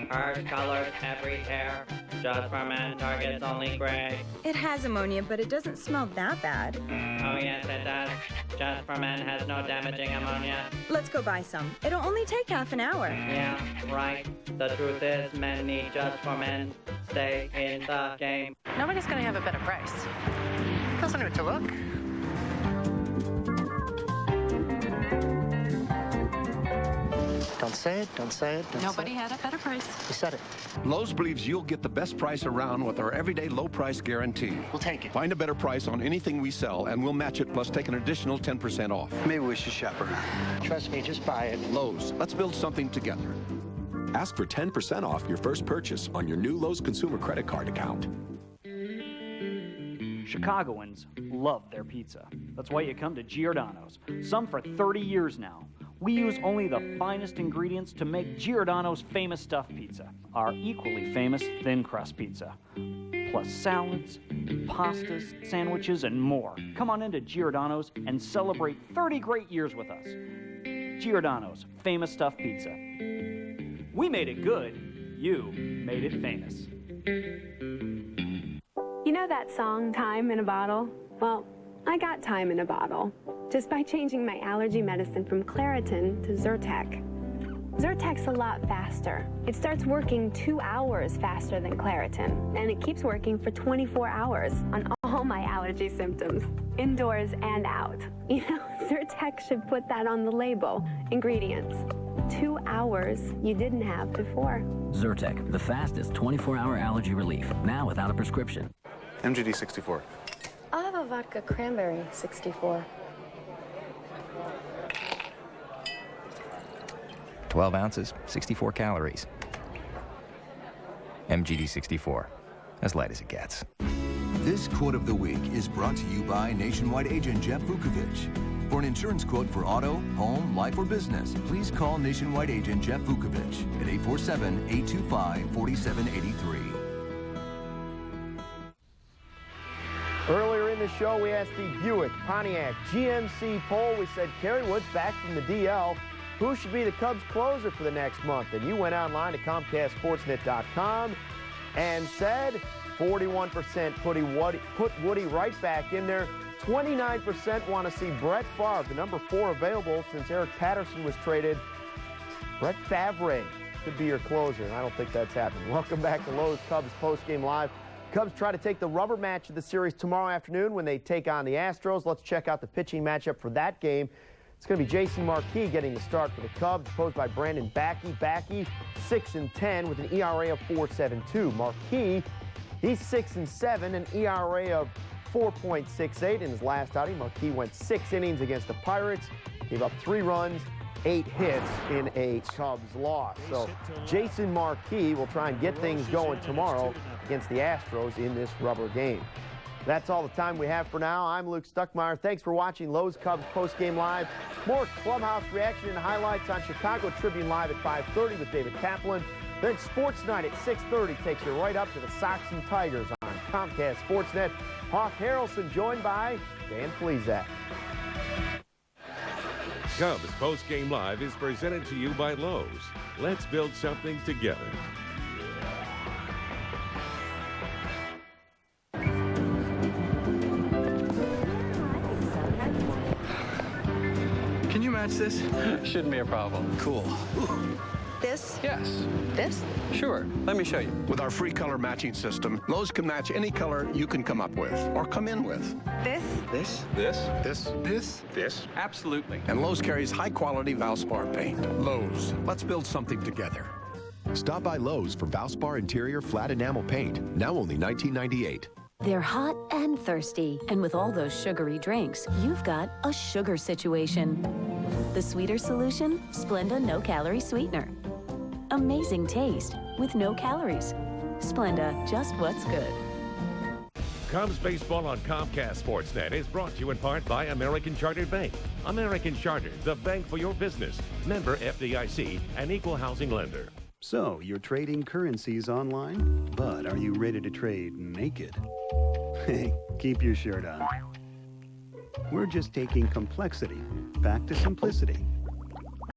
Hers colors every hair. Just for Men targets only gray. It has ammonia, but it doesn't smell that bad. Oh yes, it does. Just for Men has no damaging ammonia. Let's go buy some. It'll only take half an hour. Yeah, right. The truth is, men need Just for Men. Stay in the game. Nobody's going to have a better price. Doesn't hurt to look. Don't say it, don't say it. Nobody had a better price. You said it. Lowe's believes you'll get the best price around with our everyday low price guarantee. We'll take it. Find a better price on anything we sell, and we'll match it plus take an additional 10% off. Maybe we should shop around. Trust me, just buy it. Lowe's, let's build something together. Ask for 10% off your first purchase on your new Lowe's Consumer Credit Card account. Chicagoans love their pizza. That's why you come to Giordano's. Some for 30 years now. We use only the finest ingredients to make Giordano's famous stuffed pizza, our equally famous thin crust pizza, plus salads, pastas, sandwiches, and more. Come on into Giordano's and celebrate 30 great years with us. Giordano's famous stuffed pizza. We made it good, you made it famous. You know that song, Time in a Bottle? Well, I got time in a bottle, just by changing my allergy medicine from Claritin to Zyrtec. Zyrtec's a lot faster. It starts working 2 hours faster than Claritin, and it keeps working for 24 hours on all my allergy symptoms, indoors and out. You know, Zyrtec should put that on the label. Ingredients. 2 hours you didn't have before. Zyrtec, the fastest 24-hour allergy relief, now without a prescription. MGD 64. I'll have a vodka cranberry 64. 12 ounces, 64 calories. MGD 64, as light as it gets. This quote of the week is brought to you by Nationwide agent Jeff Vukovich. For an insurance quote for auto, home, life, or business, please call Nationwide agent Jeff Vukovich at 847-825-4783. Earlier in the show, we asked the Buick, Pontiac, GMC poll. We said Kerry Wood's back from the DL. Who should be the Cubs closer for the next month? And you went online to ComcastSportsNet.com and said 41% put Woody right back in there. 29% want to see Brett Favre, the number 4 available since Eric Patterson was traded. Brett Favre could be your closer, and I don't think that's happening. Welcome back to Lowe's Cubs Postgame Live. Cubs try to take the rubber match of the series tomorrow afternoon when they take on the Astros. Let's check out the pitching matchup for that game. It's going to be Jason Marquis getting the start for the Cubs, opposed by Brandon Backey. Backey, 6-10 with an ERA of 4.72. Marquis, he's 6-7, an ERA of 4.68 in his last outing. Marquis went 6 innings against the Pirates, gave up 3 runs, 8 hits in a Cubs loss. So Jason Marquis will try and get things going tomorrow against the Astros in this rubber game. That's all the time we have for now. I'm Luke Stuckmeyer. Thanks for watching Lowe's Cubs Postgame Live. More clubhouse reaction and highlights on Chicago Tribune Live at 5:30 with David Kaplan. Then Sports Night at 6:30 takes you right up to the Sox and Tigers on Comcast Sportsnet. Hawk Harrelson joined by Dan Flezak. Cubs Postgame Live is presented to you by Lowe's. Let's build something together. Can you match this? Shouldn't be a problem. Cool. This? Yes. This? Sure. Let me show you. With our free color matching system, Lowe's can match any color you can come up with or come in with. This? This? This? This? This? This? Absolutely. And Lowe's carries high-quality Valspar paint. Lowe's. Let's build something together. Stop by Lowe's for Valspar Interior Flat Enamel Paint. Now only $19.98. They're hot and thirsty, and with all those sugary drinks, you've got a sugar situation. The sweeter solution? Splenda no-calorie sweetener. Amazing taste with no calories. Splenda, just what's good. Cubs baseball on Comcast Sportsnet is brought to you in part by American Chartered Bank. American Chartered, the bank for your business. Member FDIC, an equal housing lender. So, you're trading currencies online? But are you ready to trade naked? Hey, keep your shirt on. We're just taking complexity back to simplicity.